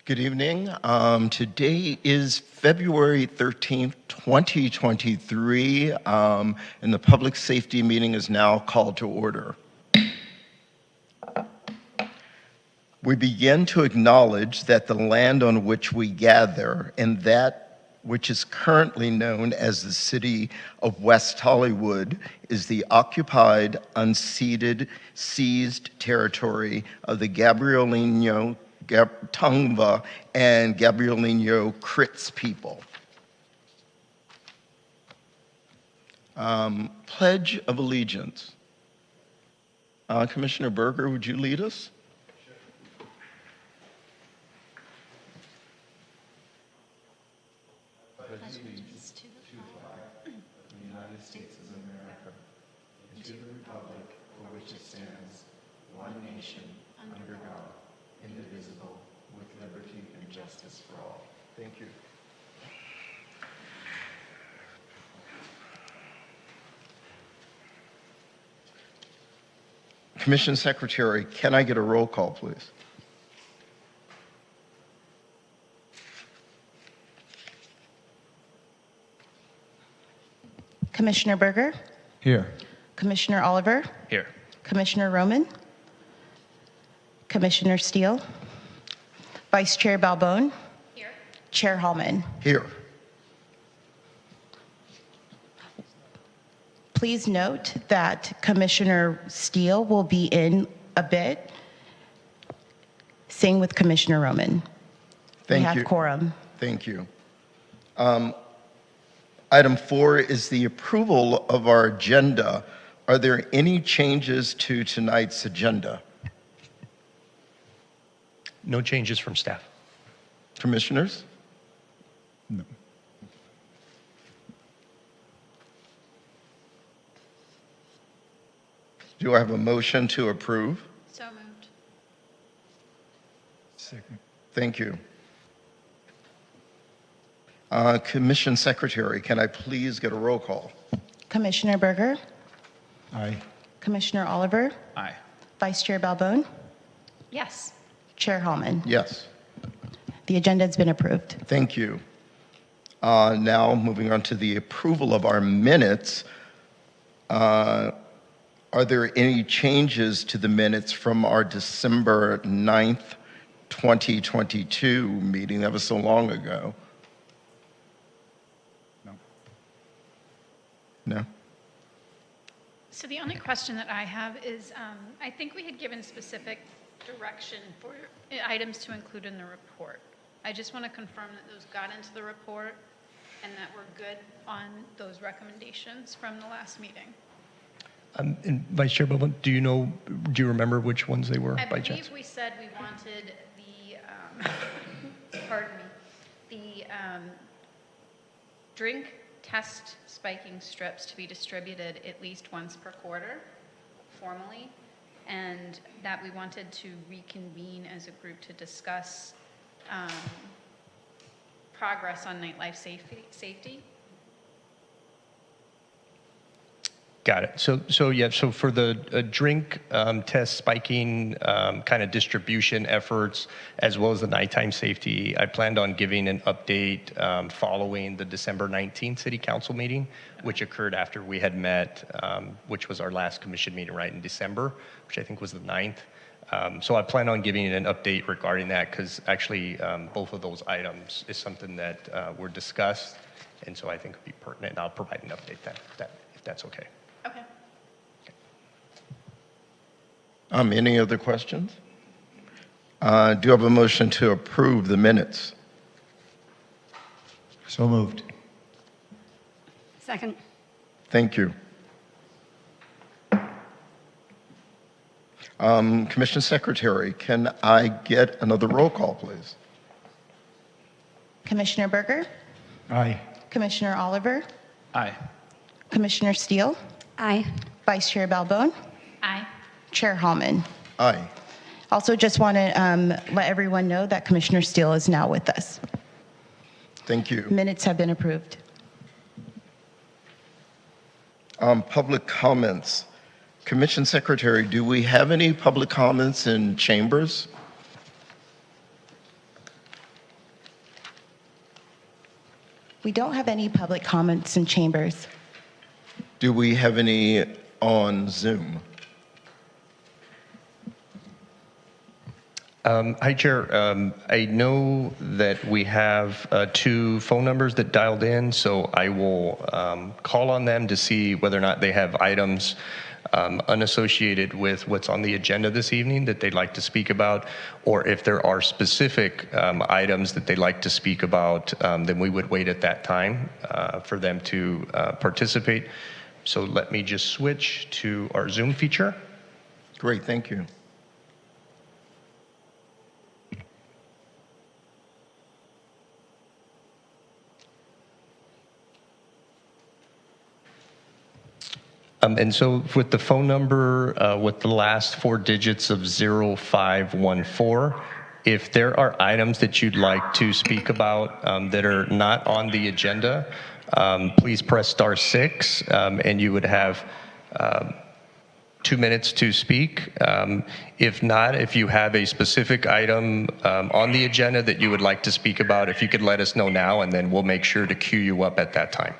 Good evening. Today is February 13th, 2023, and the public safety meeting is now called to order. We begin to acknowledge that the land on which we gather and that which is currently known as the city of West Hollywood is the occupied, unceded, seized territory of the Gabrielino Tongva and Gabrielino Kritz people. Pledge of Allegiance. Commissioner Berger, would you lead us? Pledge allegiance to the flag of the United States of America and to the republic for which it stands, one nation, under God, indivisible, with liberty and justice for all. Thank you. Commission Secretary, can I get a roll call, please? Commissioner Berger, Here. Commissioner Oliver, Here. Commissioner Roman, Commissioner Steele, Vice Chair Balbone, Here. Chair Hallman. Here. Please note that Commissioner Steele will be in a bit. Same with Commissioner Roman. Thank We have you. quorum. Thank you. Item 4 is the approval of our agenda. Are there any changes to tonight's agenda? No changes from staff. Commissioners? No. Do I have a motion to approve? So moved. Second. Thank you. Commission Secretary, can I please get a roll call? Commissioner Berger, Aye. Commissioner Oliver, Aye. Vice Chair Balbone, Yes. Chair Hallman. Yes. The agenda has been approved. Thank you. Now, moving on to the approval of our minutes. Are there any changes to the minutes from our December 9th, 2022 meeting? That was so long ago. No. No? So the only question that I have is, I think we had given specific direction for items to include in the report. I just want to confirm that those got into the report and that we're good on those recommendations from the last meeting. And Vice Chair Bowen, do you remember which ones they were I by believe chance? we said we wanted the, pardon me, the drink test spiking strips to be distributed at least once per quarter formally, and that we wanted to reconvene as a group to discuss progress on nightlife safety. Got it. So for the drink test spiking kind of distribution efforts, as well as the nighttime safety, I planned on giving an update following the December 19th City Council meeting, which occurred after we had met, which was our last commission meeting right in December, which I think was the 9th. So I plan on giving an update regarding that because actually both of those items is something that were discussed, and so I think it would be pertinent, and I'll provide an update that if that's okay. Okay. Any other questions? Do you have a motion to approve the minutes? So moved. Second. Thank you. Commission Secretary, can I get another roll call, please? Commissioner Berger, Aye. Commissioner Oliver, Aye. Commissioner Steele, Aye. Vice Chair Balbone, Aye. Chair Hallman. Aye. Also, just want to let everyone know that Commissioner Steele is now with us. Thank you. Minutes have been approved. Public comments. Commission Secretary, do we have any public comments in chambers? We don't have any public comments in chambers. Do we have any on Zoom? Hi, Chair. I know that we have 2 phone numbers that dialed in, so I will call on them to see whether or not they have items unassociated with what's on the agenda this evening that they'd like to speak about, or if there are specific items that they'd like to speak about, then we would wait at that time for them to participate. So let me just switch to our Zoom feature. Great, thank you. And so with the phone number with the last 4 digits of 0514, if there are items that you'd like to speak about that are not on the agenda, please press *6 and you would have 2 minutes to speak. If not, if you have a specific item on the agenda that you would like to speak about, if you could let us know now, and then we'll make sure to queue you up at that time.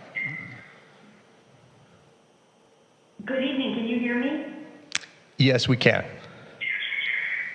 Good evening, can you hear me? Yes, we can.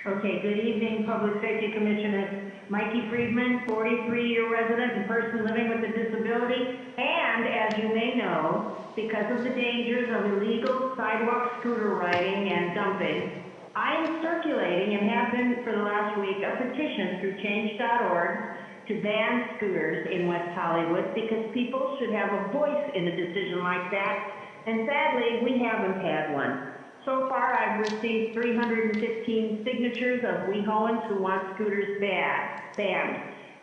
Okay, good evening, Public Safety Commissioner Mikey Friedman, 43-year resident and person living with a disability, and as you may know, because of the dangers of illegal sidewalk scooter riding and dumping, I am circulating and have been for the last week a petition through change.org to ban scooters in West Hollywood because people should have a voice in a decision like that. And sadly, we haven't had one. So far, I've received 315 signatures of WeHoans who want scooters banned.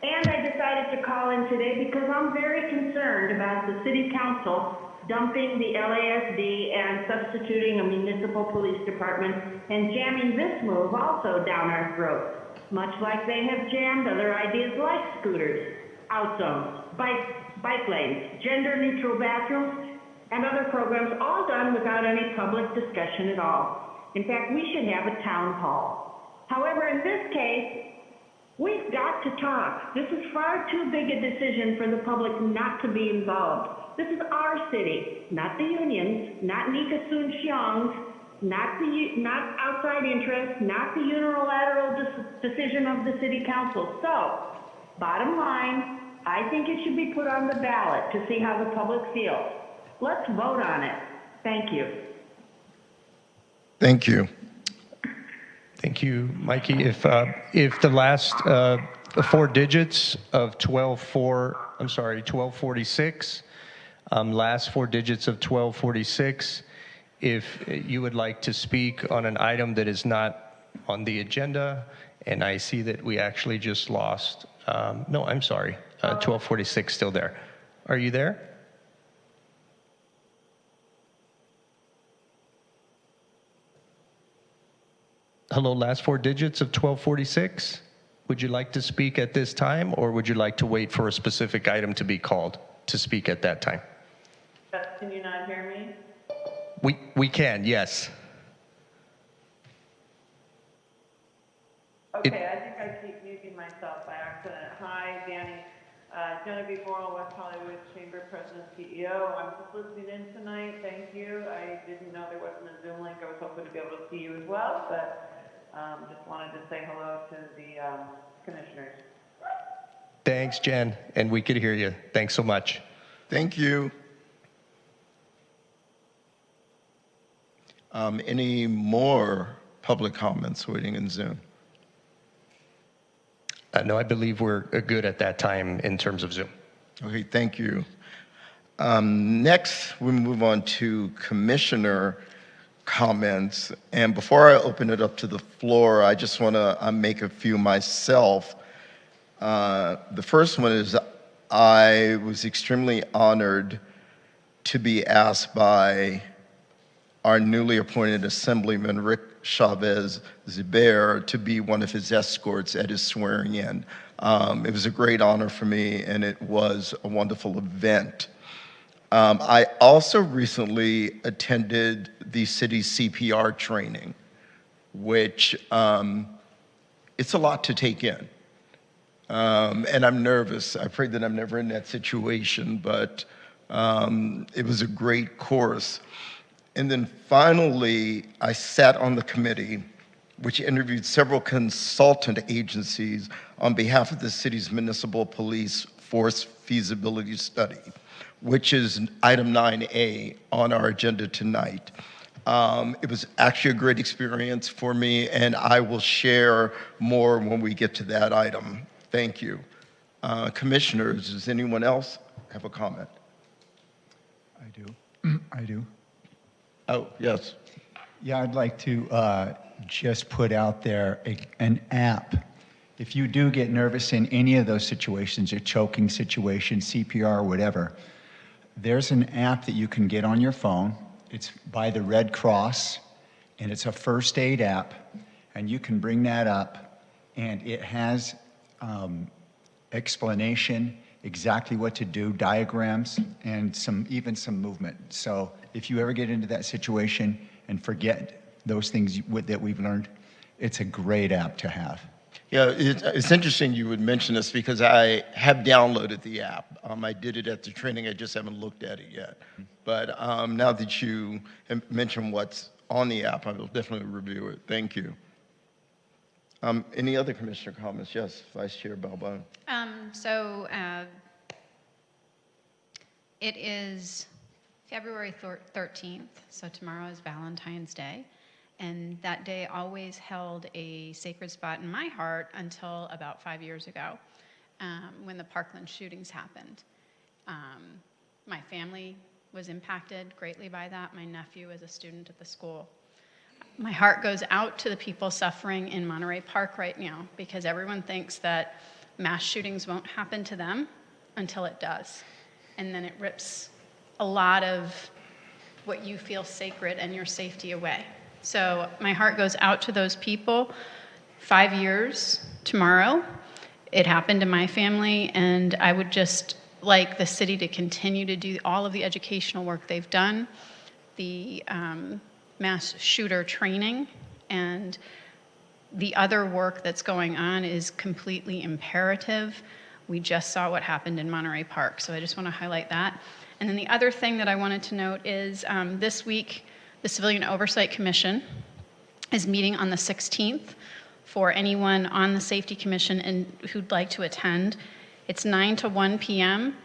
And I decided to call in today because I'm very concerned about the City Council dumping the LASD and substituting a municipal police department and jamming this move also down our throats, much like they have jammed other ideas like scooters, out zones, bike lanes, gender-neutral bathrooms, and other programs, all done without any public discussion at all. In fact, we should have a town hall. However, in this case, we've got to talk. This is far too big a decision for the public not to be involved. This is our city, not the unions, not Nika Soon Xiong's, not outside interests, not the unilateral decision of the City Council. So, bottom line, I think it should be put on the ballot to see how the public feels. Let's vote on it. Thank you. Thank you. Thank you, Mikey. If the last 4 digits of 1246, last 4 digits of 1246, if you would like to speak on an item that is not on the agenda, and I see that we actually just lost, no, I'm sorry, 1246 still there. Are you there? Hello, last 4 digits of 1246. Would you like to speak at this time, or would you like to wait for a specific item to be called to speak at that time? Can you not hear me? We can, yes. Okay, I think I keep muting myself by accident. Hi, Danny. Genevieve Morrill, West Hollywood Chamber President, CEO. I'm just listening in tonight. Thank you. I didn't know there wasn't a Zoom link. I was hoping to be able to see you as well, but just wanted to say hello to the commissioners. Thanks, Jen, and we could hear you. Thanks so much. Thank you. Any more public comments waiting in Zoom? No, I believe we're good at that time in terms of Zoom. Okay, thank you. Next, we move on to commissioner comments. And before I open it up to the floor, I just want to make a few myself. The first one is I was extremely honored to be asked by our newly appointed Assemblyman Rick Chavez Zubair to be one of his escorts at his swearing in. It was a great honor for me, and it was a wonderful event. I also recently attended the city's CPR training, which it's a lot to take in. And I'm nervous. I pray that I'm never in that situation, but it was a great course. And then finally, I sat on the committee, which interviewed several consultant agencies on behalf of the city's municipal police force feasibility study, which is item 9A on our agenda tonight. It was actually a great experience for me, and I will share more when we get to that item. Thank you. Commissioners, does anyone else have a comment? I do. I do. Oh, yes. Yeah, I'd like to just put out there an app. If you do get nervous in any of those situations, a choking situation, CPR, whatever, there's an app that you can get on your phone. It's by the Red Cross, and it's a first aid app, and you can bring that up, and it has explanation, exactly what to do, diagrams, and even some movement. So if you ever get into that situation and forget those things that we've learned, it's a great app to have. Yeah, it's interesting you would mention this because I have downloaded the app. I did it at the training, I just haven't looked at it yet. But now that you have mentioned what's on the app, I will definitely review it. Thank you. Any other commissioner comments? Yes, Vice Chair Balbone. It is February 13th, so tomorrow is Valentine's Day. And that day always held a sacred spot in my heart until about 5 years ago, when the Parkland shootings happened. My family was impacted greatly by that. My nephew is a student at the school. My heart goes out to the people suffering in Monterey Park right now, because everyone thinks that mass shootings won't happen to them until it does. And then it rips a lot of what you feel sacred and your safety away. So my heart goes out to those people. 5 years tomorrow, it happened to my family, and I would just like the city to continue to do all of the educational work they've done, the mass shooter training, and the other work that's going on is completely imperative. We just saw what happened in Monterey Park, so I just want to highlight that. And then the other thing that I wanted to note is this week, the Civilian Oversight Commission is meeting on the 16th for anyone on the Safety Commission and who'd like to attend. It's 9 to 1 p.m.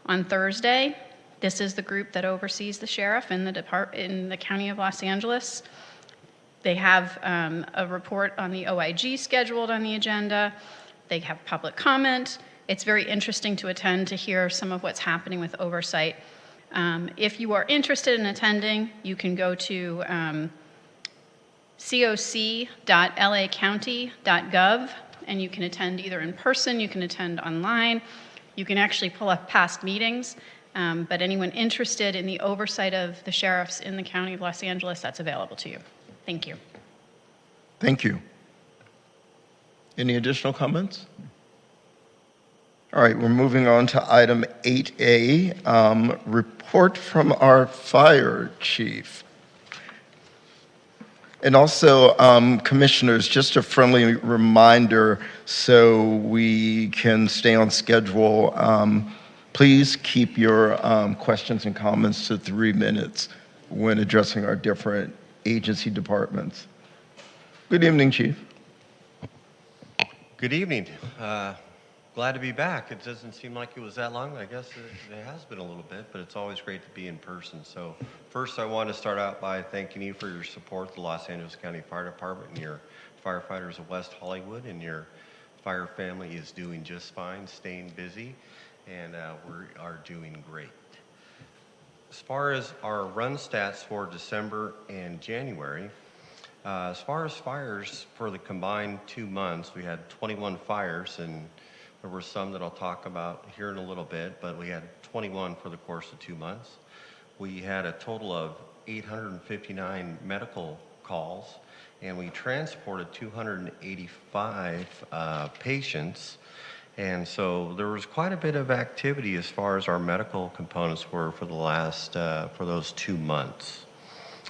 on Thursday. This is the group that oversees the sheriff in the County of Los Angeles. They have a report on the OIG scheduled on the agenda. They have public comment. It's very interesting to attend to hear some of what's happening with oversight. If you are interested in attending, you can go to coc.lacounty.gov, and you can attend either in person, you can attend online, you can actually pull up past meetings, but anyone interested in the oversight of the sheriffs in the County of Los Angeles, that's available to you. Thank you. Thank you. Any additional comments? All right, we're moving on to item 8A, report from our fire chief. And also, commissioners, just a friendly reminder so we can stay on schedule. Please keep your questions and comments to 3 minutes when addressing our different agency departments. Good evening, Chief. Good evening. Glad to be back. It doesn't seem like it was that long. I guess it has been a little bit, but it's always great to be in person. So first, I want to start out by thanking you for your support, the Los Angeles County Fire Department and your firefighters of West Hollywood, and your fire family is doing just fine, staying busy, and we are doing great. As far as our run stats for December and January, as far as fires for the combined 2 months, we had 21 fires, and there were some that I'll talk about here in a little bit, but we had 21 for the course of 2 months. We had a total of 859 medical calls, and we transported 285 patients. And so there was quite a bit of activity as far as our medical components were for the last, for those 2 months.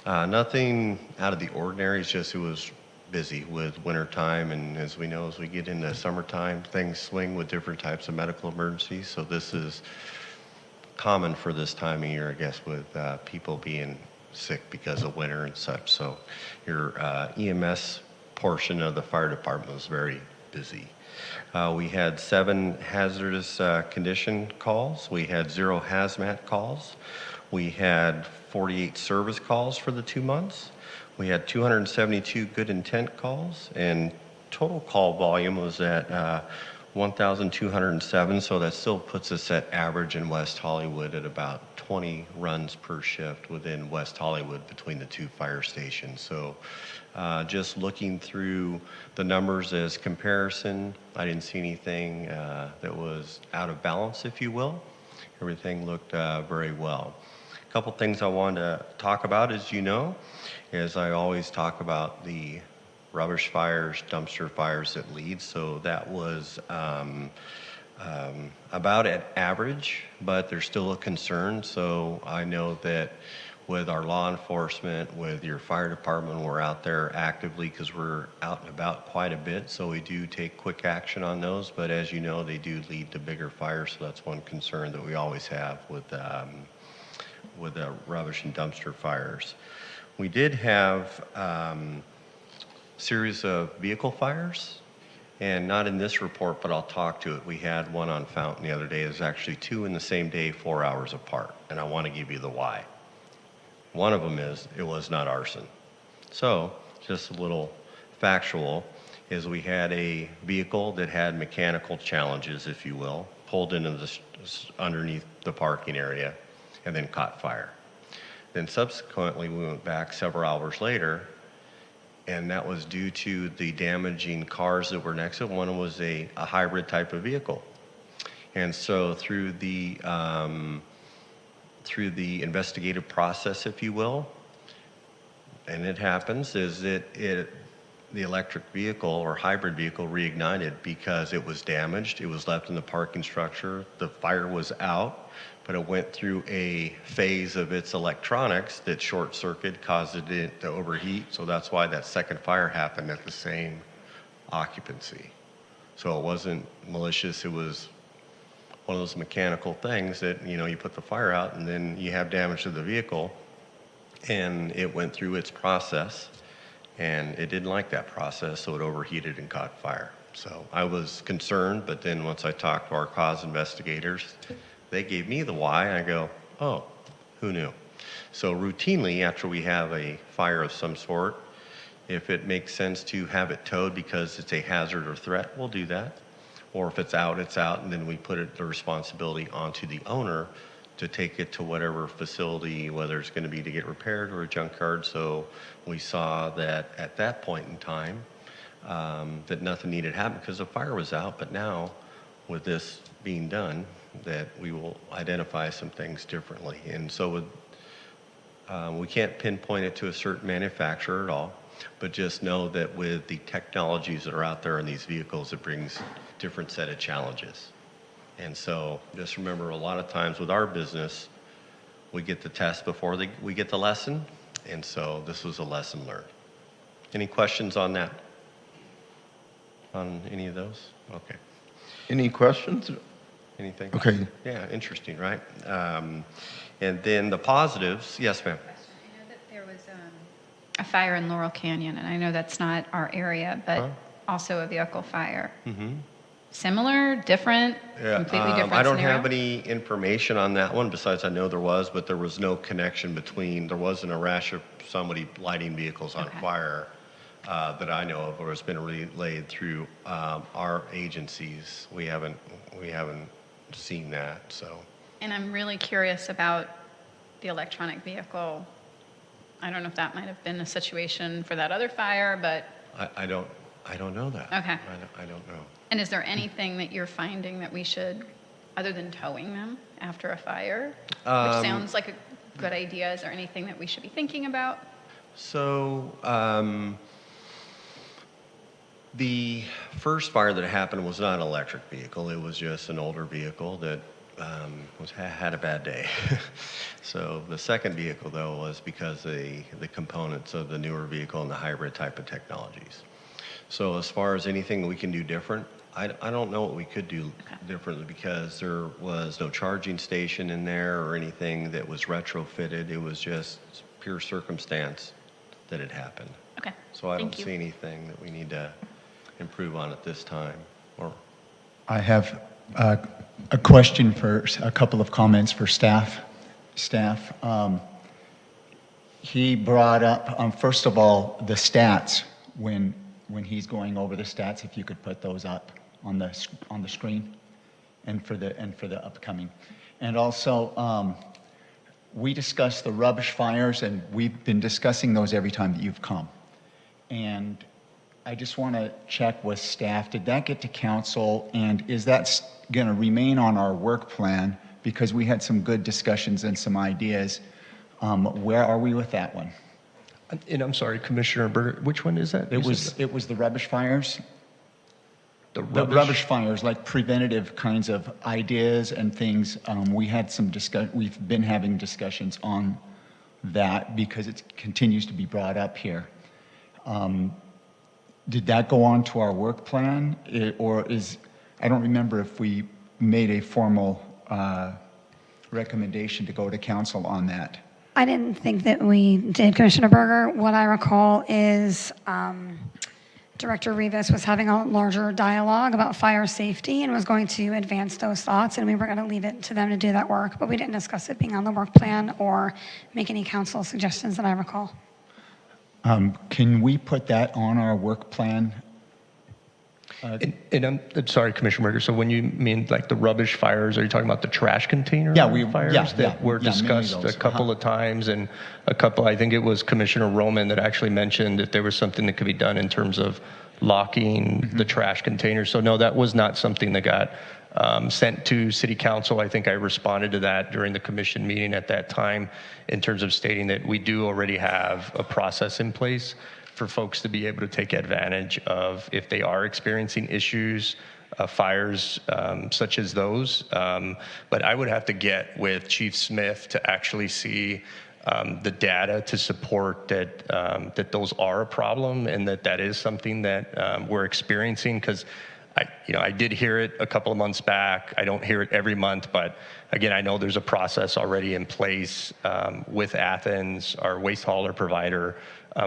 Nothing out of the ordinary, it's just it was busy with winter time, and as we know, as we get into summertime, things swing with different types of medical emergencies. So this is common for this time of year, I guess, with people being sick because of winter and such. So your EMS portion of the fire department was very busy. We had 7 hazardous condition calls. We had 0 hazmat calls. We had 48 service calls for the 2 months. We had 272 good intent calls, and total call volume was at 1,207, so that still puts us at average in West Hollywood at about 20 runs per shift within West Hollywood between the 2 fire stations. So just looking through the numbers as comparison, I didn't see anything that was out of balance, if you will. Everything looked very well. A couple things I wanted to talk about, as you know, is I always talk about the rubbish fires, dumpster fires that lead. So that was about at average, but there's still a concern. So I know that with our law enforcement, with your fire department, we're out there actively because we're out and about quite a bit. So we do take quick action on those. But as you know, they do lead to bigger fires. So that's one concern that we always have with rubbish and dumpster fires. We did have series of vehicle fires, and not in this report, but I'll talk to it. We had one on Fountain the other day. It was actually 2 in the same day, 4 hours apart, and I want to give you the why. One of them is it was not arson. So just a little factual is we had a vehicle that had mechanical challenges, if you will, pulled into underneath the parking area and then caught fire. Then subsequently we went back several hours later, and that was due to the damaging cars that were next to it. One was a hybrid type of vehicle. And so through the investigative process, if you will, and it happens, is the electric vehicle or hybrid vehicle reignited because it was damaged. It was left in the parking structure. The fire was out, but it went through a phase of its electronics that short-circuited, caused it to overheat. So that's why that second fire happened at the same occupancy. So it wasn't malicious. It was one of those mechanical things that, you put the fire out and then you have damage to the vehicle, and it went through its process, and it didn't like that process, so it overheated and caught fire. So I was concerned, but then once I talked to our cause investigators, they gave me the why. I go, oh, who knew? So routinely, after we have a fire of some sort, if it makes sense to have it towed because it's a hazard or threat, we'll do that. Or if it's out, and then we put the responsibility onto the owner to take it to whatever facility, whether it's going to be to get repaired or a junkyard. So we saw that at that point in time, that nothing needed to happen because the fire was out. But now, with this being done, that we will identify some things differently. And so we can't pinpoint it to a certain manufacturer at all, but just know that with the technologies that are out there in these vehicles, it brings different set of challenges. And so just remember, a lot of times with our business, we get the test before we get the lesson. And so this was a lesson learned. Any questions on that? On any of those? Okay. Any questions? Anything? Okay. Yeah, interesting, right? And then the positives, yes, ma'am. I know that there was a fire in Laurel Canyon, and I know that's not our area, but also a vehicle fire. Mm-hmm. Similar, different, completely different I don't scenario? have any information on that one, besides I know there was, but there was no connection there wasn't a rash of somebody lighting vehicles on fire that I know of, or has been relayed through our agencies. We haven't seen that, so. And I'm really curious about the electronic vehicle. I don't know if that might have been a situation for that other fire, but. I don't know that. Okay. I don't know. And is there anything that you're finding that we should, other than towing them after a fire, which sounds like a good idea, is there anything that we should be thinking about? So, the first fire that happened was not an electric vehicle. It was just an older vehicle that had a bad day. So the second vehicle, though, was because of the components of the newer vehicle and the hybrid type of technologies. So as far as anything we can do different, I don't know what we could do differently, because there was no charging station in there or anything that was retrofitted. It was just pure circumstance that it happened. Okay. So I don't Thank you. see anything that we need to improve on at this time. Or I have a question for a couple of comments for staff. He brought up, first of all, the stats when he's going over the stats. If you could put those up on the screen, and for the upcoming, and also we discussed the rubbish fires, and we've been discussing those every time that you've come, and I just want to check with staff, did that get to council, and is that going to remain on our work plan? Because we had some good discussions and some ideas. Where are we with that one? And I'm sorry, Commissioner Berger, which one is that? It was the rubbish fires. The The rubbish fires, like preventative kinds of ideas and things. We had some we've been having discussions on that because it continues to be brought up here. Did that go on to our work plan, I don't remember if we made a formal recommendation to go to council on that. I didn't think that we did, Commissioner Berger. What I recall is Director Rivas was having a larger dialogue about fire safety and was going to advance those thoughts, and we were going to leave it to them to do that work, but we didn't discuss it being on the work plan or make any council suggestions that I recall. Can we put that on our work plan? And I'm sorry, Commissioner Berger, so when you mean like the rubbish fires, are you talking about the trash container fires that were discussed a couple of times, and I think it was Commissioner Roman that actually mentioned that there was something that could be done in terms of locking the trash containers. So no, that was not something that got sent to City Council. I think I responded to that during the commission meeting at that time in terms of stating that we do already have a process in place for folks to be able to take advantage of if they are experiencing issues, fires such as those. But I would have to get with Chief Smith to actually see the data to support that those are a problem and that is something that we're experiencing, because I did hear it a couple of months back. I don't hear it every month, but again, I know there's a process already in place with Athens, our waste hauler provider,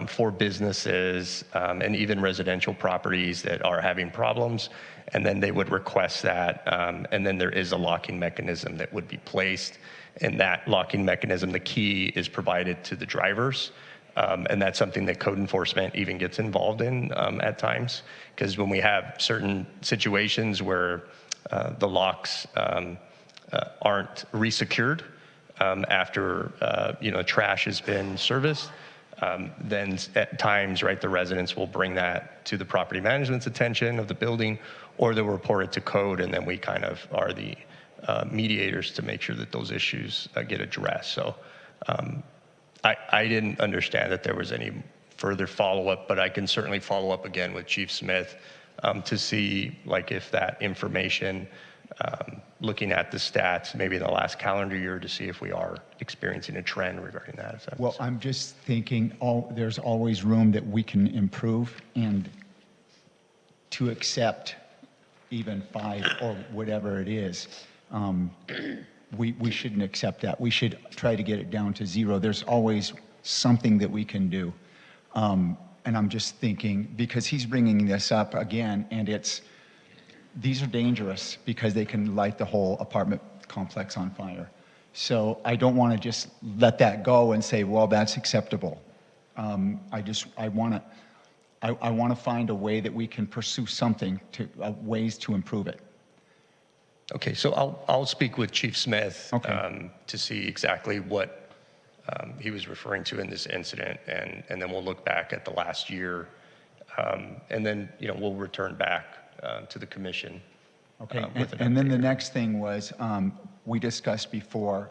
for businesses and even residential properties that are having problems. And then they would request that. And then there is a locking mechanism that would be placed. And that locking mechanism, the key is provided to the drivers. And that's something that code enforcement even gets involved in at times. Because when we have certain situations where the locks aren't resecured after trash has been serviced, then at times, right, the residents will bring that to the property management's attention of the building, or they'll report it to code, and then we kind of are the mediators to make sure that those issues get addressed. So I didn't understand that there was any further follow-up, but I can certainly follow up again with Chief Smith to see like if that information, looking at the stats, maybe in the last calendar year, to see if we are experiencing a trend regarding that. Well, I'm just thinking there's always room that we can improve, and to accept even 5 or whatever it is, we shouldn't accept that. We should try to get it down to 0. There's always something that we can do. And I'm just thinking, because he's bringing this up again, and these are dangerous because they can light the whole apartment complex on fire. So I don't want to just let that go and say, well, that's acceptable. I want to find a way that we can pursue something ways to improve it. Okay, so I'll speak with Chief Smith to see exactly what he was referring to in this incident, and then we'll look back at the last year, and then we'll return back to the commission. Okay, and then the next thing was, we discussed before,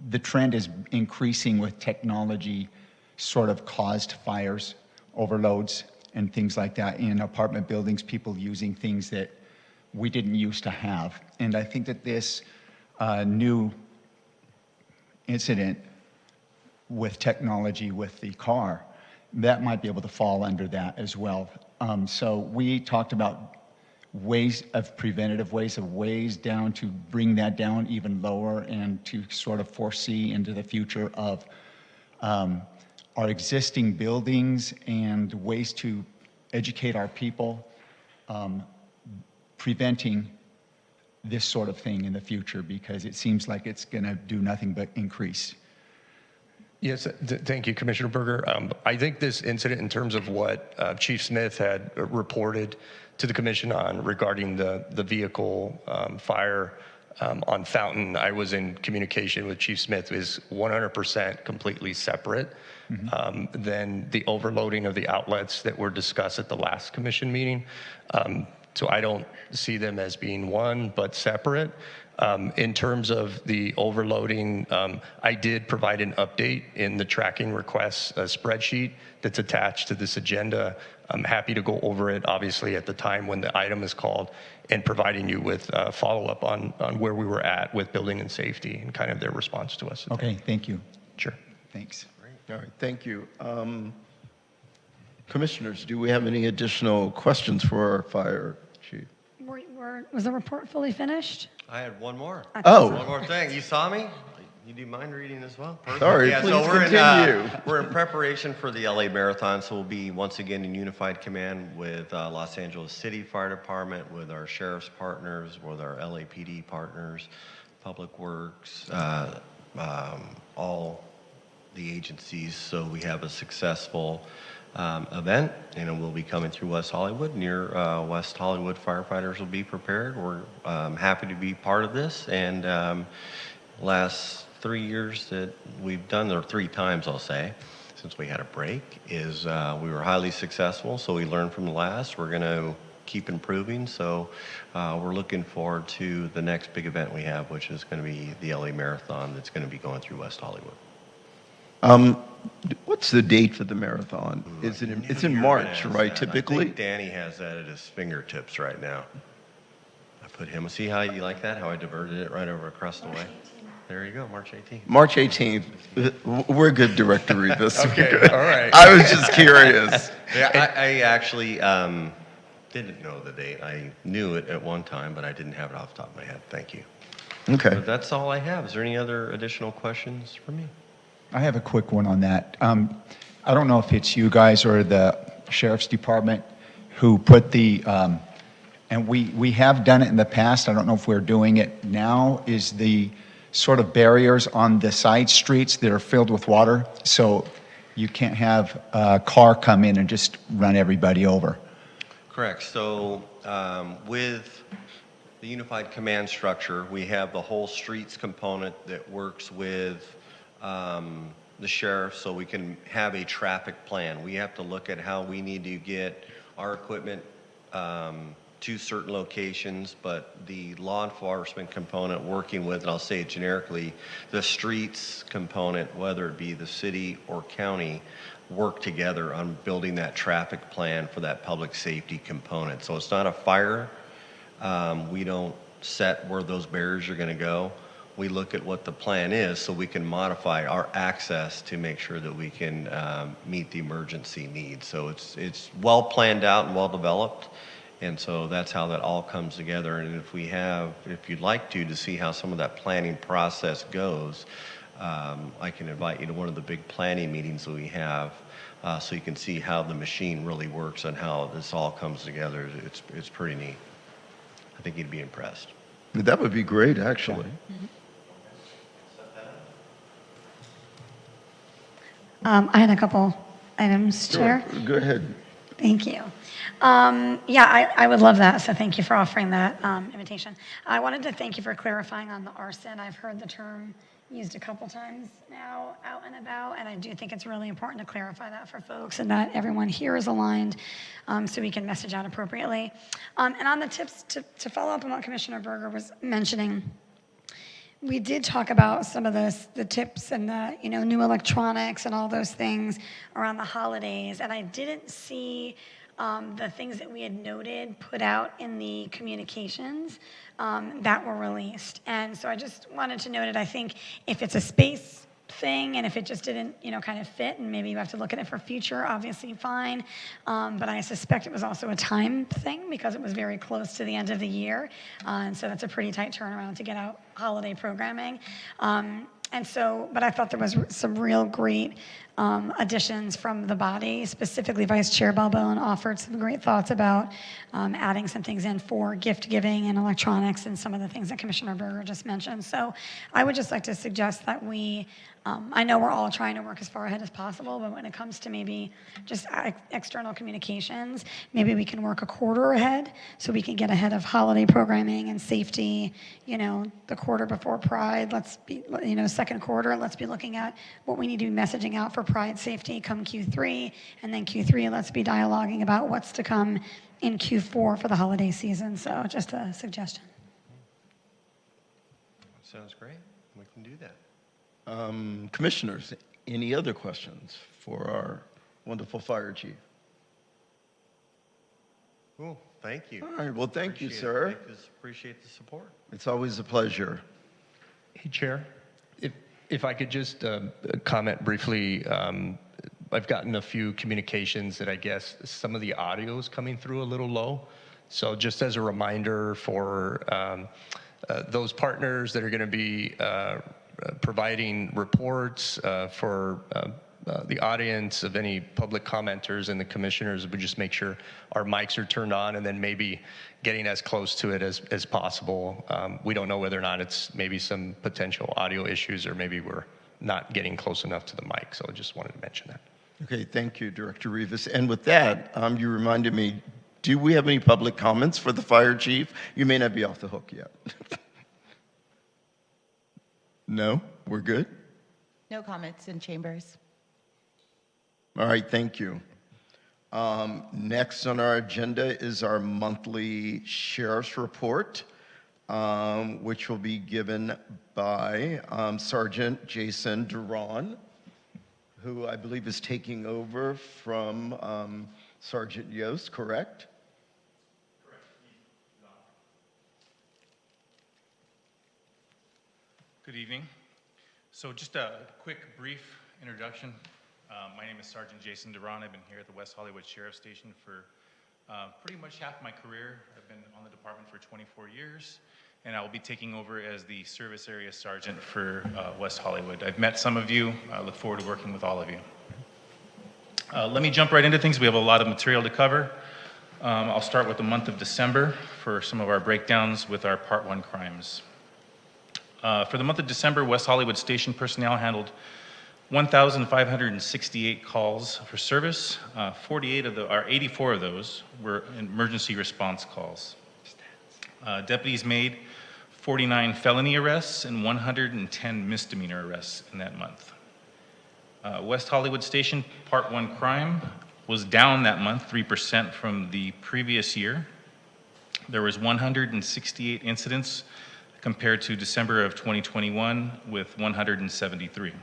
the trend is increasing with technology sort of caused fires, overloads, and things like that in apartment buildings, people using things that we didn't used to have. And I think that this new incident with technology with the car, that might be able to fall under that as well. So we talked about ways of preventative ways down to bring that down even lower and to sort of foresee into the future of our existing buildings and ways to educate our people, preventing this sort of thing in the future, because it seems like it's going to do nothing but increase. Yes, thank you, Commissioner Berger. I think this incident, in terms of what Chief Smith had reported to the commission on regarding the vehicle fire on Fountain, I was in communication with Chief Smith, is 100% completely separate than the overloading of the outlets that were discussed at the last commission meeting. So I don't see them as being one, but separate. In terms of the overloading, I did provide an update in the tracking requests spreadsheet that's attached to this agenda. I'm happy to go over it, obviously, at the time when the item is called, and providing you with follow-up on where we were at with building and safety and kind of their response to us. Okay, thank you. Sure. Thanks. All right, thank you. Commissioners, do we have any additional questions for our fire chief? Was the report fully finished? I had one more. Oh. One more thing. You saw me? You do mind reading as well? Perfect. Sorry, yeah, please so continue. We're in preparation for the LA Marathon, so we'll be once again in unified command with Los Angeles City Fire Department, with our sheriff's partners, with our LAPD partners, Public Works, all the agencies, so we have a successful event, and it will be coming through West Hollywood. Near West Hollywood, firefighters will be prepared. We're happy to be part of this, and last 3 years that we've done, or 3 times I'll say, since we had a break, is we were highly successful, so we learned from the last. We're going to keep improving, so we're looking forward to the next big event we have, which is going to be the LA Marathon that's going to be going through West Hollywood. What's the date for the marathon? It's in March, right, typically? I think Danny has that at his fingertips right now. I put him, see how you like that? How I diverted it right over across the way? There you go, March 18th. March 18th. We're good, Director Rebus. Okay, all right. I was just curious. Yeah, I actually didn't know the date. I knew it at one time, but I didn't have it off the top of my head. Thank you. Okay. But that's all I have. Is there any other additional questions for me? I have a quick one on that. I don't know if it's you guys or the Sheriff's Department who put the, and we have done it in the past, I don't know if we're doing it now, is the sort of barriers on the side streets that are filled with water, so you can't have a car come in and just run everybody over. Correct. So with the unified command structure, we have the whole streets component that works with the sheriff, so we can have a traffic plan. We have to look at how we need to get our equipment to certain locations, but the law enforcement component working with, and I'll say it generically, the streets component, whether it be the city or county, work together on building that traffic plan for that public safety component. So it's not a fire. We don't set where those barriers are going to go. We look at what the plan is so we can modify our access to make sure that we can meet the emergency needs. So it's well planned out and well developed, and so that's how that all comes together. And if you'd like to see how some of that planning process goes, I can invite you to one of the big planning meetings that we have, so you can see how the machine really works and how this all comes together. It's pretty neat. I think you'd be impressed. That would be great, actually. I had a couple items, Chair. Sure. Go ahead. Thank you. Yeah, I would love that, so thank you for offering that invitation. I wanted to thank you for clarifying on the arson. I've heard the term used a couple times now out and about, and I do think it's really important to clarify that for folks and that everyone here is aligned, so we can message out appropriately. And on the tips, to follow up on what Commissioner Berger was mentioning, we did talk about some of the tips and the new electronics and all those things around the holidays, and I didn't see the things that we had noted, put out in the communications that were released. And so I just wanted to note it. I think if it's a space thing and if it just didn't, kind of fit, and maybe you have to look at it for future, obviously fine. But I suspect it was also a time thing because it was very close to the end of the year. And so that's a pretty tight turnaround to get out holiday programming. But I thought there was some real great additions from the body. Specifically, Vice Chair Balbone offered some great thoughts about adding some things in for gift giving and electronics and some of the things that Commissioner Berger just mentioned. So I would just like to suggest that we, I know we're all trying to work as far ahead as possible, but when it comes to maybe just external communications, maybe we can work a quarter ahead so we can get ahead of holiday programming and safety, the quarter before Pride. Let's be, second quarter, let's be looking at what we need to be messaging out for Pride safety come Q3, and then Q3, let's be dialoguing about what's to come in Q4 for the holiday season. So just a suggestion. Sounds great. We can do that. Commissioners, any other questions for our wonderful fire chief? Cool. Thank you. All right. Well, thank you, Appreciate sir. it. Appreciate the support. It's always a pleasure. Hey, Chair, if I could just comment briefly, I've gotten a few communications that I guess some of the audio is coming through a little low. So just as a reminder for those partners that are going to be providing reports for the audience, of any public commenters and the commissioners, would just make sure our mics are turned on, and then maybe getting as close to it as possible. We don't know whether or not it's maybe some potential audio issues, or maybe we're not getting close enough to the mic. So I just wanted to mention that. Okay, thank you, Director Rivas. And with that, you reminded me, do we have any public comments for the fire chief? You may not be off the hook yet. No? We're good? No comments in chambers. All right, thank you. Next on our agenda is our monthly sheriff's report, which will be given by Sergeant Jason Duran, who I believe is taking over from Sergeant Yost, correct? Correct. Good evening. So just a quick, brief introduction. My name is Sergeant Jason Duran. I've been here at the West Hollywood Sheriff Station for pretty much half my career. I've been on the department for 24 years, and I will be taking over as the service area sergeant for West Hollywood. I've met some of you. I look forward to working with all of you. Let me jump right into things. We have a lot of material to cover. I'll start with the month of December for some of our breakdowns with our Part 1 crimes. For the month of December, West Hollywood Station personnel handled 1,568 calls for service. 84 of those were emergency response calls. Deputies made 49 felony arrests and 110 misdemeanor arrests in that month. West Hollywood Station Part 1 crime was down that month 3% from the previous year. There was 168 incidents compared to December of 2021 with 173.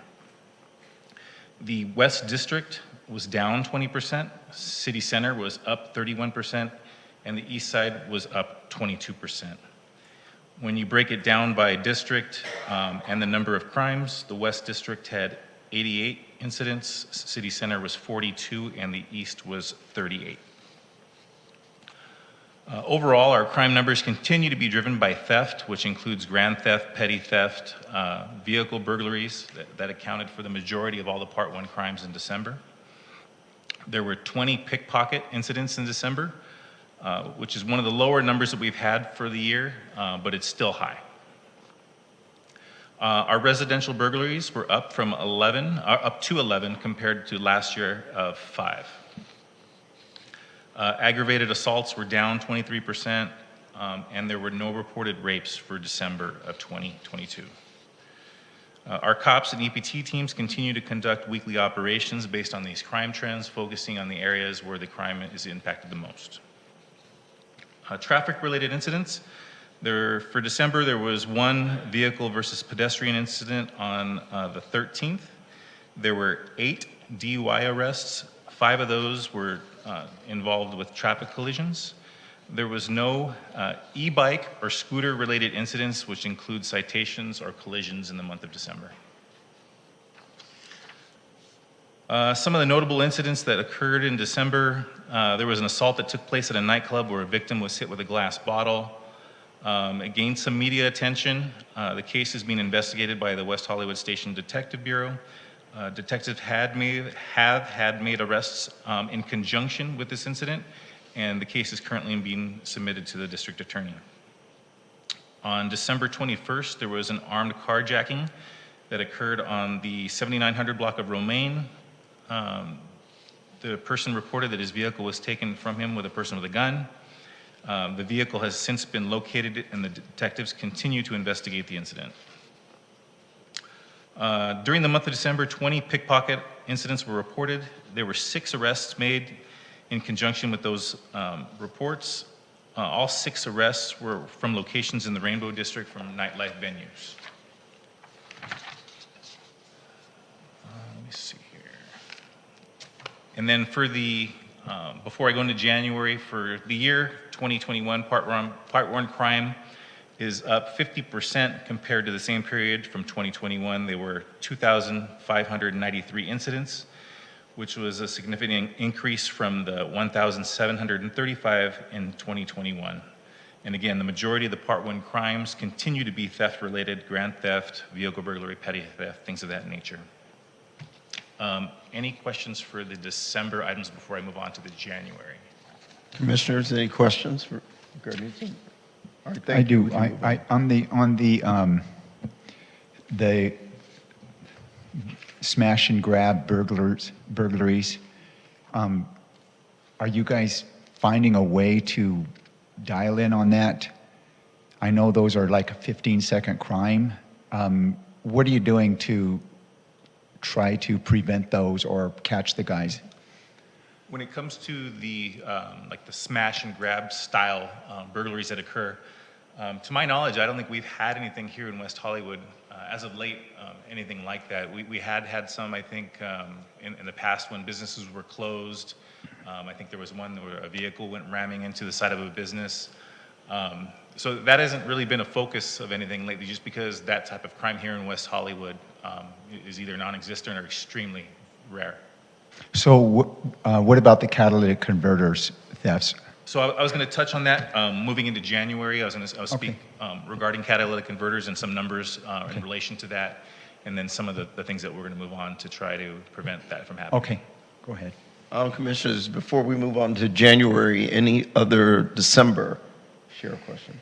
The West District was down 20%, City Center was up 31%, and the East Side was up 22%. When you break it down by district and the number of crimes, the West District had 88 incidents, City Center was 42, and the East was 38. Overall, our crime numbers continue to be driven by theft, which includes grand theft, petty theft, vehicle burglaries that accounted for the majority of all the Part 1 crimes in December. There were 20 pickpocket incidents in December, which is one of the lower numbers that we've had for the year, but it's still high. Our residential burglaries were up to 11 compared to last year of 5. Aggravated assaults were down 23%, and there were no reported rapes for December of 2022. Our cops and EPT teams continue to conduct weekly operations based on these crime trends, focusing on the areas where the crime is impacted the most. Traffic-related incidents. For December, there was one vehicle versus pedestrian incident on the 13th. There were 8 DUI arrests. 5 of those were involved with traffic collisions. There was no e-bike or scooter-related incidents, which include citations or collisions in the month of December. Some of the notable incidents that occurred in December, there was an assault that took place at a nightclub where a victim was hit with a glass bottle. It gained some media attention. The case is being investigated by the West Hollywood Station Detective Bureau. Detectives have made arrests in conjunction with this incident, and the case is currently being submitted to the district attorney. On December 21st, there was an armed carjacking that occurred on the 7900 block of Romaine. The person reported that his vehicle was taken from him with a person with a gun. The vehicle has since been located, and the detectives continue to investigate the incident. During the month of December, 20 pickpocket incidents were reported. There were 6 arrests made in conjunction with those reports. All 6 arrests were from locations in the Rainbow District from nightlife venues. Let me see here. And then for the, before I go into January, for the year 2021, Part 1 crime is up 50% compared to the same period from 2021. There were 2,593 incidents, which was a significant increase from the 1,735 in 2021. And again, the majority of the Part 1 crimes continue to be theft-related, grand theft, vehicle burglary, petty theft, things of that nature. Any questions for the December items before I move on to the January? Commissioners, any questions for regarding this? All right, I thank you. do. On the smash and grab burglaries, are you guys finding a way to dial in on that? I know those are like a 15-second crime. What are you doing to try to prevent those or catch the guys? When it comes to the like the smash and grab style burglaries that occur, to my knowledge, I don't think we've had anything here in West Hollywood as of late, anything like that. We had some, I think, in the past when businesses were closed. I think there was one where a vehicle went ramming into the side of a business. So that hasn't really been a focus of anything lately, just because that type of crime here in West Hollywood is either non-existent or extremely rare. So what about the catalytic converters thefts? So I was going to touch on that moving into January. I was going to speak regarding catalytic converters and some numbers in relation to that, and then some of the things that we're going to move on to try to prevent that from happening. Okay, go ahead. Commissioners, before we move on to January, any other December share question?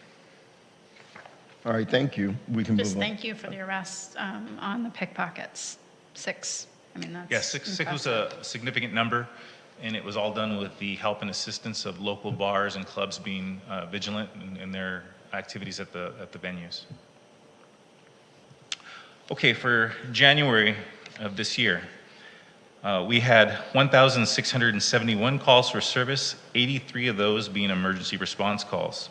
All right, thank you. We can Just move on. thank you for the arrests on the pickpockets. 6. I mean, that's Yeah, six was a significant number, and it was all done with the help and assistance of local bars and clubs being vigilant in their activities at the venues. Okay, for January of this year, we had 1,671 calls for service, 83 of those being emergency response calls.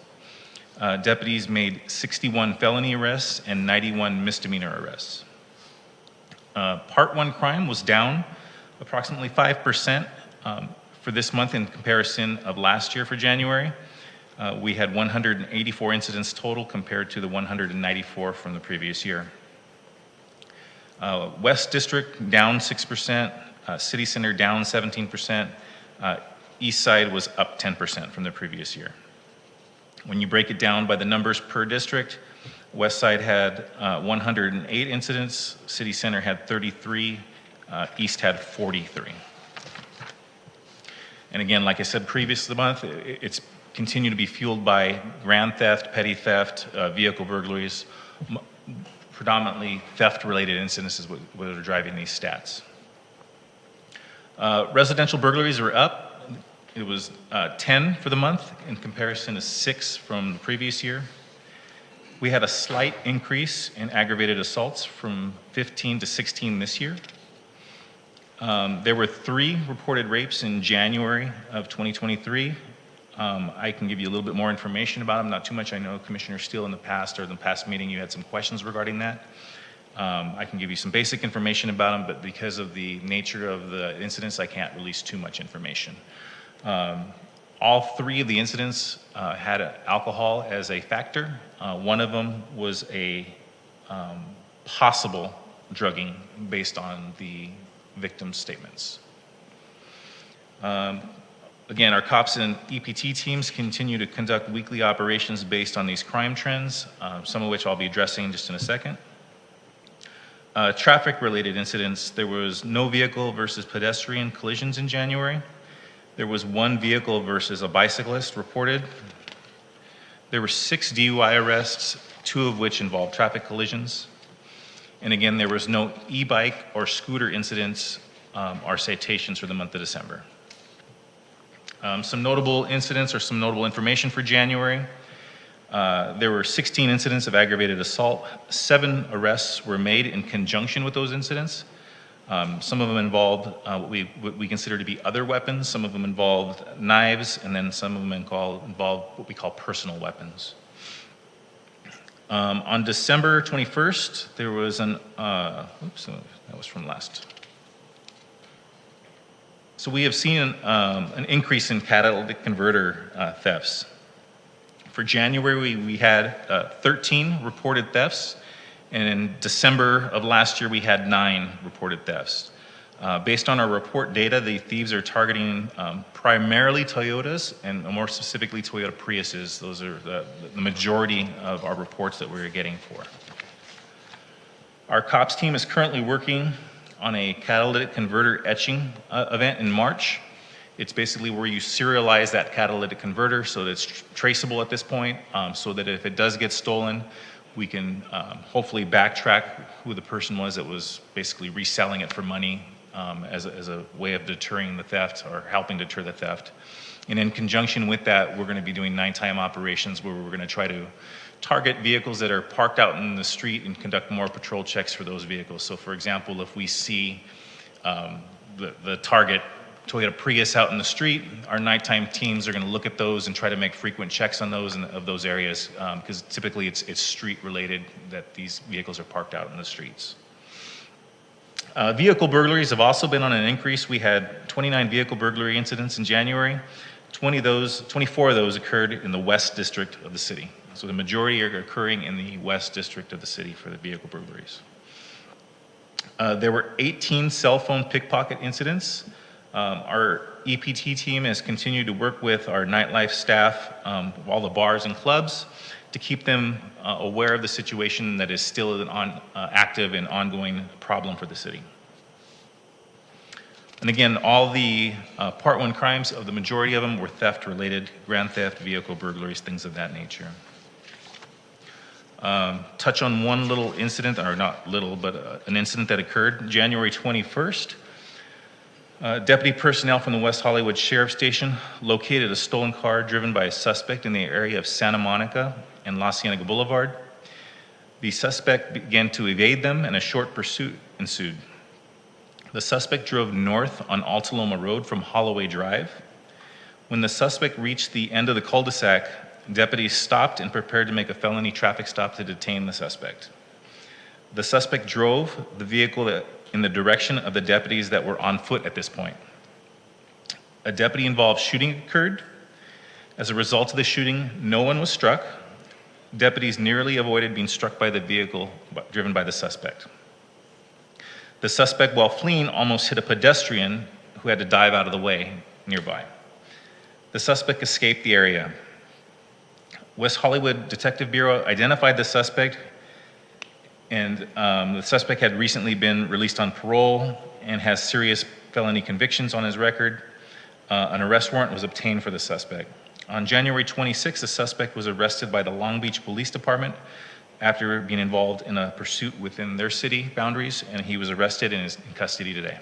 Deputies made 61 felony arrests and 91 misdemeanor arrests. Part 1 crime was down approximately 5% for this month in comparison of last year for January. We had 184 incidents total compared to the 194 from the previous year. West District down 6%, City Center down 17%, East Side was up 10% from the previous year. When you break it down by the numbers per district, West Side had 108 incidents, City Center had 33, East had 43. And again, like I said previous to the month, it's continued to be fueled by grand theft, petty theft, vehicle burglaries, predominantly theft-related incidents is what are driving these stats. Residential burglaries were up. It was 10 for the month in comparison to 6 from the previous year. We had a slight increase in aggravated assaults from 15 to 16 this year. There were 3 reported rapes in January of 2023. I can give you a little bit more information about them, not too much. I know Commissioner Steele in the past or in the past meeting you had some questions regarding that. I can give you some basic information about them, but because of the nature of the incidents, I can't release too much information. All three of the incidents had alcohol as a factor. One of them was a possible drugging based on the victim's statements. Again, our cops and EPT teams continue to conduct weekly operations based on these crime trends, some of which I'll be addressing just in a second. Traffic-related incidents, there was no vehicle versus pedestrian collisions in January. There was one vehicle versus a bicyclist reported. There were 6 DUI arrests, 2 of which involved traffic collisions. And again, there was no e-bike or scooter incidents or citations for the month of December. Some notable incidents or some notable information for January. There were 16 incidents of aggravated assault. 7 arrests were made in conjunction with those incidents. Some of them involved what we consider to be other weapons. Some of them involved knives, and then some of them involved what we call personal weapons. On December 21st, there was that was from last. So we have seen an increase in catalytic converter thefts. For January, we had 13 reported thefts, and in December of last year, we had 9 reported thefts. Based on our report data, the thieves are targeting primarily Toyotas, and more specifically Toyota Priuses. Those are the majority of our reports that we're getting for. Our cops team is currently working on a catalytic converter etching event in March. It's basically where you serialize that catalytic converter so that it's traceable at this point, so that if it does get stolen, we can hopefully backtrack who the person was that was basically reselling it for money as a way of deterring the theft or helping deter the theft. And in conjunction with that, we're going to be doing nighttime operations where we're going to try to target vehicles that are parked out in the street and conduct more patrol checks for those vehicles. So for example, if we see the target Toyota Prius out in the street, our nighttime teams are going to look at those and try to make frequent checks on those of those areas, because typically it's street related that these vehicles are parked out in the streets. Vehicle burglaries have also been on an increase. We had 29 vehicle burglary incidents in January. 24 of those occurred in the West District of the city. So the majority are occurring in the West District of the city for the vehicle burglaries. There were 18 cell phone pickpocket incidents. Our EPT team has continued to work with our nightlife staff, all the bars and clubs, to keep them aware of the situation that is still an active and ongoing problem for the city. And again, all the Part 1 crimes, of the majority of them were theft related, grand theft, vehicle burglaries, things of that nature. Touch on one little incident, or not little, but an incident that occurred January 21st. Deputy personnel from the West Hollywood Sheriff Station located a stolen car driven by a suspect in the area of Santa Monica and La Cienega Boulevard. The suspect began to evade them and a short pursuit ensued. The suspect drove north on Altaloma Road from Holloway Drive. When the suspect reached the end of the cul-de-sac, deputies stopped and prepared to make a felony traffic stop to detain the suspect. The suspect drove the vehicle in the direction of the deputies that were on foot at this point. A deputy-involved shooting occurred. As a result of the shooting, no one was struck. Deputies nearly avoided being struck by the vehicle driven by the suspect. The suspect, while fleeing, almost hit a pedestrian who had to dive out of the way nearby. The suspect escaped the area. West Hollywood Detective Bureau identified the suspect, and the suspect had recently been released on parole and has serious felony convictions on his record. An arrest warrant was obtained for the suspect. On January 26th, the suspect was arrested by the Long Beach Police Department after being involved in a pursuit within their city boundaries, and he was arrested and is in custody today.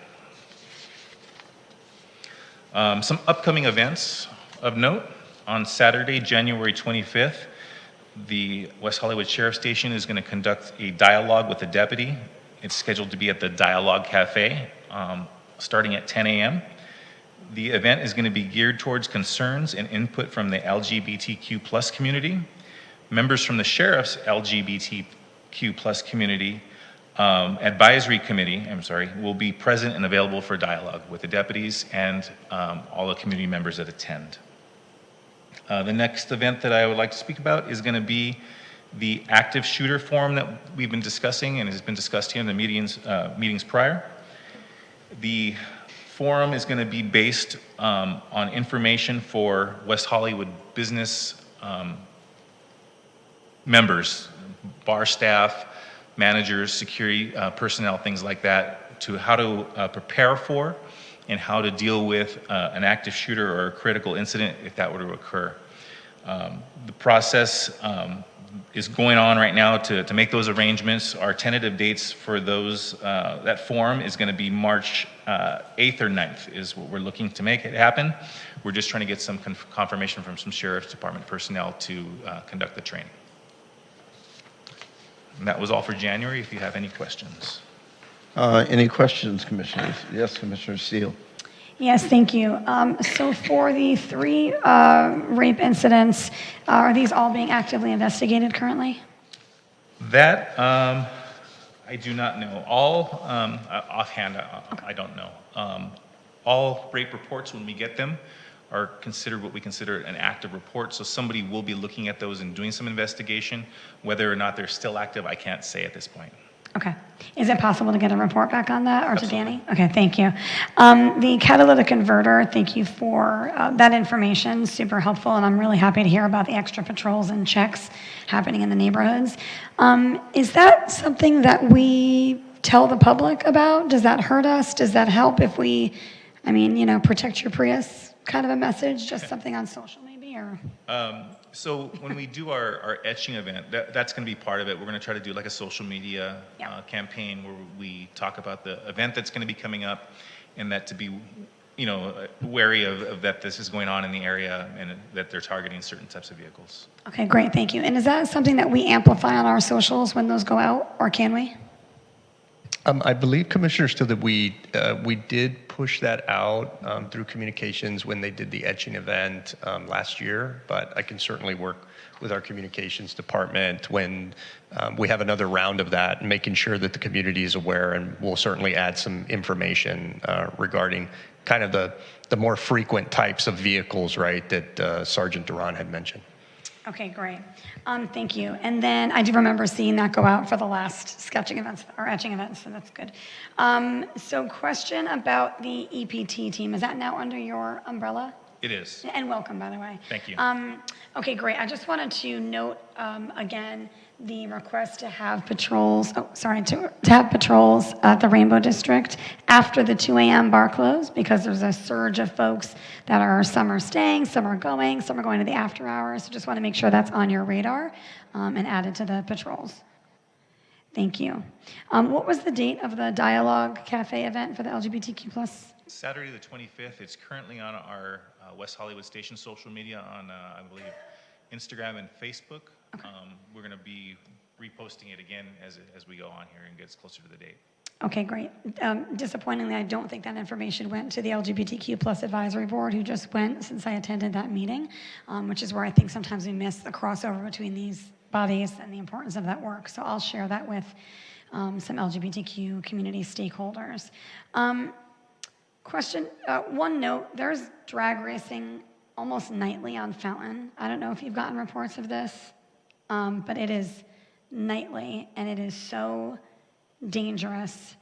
Some upcoming events of note. On Saturday, January 25th, the West Hollywood Sheriff Station is going to conduct a dialogue with a deputy. It's scheduled to be at the Dialogue Cafe, starting at 10 a.m. The event is going to be geared towards concerns and input from the LGBTQ plus community. Members from the sheriff's LGBTQ plus community advisory committee, will be present and available for dialogue with the deputies and all the community members that attend. The next event that I would like to speak about is going to be the active shooter forum that we've been discussing and has been discussed here in the meetings prior. The forum is going to be based on information for West Hollywood business members, bar staff, managers, security personnel, things like that, to how to prepare for and how to deal with an active shooter or a critical incident if that were to occur. The process is going on right now to make those arrangements. Our tentative dates for those that forum is going to be March 8th or 9th is what we're looking to make it happen. We're just trying to get some confirmation from some Sheriff's Department personnel to conduct the training. And that was all for January, if you have any questions. Any questions, Commissioners? Yes, Commissioner Steele. Yes, thank you. So for the 3 rape incidents, are these all being actively investigated currently? That, I do not know. All, offhand, I don't know. All rape reports, when we get them, are considered what we consider an active report. So somebody will be looking at those and doing some investigation. Whether or not they're still active, I can't say at this point. Okay. Is it possible to get a report back on that, or to Absolutely. Danny? Okay, thank you. The catalytic converter, thank you for that information, super helpful, and I'm really happy to hear about the extra patrols and checks happening in the neighborhoods. Is that something that we tell the public about? Does that hurt us? Does that help if we, protect your Prius kind of a message, just something on social maybe, or? So when we do our etching event, that's going to be part of it. We're going to try to do like a social media campaign where we talk about the event that's going to be coming up, and that to be, wary of that this is going on in the area and that they're targeting certain types of vehicles. Okay, great, thank you. And is that something that we amplify on our socials when those go out, or can we? I believe, Commissioner, still that we did push that out through communications when they did the etching event last year, but I can certainly work with our communications department when we have another round of that, making sure that the community is aware, and we'll certainly add some information regarding kind of the more frequent types of vehicles, right, that Sergeant Duran had mentioned. Okay, great. Thank you. And then I do remember seeing that go out for the last sketching events or etching events, so that's good. So question about the EPT team. Is that now under your umbrella? It is. And welcome, by the way. Thank you. Okay, great. I just wanted to note again the request to have patrols. To have patrols at the Rainbow District after the 2 a.m. bar close, because there's a surge of folks that are some are staying, some are going to the after hours. So just want to make sure that's on your radar and added to the patrols. Thank you. What was the date of the Dialogue Cafe event for the LGBTQ+? Saturday the 25th. It's currently on our West Hollywood Station social media on, I believe, Instagram and Facebook. Okay. We're going to be reposting it again as we go on here and gets closer to the date. Okay, great. Disappointingly, I don't think that information went to the LGBTQ+ advisory board, who just went since I attended that meeting, which is where I think sometimes we miss the crossover between these bodies and the importance of that work. So I'll share that with some LGBTQ community stakeholders. Question, one note, there's drag racing almost nightly on Fountain. I don't know if you've gotten reports of this, but it is nightly, and it is so dangerous.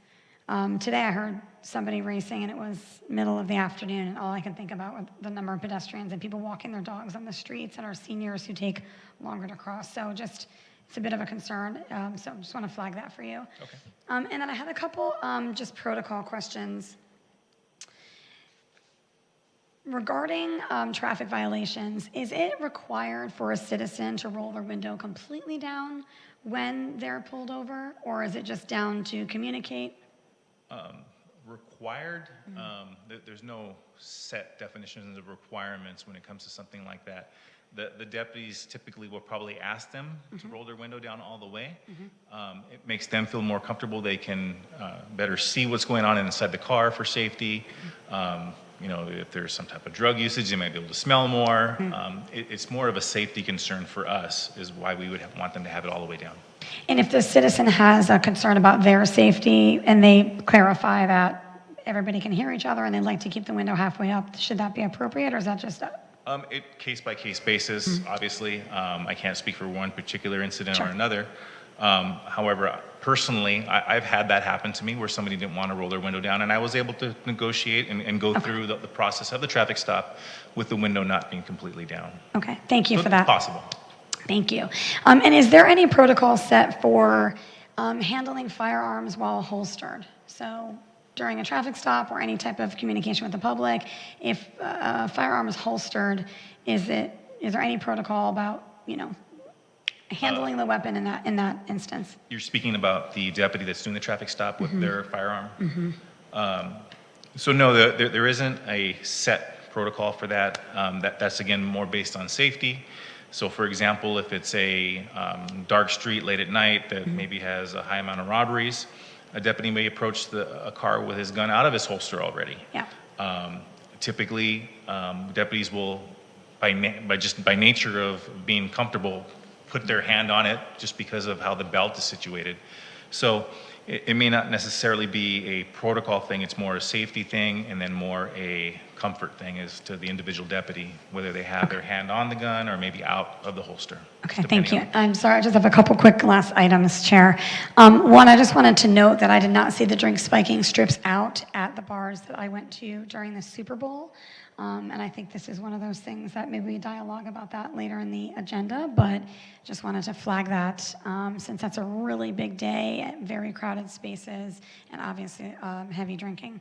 Today I heard somebody racing, and it was middle of the afternoon, and all I can think about were the number of pedestrians and people walking their dogs on the streets, and our seniors who take longer to cross. So just, it's a bit of a concern, so I just want to flag that for you. Okay. And then I had a couple just protocol questions. Regarding traffic violations, is it required for a citizen to roll their window completely down when they're pulled over, or is it just down to communicate? Required, there's no set definitions of requirements when it comes to something like that. The deputies typically will probably ask them to roll their window down all the way. It makes them feel more comfortable. They can better see what's going on inside the car for safety. if there's some type of drug usage, they might be able to smell more. It's more of a safety concern for us, is why we would want them to have it all the way down. And if the citizen has a concern about their safety and they clarify that everybody can hear each other and they'd like to keep the window halfway up, should that be appropriate, or is that just Case by case basis, obviously. I can't speak for one particular incident Sure. or another. However, personally, I've had that happen to me where somebody didn't want to roll their window down, and I was able to negotiate and go through the process of the traffic stop with the window not being completely down. Okay, thank you So for it's that. possible. Thank you. And is there any protocol set for handling firearms while holstered? So during a traffic stop or any type of communication with the public, if a firearm is holstered, is there any protocol about, handling the weapon in that instance? You're speaking about the deputy that's doing the traffic stop with their firearm? So no, there isn't a set protocol for that. That's again more based on safety. So for example, if it's a dark street late at night that maybe has a high amount of robberies, a deputy may approach a car with his gun out of his holster already. Yeah. Typically, deputies will, by nature of being comfortable, put their hand on it just because of how the belt is situated. So it may not necessarily be a protocol thing, it's more a safety thing, and then more a comfort thing as to the individual deputy, whether they have their hand on the gun or maybe out of the holster. Okay, thank you. I'm sorry, I just have a couple quick last items, Chair. One, I just wanted to note that I did not see the drink spiking strips out at the bars that I went to during the Super Bowl. And I think this is one of those things that maybe we dialogue about that later in the agenda, but just wanted to flag that since that's a really big day, very crowded spaces, and obviously heavy drinking.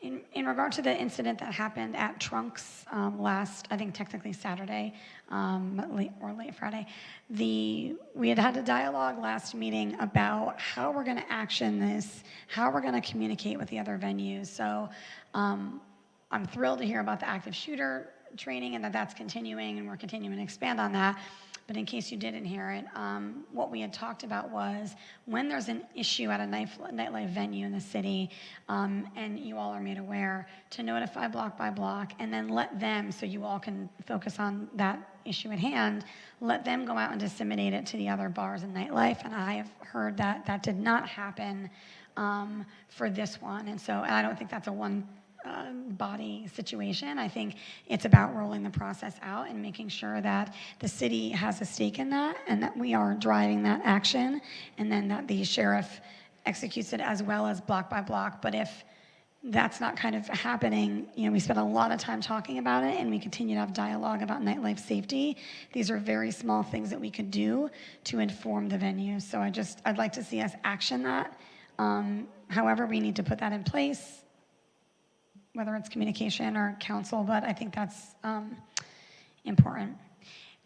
In regard to the incident that happened at Trunks last, I think technically Saturday, late Friday, we had a dialogue last meeting about how we're going to action this, how we're going to communicate with the other venues. So I'm thrilled to hear about the active shooter training and that's continuing, and we're continuing to expand on that. But in case you didn't hear it, what we had talked about was when there's an issue at a nightlife venue in the city, and you all are made aware, to notify block by block and then let them, so you all can focus on that issue at hand, let them go out and disseminate it to the other bars and nightlife. And I have heard that that did not happen for this one. And I don't think that's a one body situation. I think it's about rolling the process out and making sure that the city has a stake in that and that we are driving that action, and then that the sheriff executes it as well as block by block. But if that's not kind of happening, we spend a lot of time talking about it and we continue to have dialogue about nightlife safety. These are very small things that we could do to inform the venue. So I'd like to see us action that. However, we need to put that in place, whether it's communication or council, but I think that's important.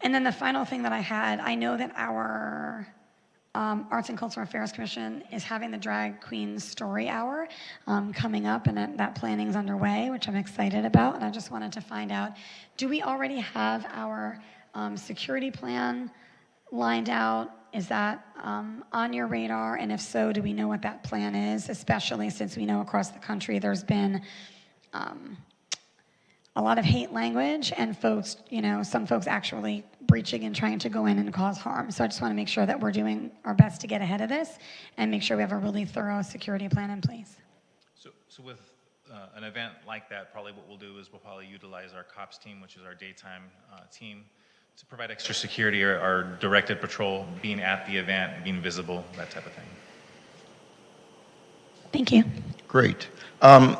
And then the final thing that I had, I know that our Arts and Cultural Affairs Commission is having the Drag Queen Story Hour coming up, and that planning is underway, which I'm excited about. And I just wanted to find out, do we already have our security plan lined out? Is that on your radar? And if so, do we know what that plan is, especially since we know across the country there's been a lot of hate language and folks, some folks actually breaching and trying to go in and cause harm. So I just want to make sure that we're doing our best to get ahead of this and make sure we have a really thorough security plan in place. So with an event like that, probably what we'll do is we'll probably utilize our COPS team, which is our daytime team, to provide extra security, or our directed patrol being at the event, being visible, that type of thing. Thank you. Great. I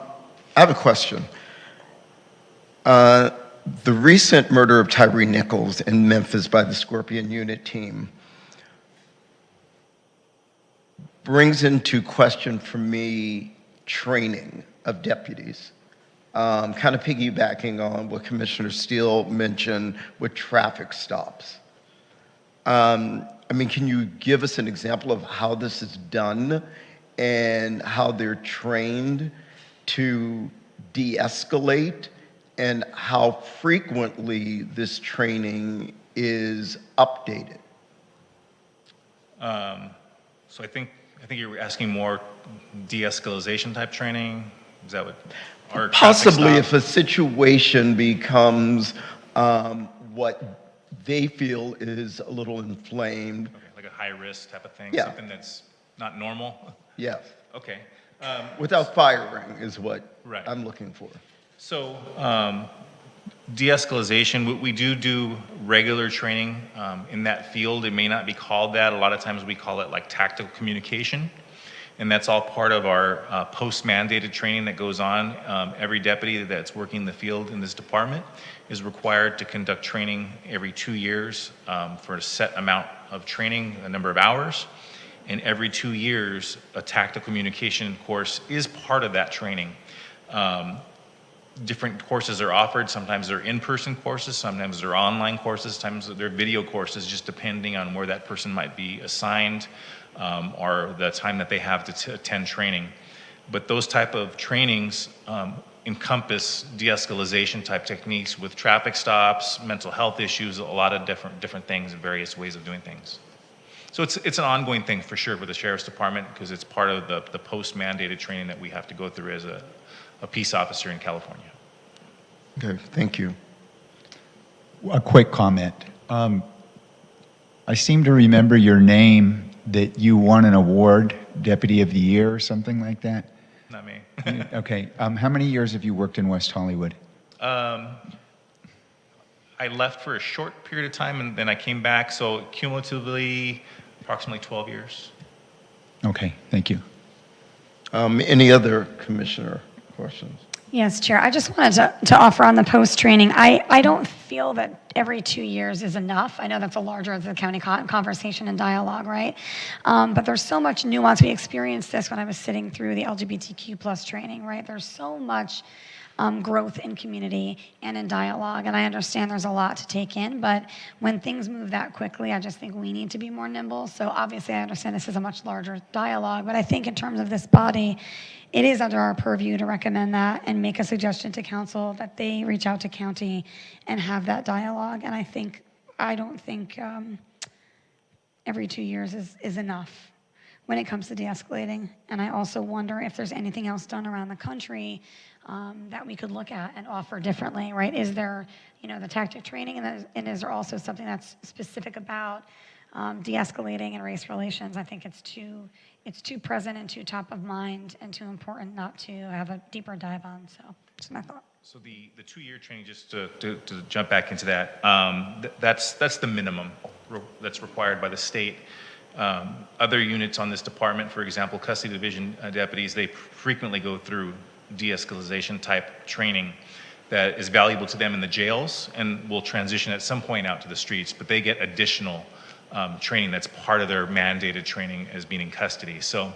have a question. The recent murder of Tyree Nichols in Memphis by the Scorpion Unit team brings into question for me training of deputies. Kind of piggybacking on what Commissioner Steele mentioned with traffic stops. Can you give us an example of how this is done and how they're trained to de-escalate, and how frequently this training is updated? So I think you're asking more de-escalation type training. Is that what? Or traffic Possibly stop? if a situation becomes what they feel is a little inflamed. Okay, like a high-risk type of thing? Yeah. Something that's not normal? Yes. Okay. Without firing is what Right. I'm looking for. So, de-escalation, we do regular training in that field. It may not be called that. A lot of times we call it like tactical communication. And that's all part of our post-mandated training that goes on. Every deputy that's working in the field in this department is required to conduct training every 2 years for a set amount of training, a number of hours. And every 2 years, a tactical communication course is part of that training. Different courses are offered. Sometimes they're in-person courses, sometimes they're online courses, sometimes they're video courses, just depending on where that person might be assigned or the time that they have to attend training. But those type of trainings encompass de-escalation type techniques with traffic stops, mental health issues, a lot of different things and various ways of doing things. So it's an ongoing thing for sure for the Sheriff's Department because it's part of the post-mandated training that we have to go through as a peace officer in California. Okay, thank you. A quick comment. I seem to remember your name, that you won an award, Deputy of the Year or something like that. Not me. Okay. How many years have you worked in West Hollywood? I left for a short period of time and then I came back, so cumulatively approximately 12 years. Okay, thank you. Any other commissioner questions? Yes, Chair. I just wanted to offer on the post-training. I don't feel that every 2 years is enough. I know that's a larger the county conversation and dialogue, right? But there's so much nuance. We experienced this when I was sitting through the LGBTQ plus training, right? There's so much growth in community and in dialogue, and I understand there's a lot to take in, but when things move that quickly, I just think we need to be more nimble. So obviously I understand this is a much larger dialogue, but I think in terms of this body, it is under our purview to recommend that and make a suggestion to council that they reach out to county and have that dialogue. And I don't think every 2 years is enough when it comes to de-escalating. And I also wonder if there's anything else done around the country that we could look at and offer differently, right? Is there, the tactic training, and is there also something that's specific about de-escalating and race relations? I think it's too present and too top of mind and too important not to have a deeper dive on. So that's my thought. So the 2-year training, just to jump back into that, that's the minimum that's required by the state. Other units on this department, for example, custody division deputies, they frequently go through de-escalation type training that is valuable to them in the jails and will transition at some point out to the streets, but they get additional training that's part of their mandated training as being in custody. So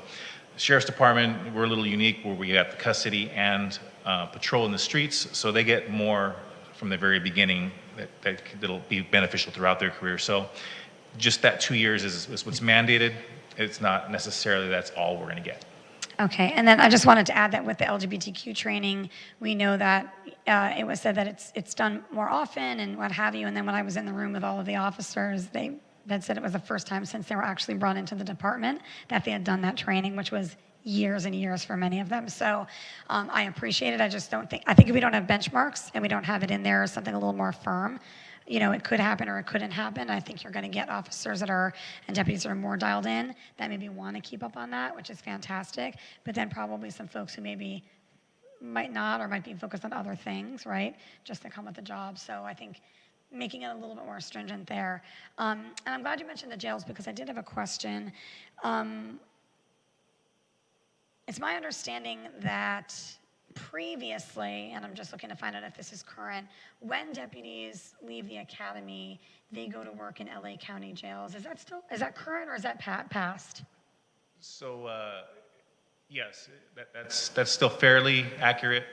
the Sheriff's Department, we're a little unique where we have the custody and patrol in the streets, so they get more from the very beginning that'll be beneficial throughout their career. So just that 2 years is what's mandated. It's not necessarily that's all we're going to get. Okay, and then I just wanted to add that with the LGBTQ training, we know that it was said that it's done more often and what have you. And then when I was in the room with all of the officers, they said it was the first time since they were actually brought into the department that they had done that training, which was years and years for many of them. So I appreciate it. I think if we don't have benchmarks and we don't have it in there as something a little more firm, it could happen or it couldn't happen. I think you're going to get officers and deputies that are more dialed in that maybe want to keep up on that, which is fantastic. But then probably some folks who maybe might not or might be focused on other things, right, just to come with the job. So I think making it a little bit more stringent there. And I'm glad you mentioned the jails because I did have a question. It's my understanding that previously, and I'm just looking to find out if this is current, when deputies leave the academy, they go to work in LA County jails. Is that current or is that past? So yes, that's still fairly accurate.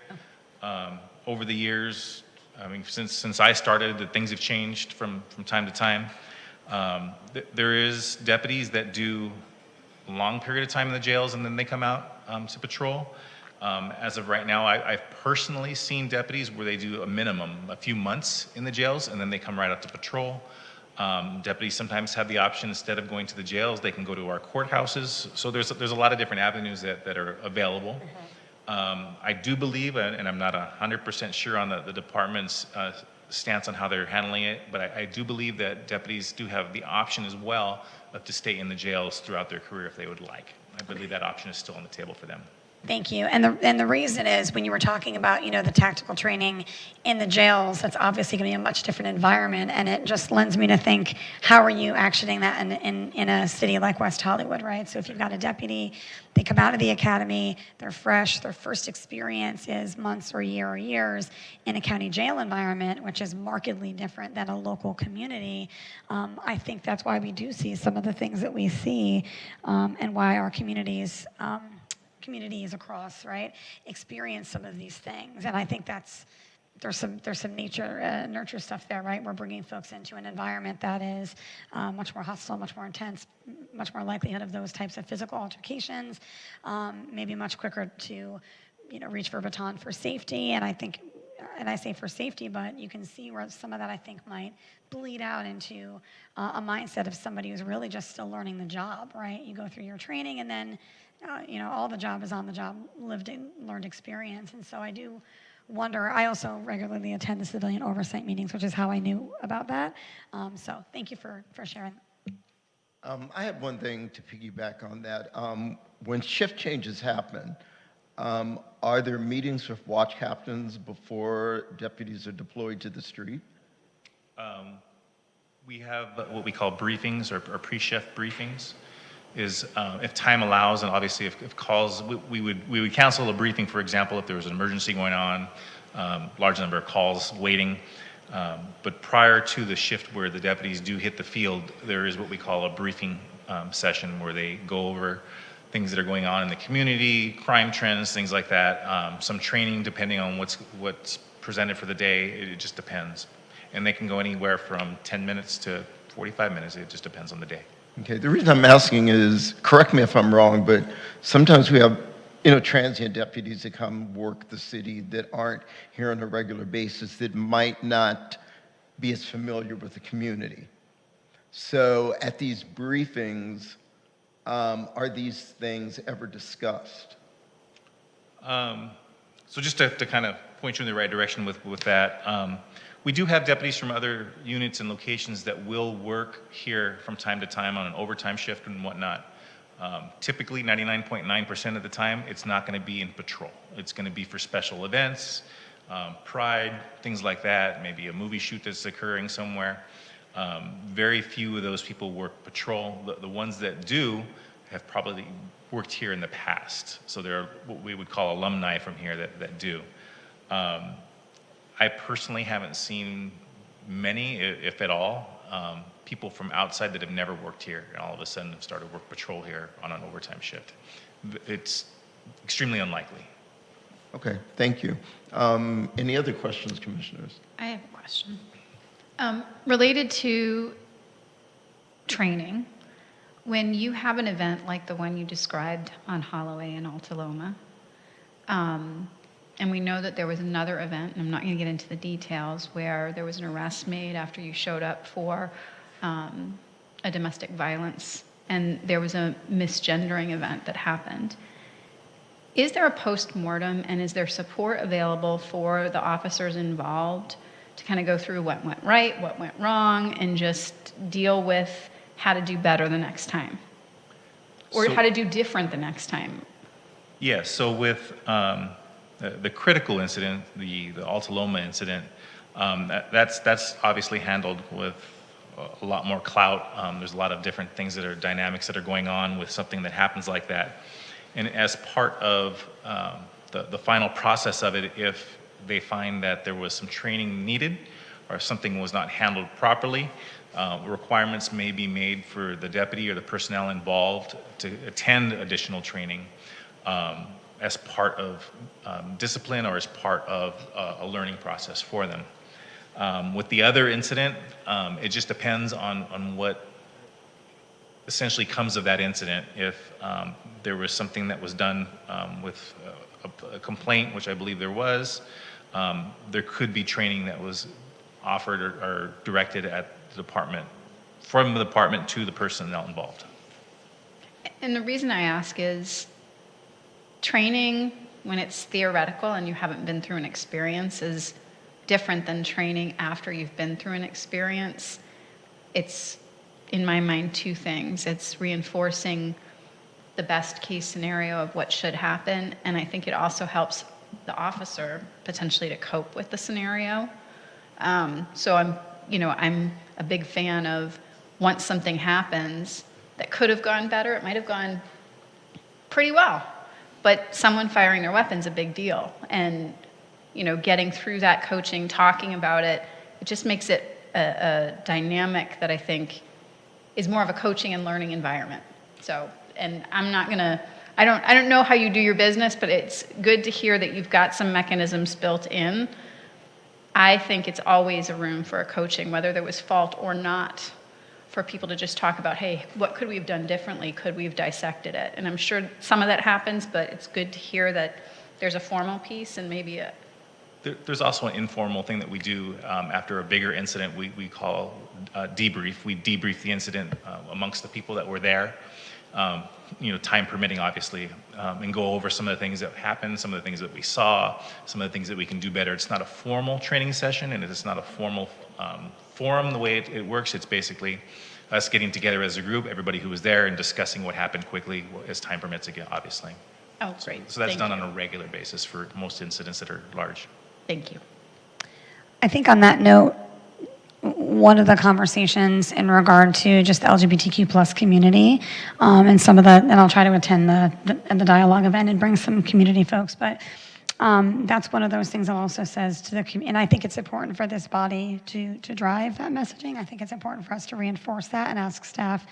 Over the years, I mean, since I started, things have changed from time to time. There is deputies that do a long period of time in the jails and then they come out to patrol. As of right now, I've personally seen deputies where they do a few months in the jails, and then they come right out to patrol. Deputies sometimes have the option, instead of going to the jails, they can go to our courthouses. So there's a lot of different avenues that are available. I do believe, and I'm not 100% sure on the department's stance on how they're handling it, but I do believe that deputies do have the option as well of to stay in the jails throughout their career if they would like. I believe that option is still on the table for them. Thank you. And the reason is when you were talking about, the tactical training in the jails, that's obviously going to be a much different environment. And it just lends me to think, how are you actioning that in a city like West Hollywood, right? So if you've got a deputy, they come out of the academy, they're fresh, their first experience is months or a year or years in a county jail environment, which is markedly different than a local community. I think that's why we do see some of the things that we see, and why our communities across, right, experience some of these things. And I think there's some nurture stuff there, right? We're bringing folks into an environment that is much more hostile, much more intense, much more likelihood of those types of physical altercations, maybe much quicker to, reach for a baton for safety. And I say for safety, but you can see where some of that I think might bleed out into a mindset of somebody who's really just still learning the job, right? You go through your training and then all the job is on the job, lived and learned experience. And so I do wonder, I also regularly attend the civilian oversight meetings, which is how I knew about that. So thank you for sharing. I have one thing to piggyback on that. When shift changes happen, are there meetings with watch captains before deputies are deployed to the street? We have what we call briefings or pre-shift briefings. Is if time allows, and obviously if calls, we would cancel a briefing, for example, if there was an emergency going on, large number of calls waiting. But prior to the shift where the deputies do hit the field, there is what we call a briefing session where they go over things that are going on in the community, crime trends, things like that. Some training depending on what's presented for the day. It just depends. And they can go anywhere from 10 minutes to 45 minutes. It just depends on the day. Okay, the reason I'm asking is, correct me if I'm wrong, but sometimes we have, transient deputies that come work the city that aren't here on a regular basis, that might not be as familiar with the community. So at these briefings, are these things ever discussed? So just to kind of point you in the right direction with that, we do have deputies from other units and locations that will work here from time to time on an overtime shift and whatnot. Typically, 99.9% of the time, it's not going to be in patrol. It's going to be for special events, pride, things like that, maybe a movie shoot that's occurring somewhere. Very few of those people work patrol. The ones that do have probably worked here in the past. So there are what we would call alumni from here that do. I personally haven't seen many, if at all, people from outside that have never worked here and all of a sudden have started work patrol here on an overtime shift. It's extremely unlikely. Okay, thank you. Any other questions, commissioners? I have a question. Related to training, when you have an event like the one you described on Holloway and Altaloma, and we know that there was another event, and I'm not going to get into the details, where there was an arrest made after you showed up for a domestic violence, and there was a misgendering event that happened. Is there a post-mortem, and is there support available for the officers involved to kind of go through what went right, what went wrong, and just deal with how to do better the next time? Or how to do different the next time? Yes, so with the critical incident, the Altaloma incident, that's obviously handled with a lot more clout. There's a lot of different things that are dynamics that are going on with something that happens like that. And as part of the final process of it, if they find that there was some training needed or something was not handled properly, requirements may be made for the deputy or the personnel involved to attend additional training as part of discipline or as part of a learning process for them. With the other incident, it just depends on what essentially comes of that incident. If there was something that was done with a complaint, which I believe there was, there could be training that was offered or directed at the department, from the department to the personnel involved. And the reason I ask is training when it's theoretical and you haven't been through an experience is different than training after you've been through an experience. It's, in my mind, two things. It's reinforcing the best case scenario of what should happen, and I think it also helps the officer potentially to cope with the scenario. So I'm a big fan of, once something happens that could have gone better, it might have gone pretty well, but someone firing their weapon's a big deal. And, getting through that coaching, talking about it, it just makes it a dynamic that I think is more of a coaching and learning environment. So, and I don't know how you do your business, but it's good to hear that you've got some mechanisms built in. I think it's always a room for a coaching, whether there was fault or not, for people to just talk about, hey, what could we have done differently? Could we have dissected it? And I'm sure some of that happens, but it's good to hear that there's a formal piece and maybe There's also an informal thing that we do after a bigger incident we call debrief. We debrief the incident amongst the people that were there, time permitting, obviously, and go over some of the things that happened, some of the things that we saw, some of the things that we can do better. It's not a formal training session, and it's not a formal forum the way it works. It's basically us getting together as a group, everybody who was there, and discussing what happened quickly as time permits again, obviously. Oh, great. So that's Thank done you. on a regular basis for most incidents that are large. Thank you. I think on that note, one of the conversations in regard to just the LGBTQ plus community, and I'll try to attend the dialogue event and bring some community folks, but that's one of those things that also says to the community, and I think it's important for this body to drive that messaging. I think it's important for us to reinforce that and ask staff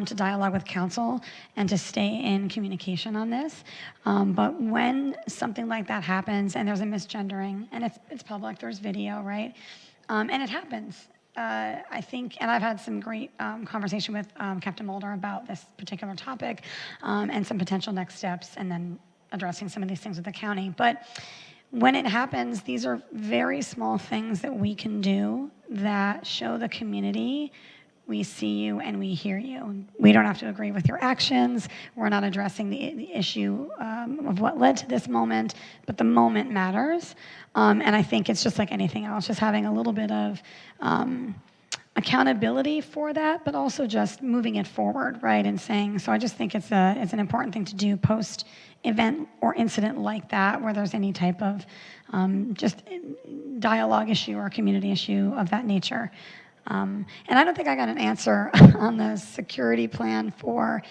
to dialogue with council and to stay in communication on this. But when something like that happens and there's a misgendering, and it's public, there's video, right? And it happens. I think, and I've had some great conversation with Captain Mulder about this particular topic and some potential next steps, and then addressing some of these things with the county. But when it happens, these are very small things that we can do that show the community we see you and we hear you. We don't have to agree with your actions. We're not addressing the issue of what led to this moment, but the moment matters. And I think it's just like anything else, just having a little bit of accountability for that, but also just moving it forward, right? And saying, so I just think it's an important thing to do post-event or incident like that, where there's any type of just dialogue issue or community issue of that nature. And I don't think I got an answer on the security plan for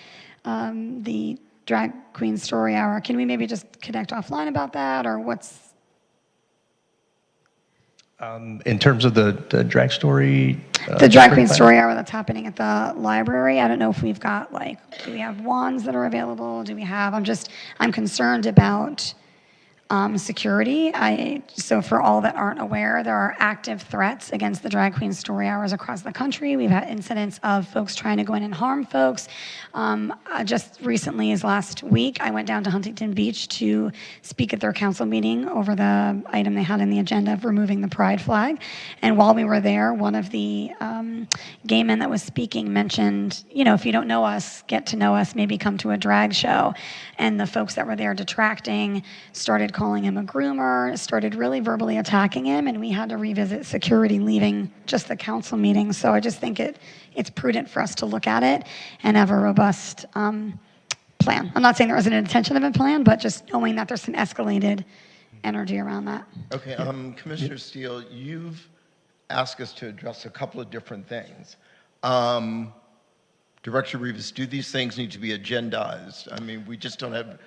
the Drag Queen Story Hour. Can we maybe just connect offline about that, or what's... In terms of the drag story? The Drag Queen Story Hour that's happening at the library, I don't know if we've got, do we have wands that are available? I'm concerned about security. So for all that aren't aware, there are active threats against the Drag Queen Story Hours across the country. We've had incidents of folks trying to go in and harm folks. Just recently, as last week, I went down to Huntington Beach to speak at their council meeting over the item they had in the agenda of removing the pride flag. And while we were there, one of the gay men that was speaking mentioned, if you don't know us, get to know us, maybe come to a drag show. And the folks that were there detracting started calling him a groomer, started really verbally attacking him, and we had to revisit security leaving just the council meeting. So I just think it's prudent for us to look at it and have a robust plan. I'm not saying there wasn't an intention of a plan, but just knowing that there's some escalated energy around that. Okay, Commissioner Steele, you've asked us to address a couple of different things. Director Rivas, do these things need to be agendized? I mean, we just don't have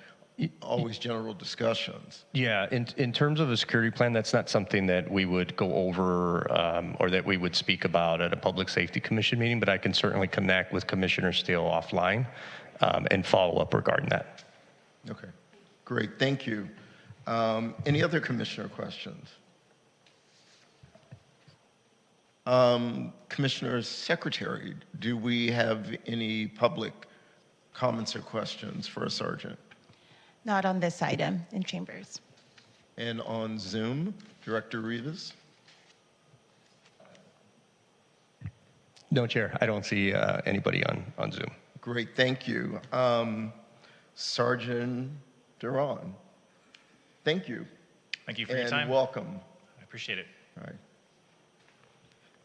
always general discussions. Yeah, in terms of a security plan, that's not something that we would go over or that we would speak about at a Public Safety Commission meeting, but I can certainly connect with Commissioner Steele offline and follow up regarding that. Okay, great, thank you. Any other commissioner questions? Commissioner Secretary, do we have any public comments or questions for a sergeant? Not on this item in chambers. And on Zoom, Director Rivas? No, Chair, I don't see anybody on Zoom. Great, thank you. Sergeant Duran. Thank you. Thank you for your time. And welcome. I appreciate it. All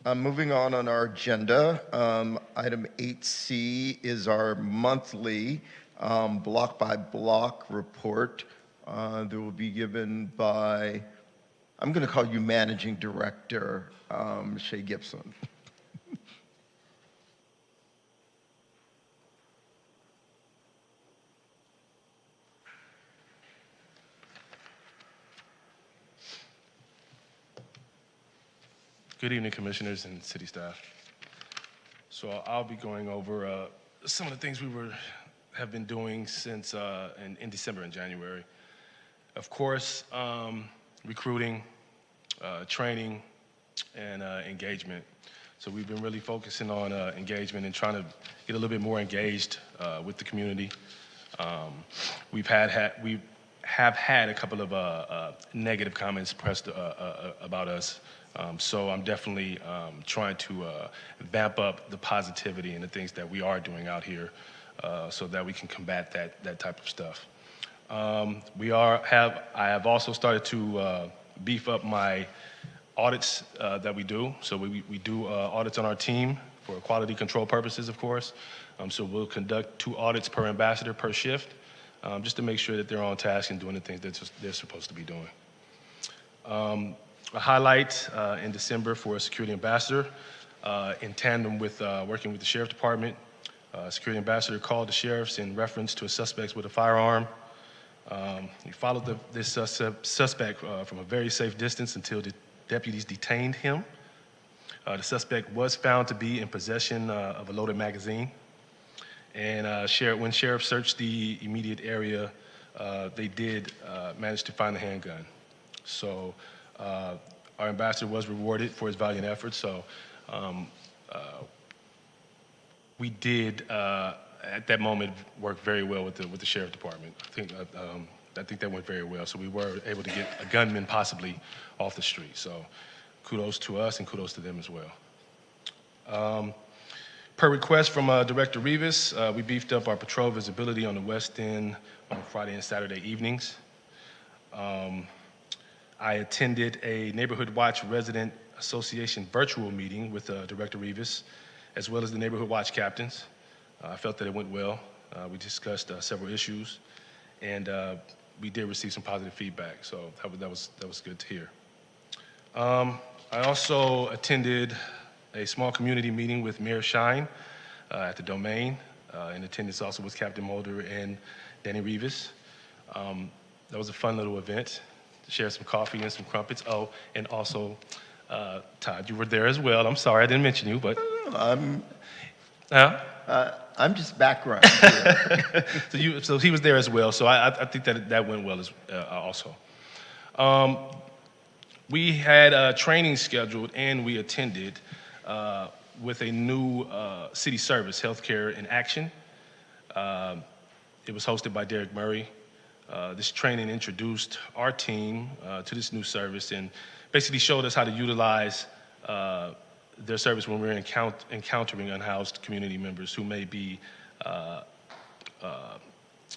right. Moving on our agenda, item 8C is our monthly block by block report that will be given by, I'm going to call you Managing Director Shay Gibson. Good evening, commissioners and city staff. So I'll be going over some of the things we have been doing since in December and January. Of course, recruiting, training, and engagement. So we've been really focusing on engagement and trying to get a little bit more engaged with the community. We have had a couple of negative comments pressed about us. So I'm definitely trying to vamp up the positivity and the things that we are doing out here so that we can combat that type of stuff. I have also started to beef up my audits that we do. So we do audits on our team for quality control purposes, of course. So we'll conduct 2 audits per ambassador per shift, just to make sure that they're on task and doing the things that they're supposed to be doing. A highlight in December for a security ambassador, in tandem with working with the sheriff department. Security ambassador called the sheriffs in reference to a suspect with a firearm. He followed this suspect from a very safe distance until the deputies detained him. The suspect was found to be in possession of a loaded magazine. And when sheriffs searched the immediate area, they did manage to find the handgun. So our ambassador was rewarded for his valiant efforts. So we did, at that moment, work very well with the sheriff department. I think that went very well. So we were able to get a gunman possibly off the street. So kudos to us and kudos to them as well. Per request from Director Rivas, we beefed up our patrol visibility on the West End on Friday and Saturday evenings. I attended a Neighborhood Watch Resident Association virtual meeting with Director Rivas, as well as the Neighborhood Watch captains. I felt that it went well. We discussed several issues, and we did receive some positive feedback, so that was good to hear. I also attended a small community meeting with Mayor Shine at the Domain. In attendance also was Captain Mulder and Danny Rivas. That was a fun little event. Share some coffee and some crumpets. Oh, and also, Todd, you were there as well. I'm sorry I didn't mention you, but I'm just background. So he was there as well. So I think that went well also. We had training scheduled and we attended with a new city service, Healthcare in Action. It was hosted by Derek Murray. This training introduced our team to this new service and basically showed us how to utilize their service when we're encountering unhoused community members who may be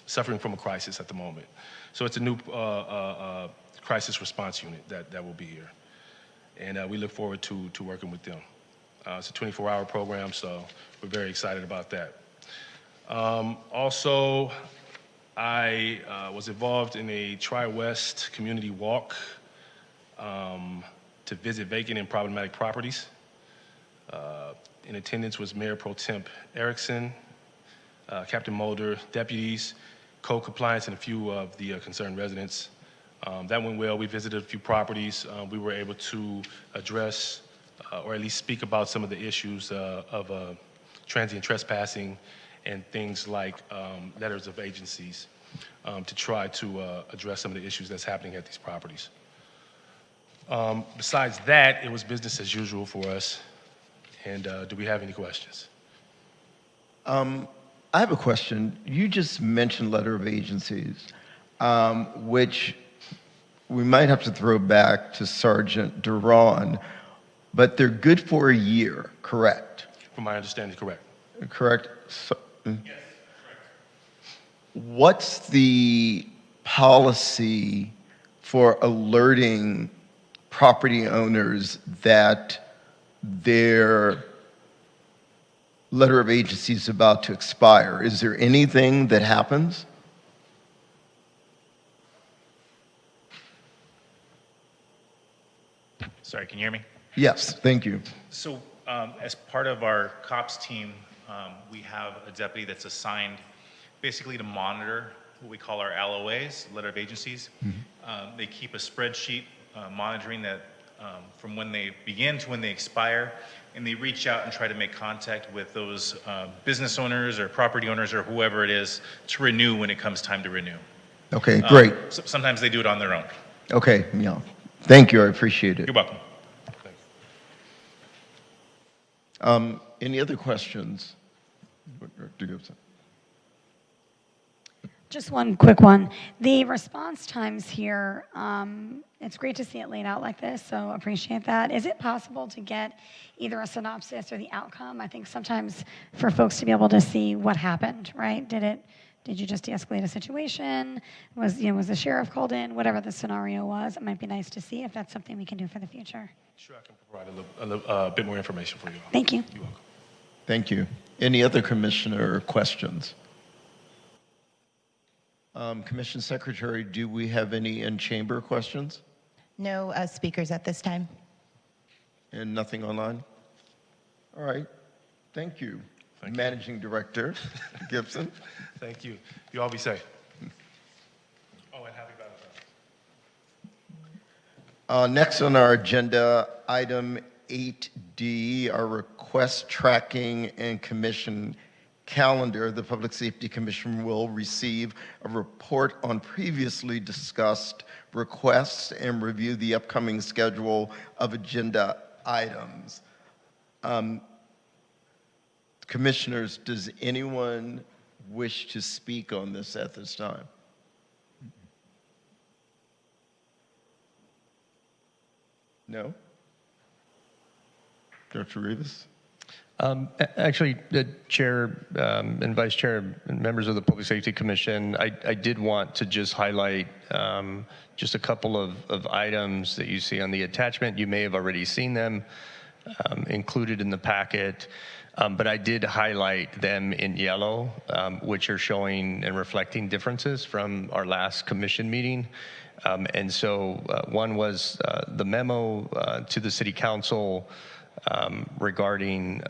suffering from a crisis at the moment. So it's a new crisis response unit that will be here. And we look forward to working with them. It's a 24-hour program, so we're very excited about that. Also, I was involved in a Tri-West community walk to visit vacant and problematic properties. In attendance was Mayor Pro Temp Erickson, Captain Mulder, deputies, code compliance, and a few of the concerned residents. That went well. We visited a few properties. We were able to address or at least speak about some of the issues of transient trespassing and things like letters of agencies to try to address some of the issues that's happening at these properties. Besides that, it was business as usual for us. And do we have any questions? I have a question. You just mentioned letter of agencies, which we might have to throw back to Sergeant Duran, but they're good for a year, correct? From my understanding, correct. Correct? Yes, correct. What's the policy for alerting property owners that their letter of agency is about to expire? Is there anything that happens? Sorry, can you hear me? Yes, thank you. So as part of our COPS team, we have a deputy that's assigned basically to monitor what we call our LOAs, letter of agencies. They keep a spreadsheet monitoring that from when they begin to when they expire, and they reach out and try to make contact with those business owners or property owners or whoever it is to renew when it comes time to renew. Okay, great. Sometimes they do it on their own. Okay, yeah. Thank you, I appreciate it. You're welcome. Any other questions? Just one quick one. The response times here, it's great to see it laid out like this, so appreciate that. Is it possible to get either a synopsis or the outcome? I think sometimes for folks to be able to see what happened, right? Did you just de-escalate a situation? Was the sheriff called in? Whatever the scenario was, it might be nice to see if that's something we can do for the future. Sure, I can provide a bit more information for you all. Thank you. You're welcome. Thank you. Any other commissioner questions? Commission Secretary, do we have any in-chamber questions? No speakers at this time. And nothing online? All right. Thank you. Thank you. Managing Director Gibson. Thank you. You all be safe. Oh, and happy Valentine's. Next on our agenda, item 8D, our request tracking and commission calendar. The Public Safety Commission will receive a report on previously discussed requests and review the upcoming schedule of agenda items. Commissioners, does anyone wish to speak on this at this time? No? Director Rivas? Actually, the Chair and Vice Chair and members of the Public Safety Commission, I did want to just highlight just a couple of items that you see on the attachment. You may have already seen them included in the packet, but I did highlight them in yellow, which are showing and reflecting differences from our last commission meeting. And so one was the memo to the City Council regarding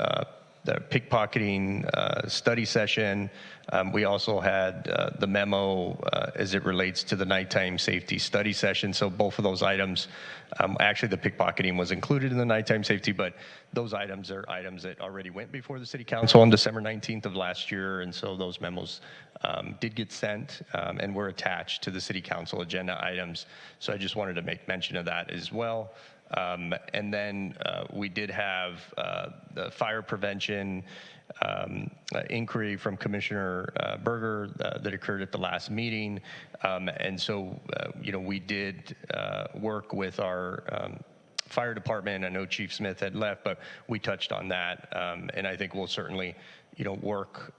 the pickpocketing study session. We also had the memo as it relates to the nighttime safety study session. So both of those items, actually the pickpocketing was included in the nighttime safety, but those items are items that already went before the City Council on December 19th of last year. And so those memos did get sent and were attached to the City Council agenda items. So I just wanted to make mention of that as well. And then we did have the fire prevention inquiry from Commissioner Berger that occurred at the last meeting. And so, we did work with our fire department. I know Chief Smith had left, but we touched on that. And I think we'll certainly, work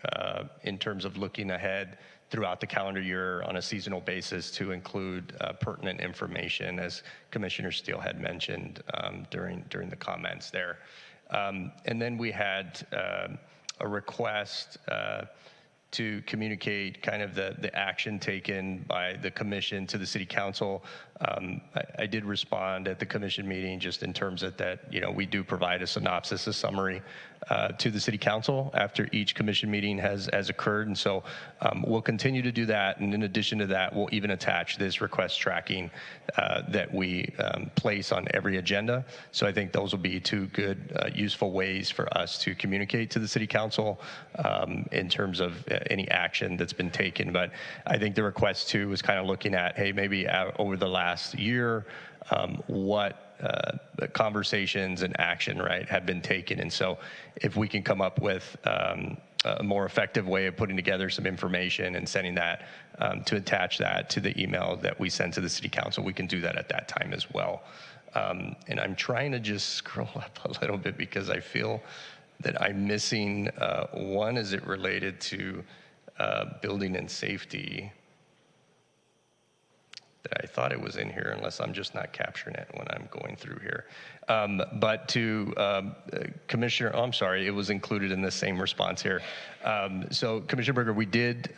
in terms of looking ahead throughout the calendar year on a seasonal basis to include pertinent information, as Commissioner Steele had mentioned during the comments there. And then we had a request to communicate kind of the action taken by the commission to the City Council. I did respond at the commission meeting just in terms of that, we do provide a synopsis, a summary to the City Council after each commission meeting has occurred. And so we'll continue to do that. And in addition to that, we'll even attach this request tracking that we place on every agenda. So I think those will be two good, useful ways for us to communicate to the City Council in terms of any action that's been taken. But I think the request too was kind of looking at, hey, maybe over the last year, what conversations and action, right, have been taken. And so if we can come up with a more effective way of putting together some information and sending that to attach that to the email that we send to the City Council, we can do that at that time as well. And I'm trying to just scroll up a little bit because I feel that I'm missing one. Is it related to building and safety? that I thought it was in here, unless I'm just not capturing it when I'm going through here. But to Commissioner, oh, I'm sorry, it was included in the same response here. So Commissioner Berger, we did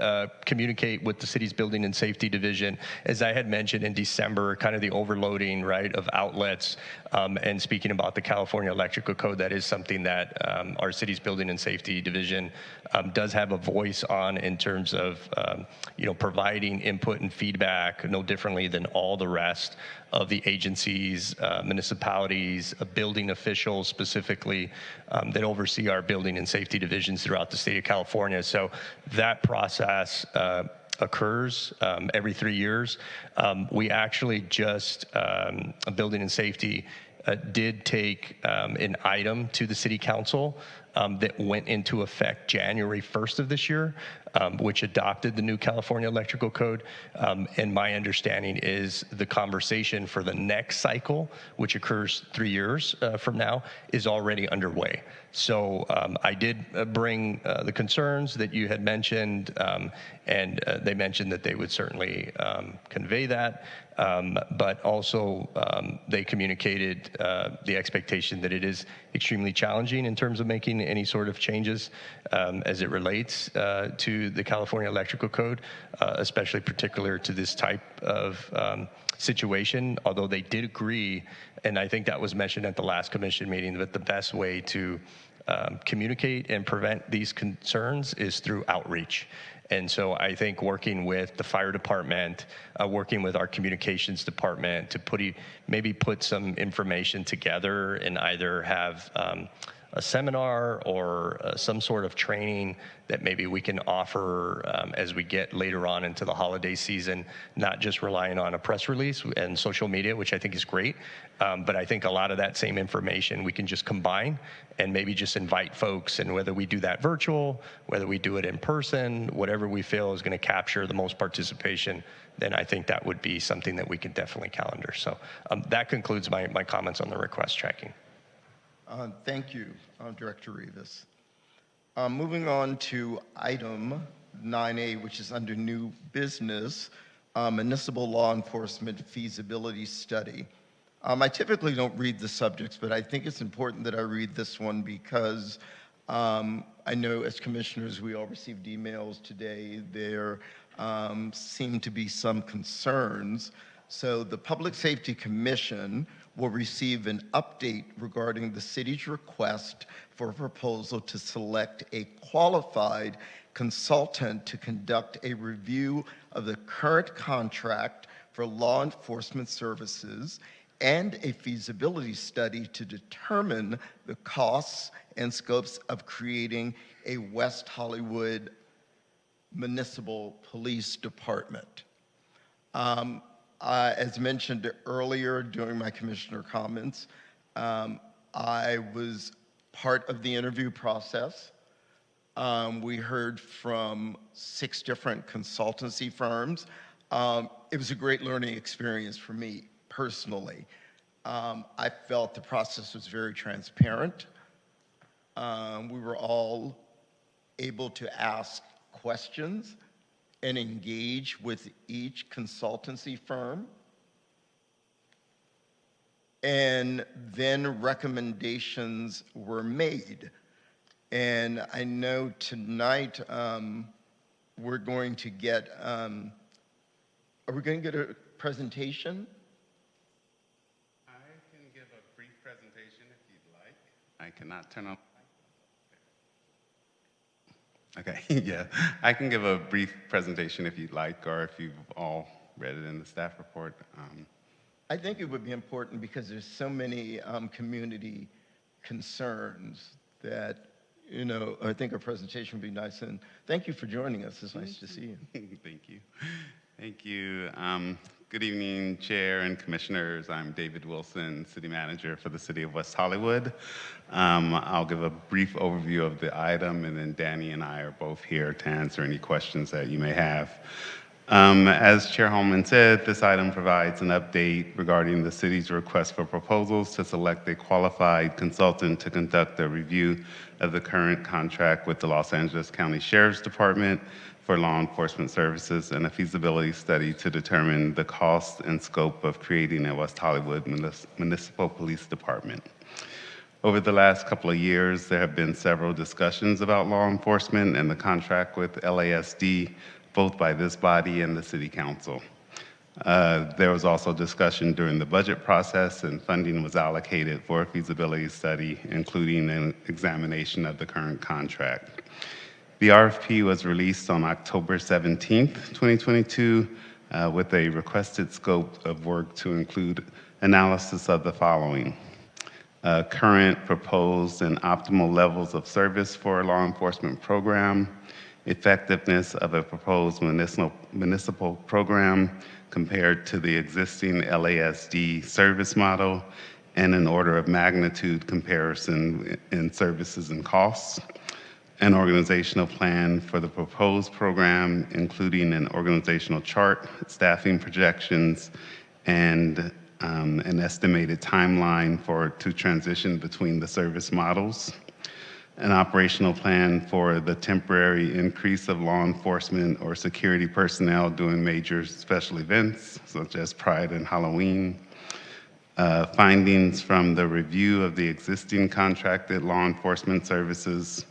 communicate with the city's Building and Safety Division, as I had mentioned in December, kind of the overloading, right, of outlets, and speaking about the California Electrical Code, that is something that our city's Building and Safety Division does have a voice on in terms of, providing input and feedback, no differently than all the rest of the agencies, municipalities, building officials specifically that oversee our building and safety divisions throughout the state of California. So that process occurs every 3 years. We actually just, building and safety, did take an item to the city council that went into effect January 1st of this year, which adopted the new California Electrical Code. And my understanding is the conversation for the next cycle, which occurs 3 years from now, is already underway. So I did bring the concerns that you had mentioned, and they mentioned that they would certainly convey that. But also they communicated the expectation that it is extremely challenging in terms of making any sort of changes as it relates to the California Electrical Code, especially particular to this type of situation, although they did agree, and I think that was mentioned at the last commission meeting, that the best way to communicate and prevent these concerns is through outreach. And so I think working with the fire department, working with our communications department to maybe put some information together and either have a seminar or some sort of training that maybe we can offer as we get later on into the holiday season, not just relying on a press release and social media, which I think is great, but I think a lot of that same information we can just combine and maybe just invite folks, and whether we do that virtual, whether we do it in person, whatever we feel is going to capture the most participation, then I think that would be something that we could definitely calendar. So that concludes my comments on the request tracking. Thank you, Director Rivas. Moving on to item 9A, which is under new business, municipal law enforcement feasibility study. I typically don't read the subjects, but I think it's important that I read this one because I know as commissioners we all received emails today. There seem to be some concerns. So the Public Safety Commission will receive an update regarding the city's request for a proposal to select a qualified consultant to conduct a review of the current contract for law enforcement services and a feasibility study to determine the costs and scopes of creating a West Hollywood Municipal Police Department. As mentioned earlier during my commissioner comments, I was part of the interview process. We heard from 6 different consultancy firms. It was a great learning experience for me personally. I felt the process was very transparent. We were all able to ask questions and engage with each consultancy firm. And then recommendations were made. And I know tonight we're going to get, are we going to get a presentation? I can give a brief presentation if you'd like. I cannot turn on. Okay, yeah, I can give a brief presentation if you'd like, or if you've all read it in the staff report. I think it would be important because there's so many community concerns that, I think a presentation would be nice. And thank you for joining us. It's nice to see you. Thank you. Thank you. Good evening, Chair and Commissioners. I'm David Wilson, City Manager for the City of West Hollywood. I'll give a brief overview of the item, and then Danny and I are both here to answer any questions that you may have. As Chair Holman said, this item provides an update regarding the city's request for proposals to select a qualified consultant to conduct a review of the current contract with the Los Angeles County Sheriff's Department for law enforcement services and a feasibility study to determine the cost and scope of creating a West Hollywood Municipal Police Department. Over the last couple of years, there have been several discussions about law enforcement and the contract with LASD, both by this body and the City Council. There was also discussion during the budget process, and funding was allocated for a feasibility study, including an examination of the current contract. The RFP was released on October 17th, 2022, with a requested scope of work to include analysis of the following: current, proposed, and optimal levels of service for a law enforcement program, effectiveness of a proposed municipal program compared to the existing LASD service model, and an order of magnitude comparison in services and costs, an organizational plan for the proposed program, including an organizational chart, staffing projections, and an estimated timeline to transition between the service models, an operational plan for the temporary increase of law enforcement or security personnel during major special events, such as Pride and Halloween, findings from the review of the existing contracted law enforcement services,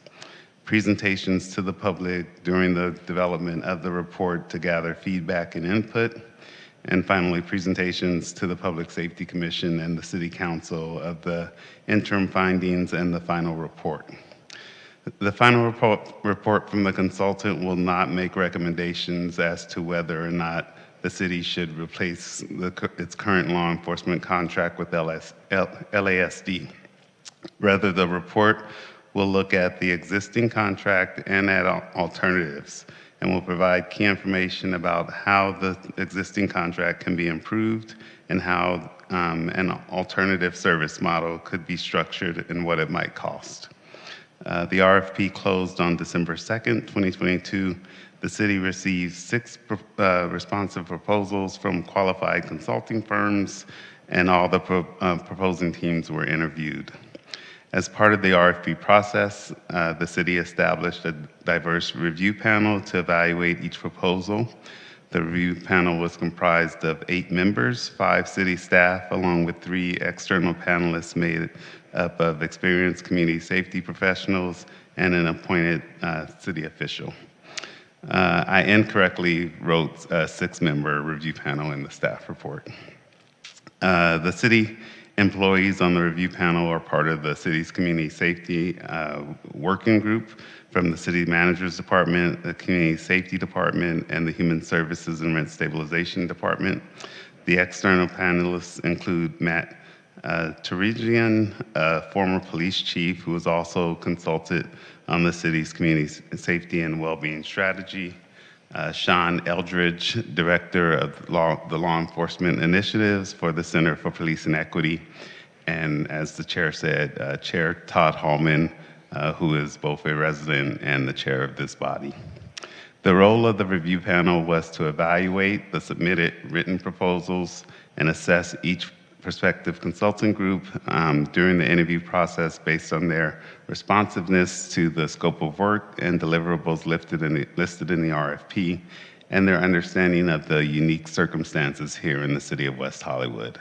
presentations to the public during the development of the report to gather feedback and input, and finally, presentations to the Public Safety Commission and the City Council of the interim findings and the final report. The final report from the consultant will not make recommendations as to whether or not the city should replace its current law enforcement contract with LASD. Rather, the report will look at the existing contract and at alternatives, and will provide key information about how the existing contract can be improved and how an alternative service model could be structured and what it might cost. The RFP closed on December 2nd, 2022. The city received 6 responsive proposals from qualified consulting firms, and all the proposing teams were interviewed. As part of the RFP process, the city established a diverse review panel to evaluate each proposal. The review panel was comprised of 8 members, 5 city staff, along with 3 external panelists made up of experienced community safety professionals and an appointed city official. I incorrectly wrote a 6-member review panel in the staff report. The city employees on the review panel are part of the city's community safety working group from the city manager's department, the community safety department, and the human services and rent stabilization department. The external panelists include Matt Turigian, a former police chief who was also consulted on the city's community safety and well-being strategy, Sean Eldridge, Director of the Law Enforcement Initiatives for the Center for Police and Equity, and as the chair said, Chair Todd Hallman, who is both a resident and the chair of this body. The role of the review panel was to evaluate the submitted written proposals and assess each prospective consulting group during the interview process based on their responsiveness to the scope of work and deliverables listed in the RFP, and their understanding of the unique circumstances here in the city of West Hollywood.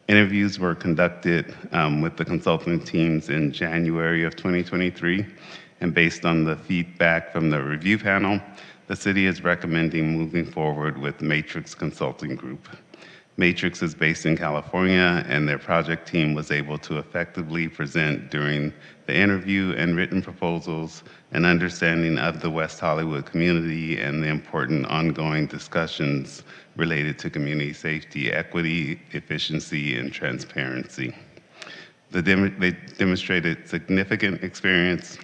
Interviews were conducted with the consulting teams in January of 2023, and based on the feedback from the review panel, the city is recommending moving forward with Matrix Consulting Group. Matrix is based in California, and their project team was able to effectively present during the interview and written proposals an understanding of the West Hollywood community and the important ongoing discussions related to community safety, equity, efficiency, and transparency. They demonstrated significant experience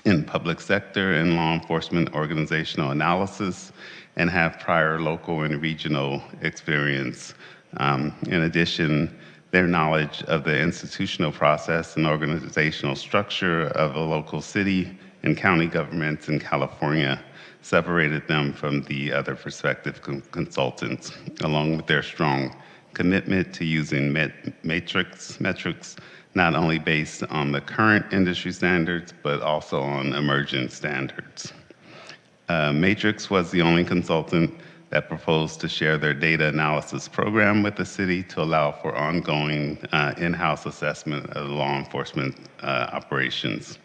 in public sector and law enforcement organizational analysis, and have prior local and regional experience. In addition, their knowledge of the institutional process and organizational structure of a local city and county governments in California separated them from the other prospective consultants, along with their strong commitment to using metrics not only based on the current industry standards, but also on emerging standards. Matrix was the only consultant that proposed to share their data analysis program with the city to allow for ongoing in-house assessment of the law enforcement operations.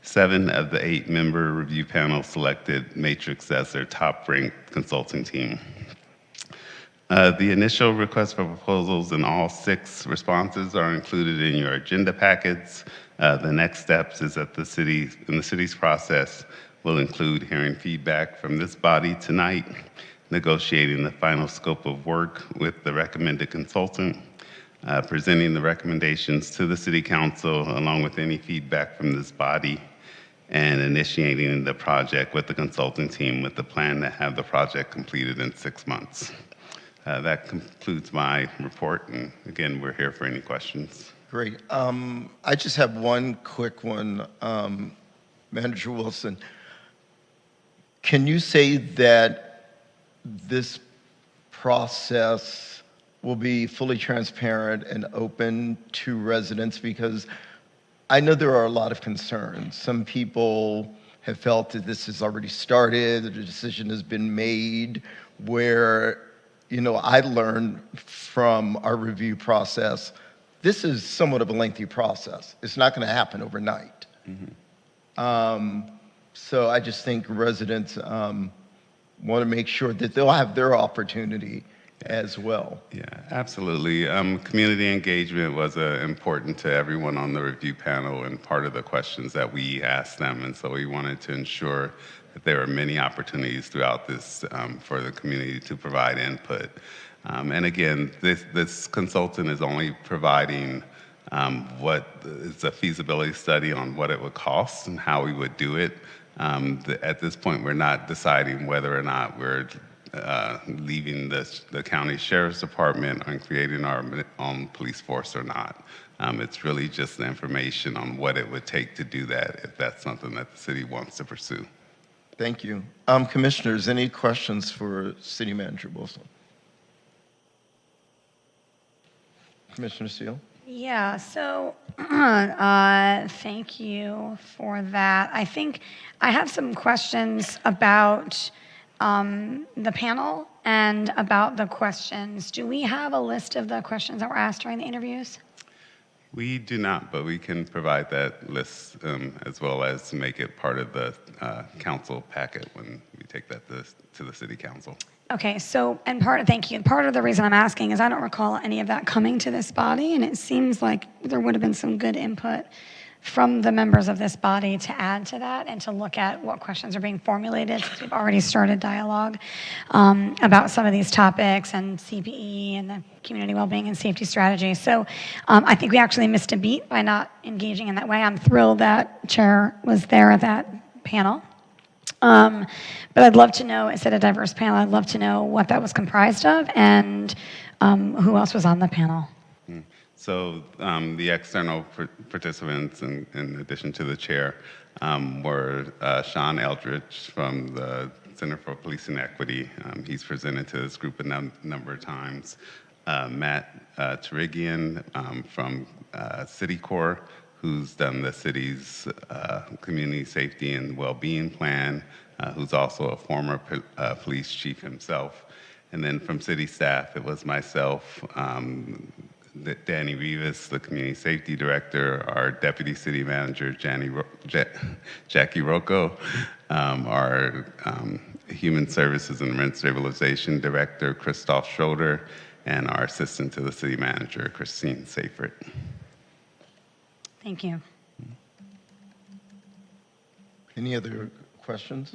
7 of the 8-member review panel selected Matrix as their top-ranked consulting team. The initial request for proposals and all 6 responses are included in your agenda packets. The next steps is that the city's process will include hearing feedback from this body tonight, negotiating the final scope of work with the recommended consultant, presenting the recommendations to the City Council along with any feedback from this body, and initiating the project with the consulting team with the plan to have the project completed in 6 months. That concludes my report, and again, we're here for any questions. Great. I just have one quick one, Manager Wilson. Can you say that this process will be fully transparent and open to residents? Because I know there are a lot of concerns. Some people have felt that this has already started, that a decision has been made, where, you know, I learned from our review process, this is somewhat of a lengthy process. It's not going to happen overnight. So I just think residents want to make sure that they'll have their opportunity as well. Yeah, absolutely. Community engagement was important to everyone on the review panel and part of the questions that we asked them. And so we wanted to ensure that there are many opportunities throughout this for the community to provide input. And again, this consultant is only providing what is a feasibility study on what it would cost and how we would do it. At this point, we're not deciding whether or not we're leaving the county sheriff's department and creating our own police force or not. It's really just the information on what it would take to do that if that's something that the city wants to pursue. Thank you. Commissioners, any questions for City Manager Wilson? Commissioner Steele? Yeah, so thank you for that. I think I have some questions about the panel and about the questions. Do we have a list of the questions that were asked during the interviews? We do not, but we can provide that list as well as make it part of the council packet when we take that to the city council. Okay, so, thank you. Part of the reason I'm asking is I don't recall any of that coming to this body, and it seems like there would have been some good input from the members of this body to add to that and to look at what questions are being formulated, since we've already started dialogue about some of these topics and CPE and the community well-being and safety strategy. So I think we actually missed a beat by not engaging in that way. I'm thrilled that Chair was there at that panel. But I'd love to know, instead of diverse panel, I'd love to know what that was comprised of and who else was on the panel. So the external participants, in addition to the chair, were Sean Eldridge from the Center for Policing Equity. He's presented to this group a number of times. Matt Tarigian from Citicorps, who's done the city's community safety and well-being plan, who's also a former police chief himself. And then from city staff, it was myself, Danny Rivas, the community safety director, our deputy city manager, Jackie Rocco, our human services and rent stabilization director, Christoph Schroeder, and our assistant to the city manager, Christine Seyfert. Thank you. Any other questions?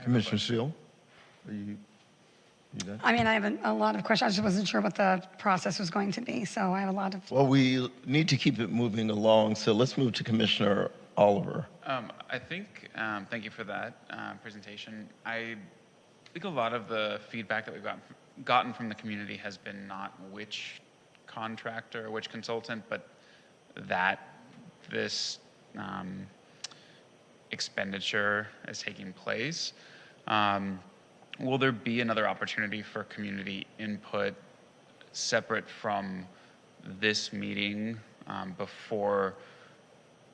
Commissioner Seal, are you done? I mean, I have a lot of questions. I just wasn't sure what the process was going to be, so I have a lot of... Well, we need to keep it moving along, so let's move to Commissioner Oliver. I think, thank you for that presentation. I think a lot of the feedback that we've gotten from the community has been not which contractor or which consultant, but that this expenditure is taking place. Will there be another opportunity for community input separate from this meeting before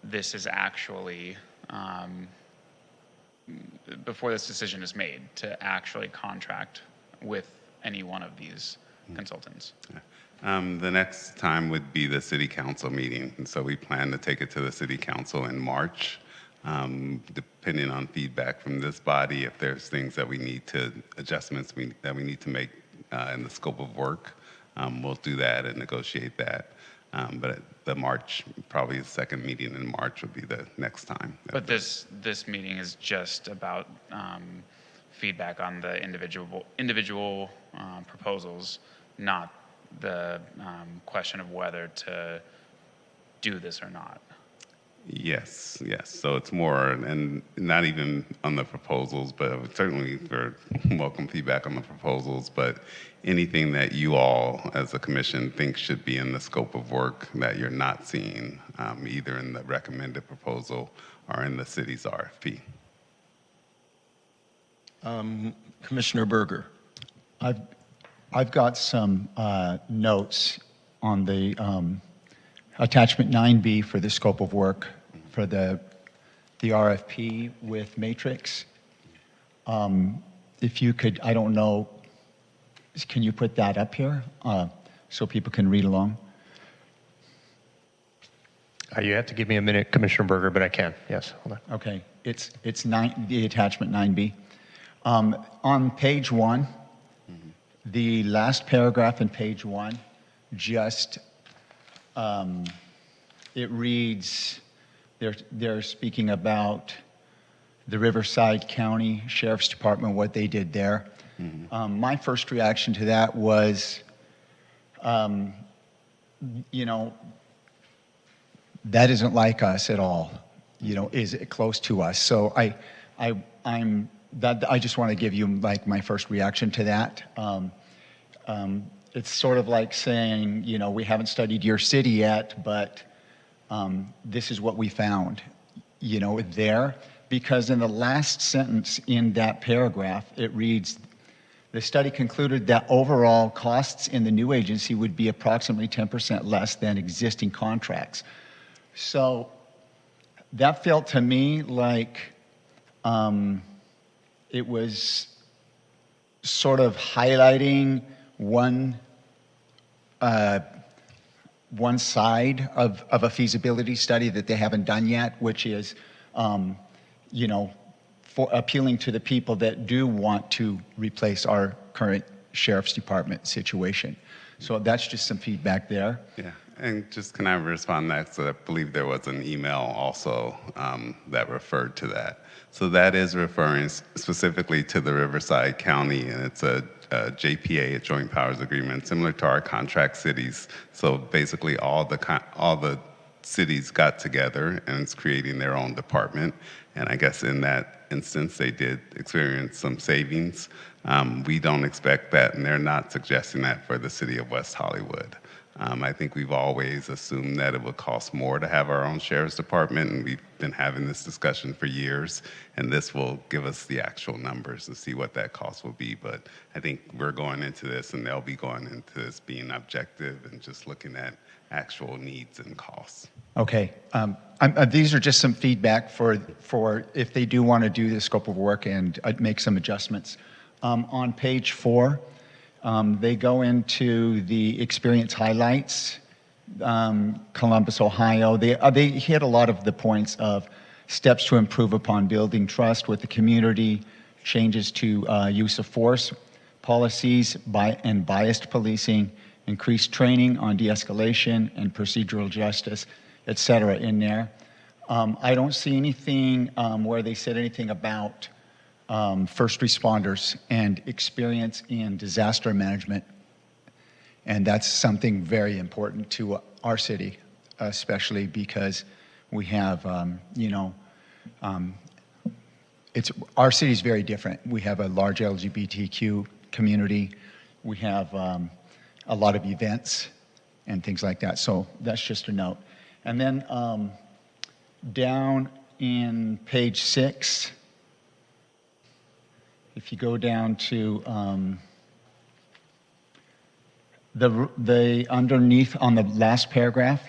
this is actually, before this decision is made to actually contract with any one of these consultants? The next time would be the city council meeting, and so we plan to take it to the city council in March. Depending on feedback from this body, if there's things that we need to, adjustments that we need to make in the scope of work, we'll do that and negotiate that. But the March, probably the second meeting in March would be the next time. But this meeting is just about feedback on the individual proposals, not the question of whether to do this or not. Yes, yes. So it's more, and not even on the proposals, but certainly for welcome feedback on the proposals, but anything that you all as a commission think should be in the scope of work that you're not seeing, either in the recommended proposal or in the city's RFP. Commissioner Berger. I've got some notes on the attachment 9B for the scope of work for the RFP with Matrix. If you could, I don't know, can you put that up here so people can read along? You have to give me a minute, Commissioner Berger, but I can. Yes, hold on. Okay, it's the attachment 9B. On page 1, the last paragraph in page 1, just it reads, they're speaking about the Riverside County Sheriff's Department, what they did there. My first reaction to that was, you know, that isn't like us at all. You know, is it close to us? So I just want to give you like my first reaction to that. It's sort of like saying, you know, we haven't studied your city yet, but this is what we found, you know, there. Because in the last sentence in that paragraph, it reads, the study concluded that overall costs in the new agency would be approximately 10% less than existing contracts. So that felt to me like it was sort of highlighting one side of a feasibility study that they haven't done yet, which is, you know, for appealing to the people that do want to replace our current sheriff's department situation. So that's just some feedback there. Yeah, and just can I respond to that? So I believe there was an email also that referred to that. So that is referring specifically to the Riverside County, and it's a JPA, a Joint Powers Agreement, similar to our contract cities. So basically all the cities got together and it's creating their own department. And I guess in that instance, they did experience some savings. We don't expect that, and they're not suggesting that for the city of West Hollywood. I think we've always assumed that it would cost more to have our own sheriff's department, and we've been having this discussion for years, and this will give us the actual numbers to see what that cost will be. But I think we're going into this, and they'll be going into this being objective and just looking at actual needs and costs. Okay. These are just some feedback for if they do want to do the scope of work and make some adjustments. On page 4, they go into the experience highlights, Columbus, Ohio. They hit a lot of the points of steps to improve upon building trust with the community, changes to use of force, policies and biased policing, increased training on de-escalation and procedural justice, et cetera, in there. I don't see anything where they said anything about first responders and experience in disaster management. And that's something very important to our city, especially because we have, our city is very different. We have a large LGBTQ community. We have a lot of events and things like that. So that's just a note. And then down in page 6, if you go down to the underneath on the last paragraph,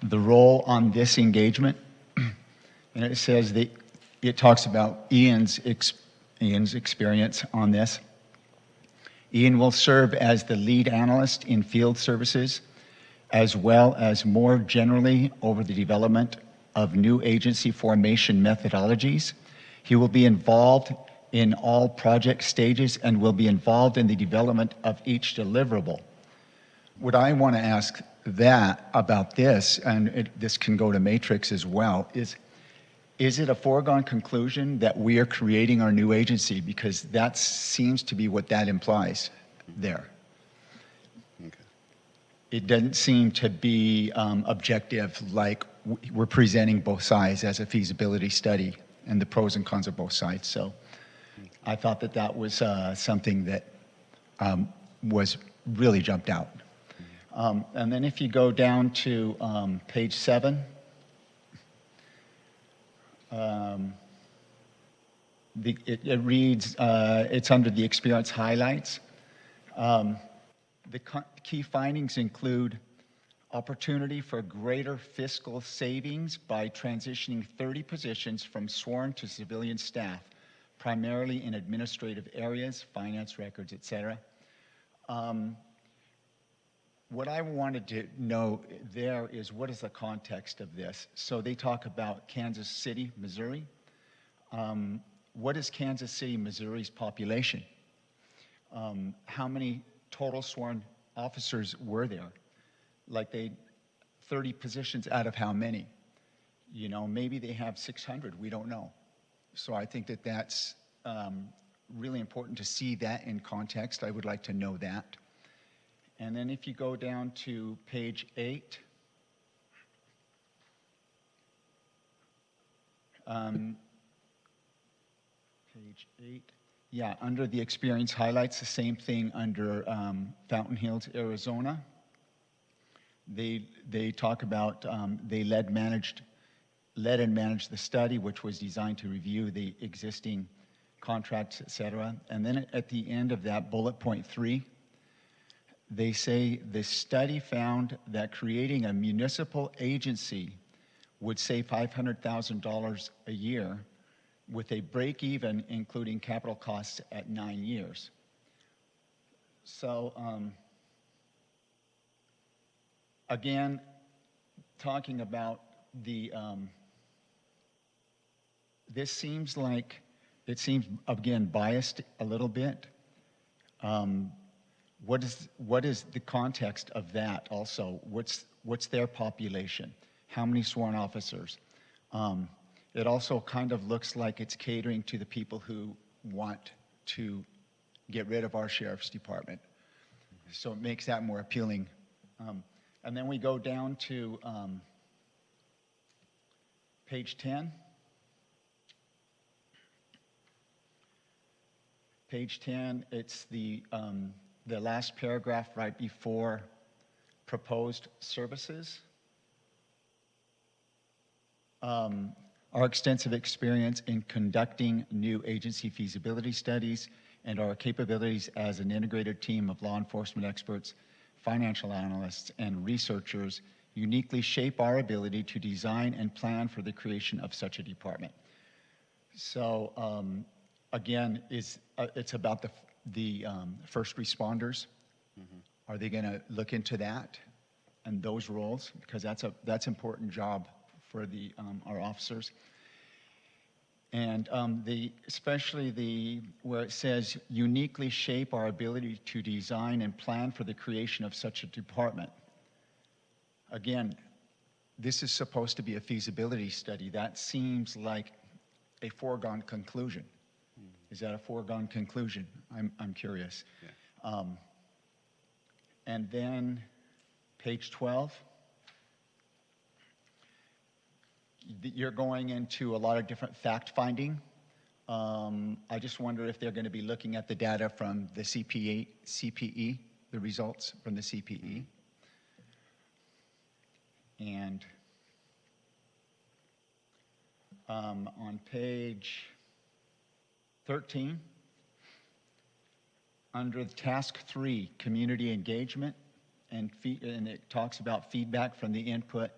the role on this engagement, and it says that it talks about Ian's experience on this. Ian will serve as the lead analyst in field services, as well as more generally over the development of new agency formation methodologies. He will be involved in all project stages and will be involved in the development of each deliverable. What I want to ask that about this, and this can go to Matrix as well, is it a foregone conclusion that we are creating our new agency? Because that seems to be what that implies there. Okay. It doesn't seem to be objective, like we're presenting both sides as a feasibility study and the pros and cons of both sides. So I thought that that was something that was really jumped out. And then if you go down to page 7, it reads, it's under the experience highlights. The key findings include opportunity for greater fiscal savings by transitioning 30 positions from sworn to civilian staff, primarily in administrative areas, finance records, et cetera. What I wanted to know there is, what is the context of this? So they talk about Kansas City, Missouri. What is Kansas City, Missouri's population? How many total sworn officers were there? Like 30 positions out of how many? You know, maybe they have 600, we don't know. So I think that that's really important to see that in context. I would like to know that. And then if you go down to page 8, page 8, yeah, under the experience highlights, the same thing under Fountain Hills, Arizona. They talk about they led and managed the study, which was designed to review the existing contracts, et cetera. And then at the end of that, bullet point 3, they say the study found that creating a municipal agency would save $500,000 a year with a break even, including capital costs, at 9 years. So again, talking about the, this seems like, it seems, again, biased a little bit. What is the context of that also? What's their population? How many sworn officers? It also kind of looks like it's catering to the people who want to get rid of our sheriff's department. So it makes that more appealing. And then we go down to page 10. Page 10, it's the last paragraph right before proposed services. Our extensive experience in conducting new agency feasibility studies and our capabilities as an integrated team of law enforcement experts, financial analysts, and researchers uniquely shape our ability to design and plan for the creation of such a department. So again, it's about the first responders. Mm-hmm. Are they going to look into that and those roles? Because that's an important job for our officers. And especially where it says uniquely shape our ability to design and plan for the creation of such a department. Again, this is supposed to be a feasibility study. That seems like a foregone conclusion. Is that a foregone conclusion? I'm curious. Yeah. And then page 12. You're going into a lot of different fact finding. I just wonder if they're going to be looking at the data from the CPE, the results from the CPE. And On page 13, under task 3, community engagement, and it talks about feedback from the input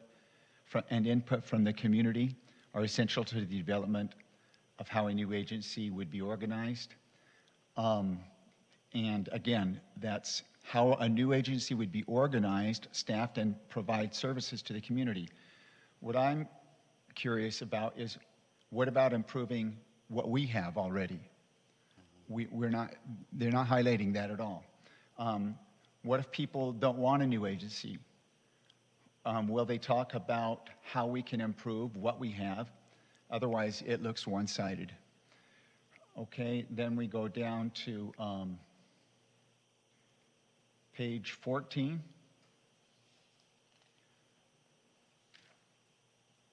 from the community are essential to the development of how a new agency would be organized. And again, that's how a new agency would be organized, staffed, and provide services to the community. What I'm curious about is, what about improving what we have already? They're not highlighting that at all. What if people don't want a new agency? Will they talk about how we can improve what we have? Otherwise, it looks one-sided. Okay, then we go down to page 14.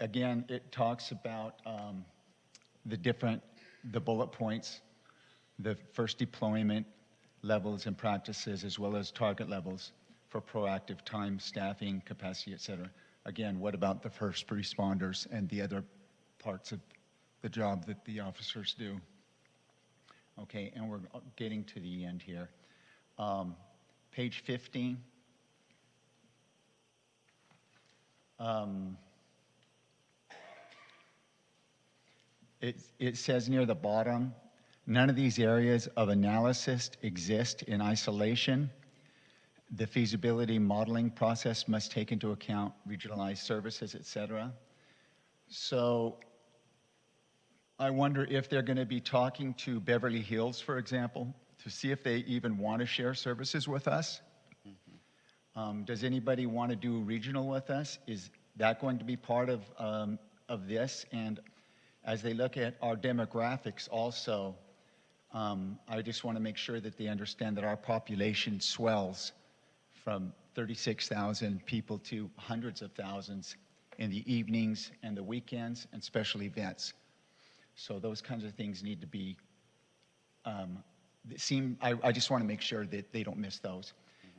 Again, it talks about the bullet points, the first deployment levels and practices, as well as target levels for proactive time, staffing, capacity, et cetera. Again, what about the first responders and the other parts of the job that the officers do? Okay, and we're getting to the end here. Page 15. It says near the bottom, none of these areas of analysis exist in isolation. The feasibility modeling process must take into account regionalized services, et cetera. So I wonder if they're going to be talking to Beverly Hills, for example, to see if they even want to share services with us. Does anybody want to do regional with us? Is that going to be part of this? And as they look at our demographics also, I just want to make sure that they understand that our population swells from 36,000 people to hundreds of thousands in the evenings and the weekends and special events. So those kinds of things need to be, I just want to make sure that they don't miss those.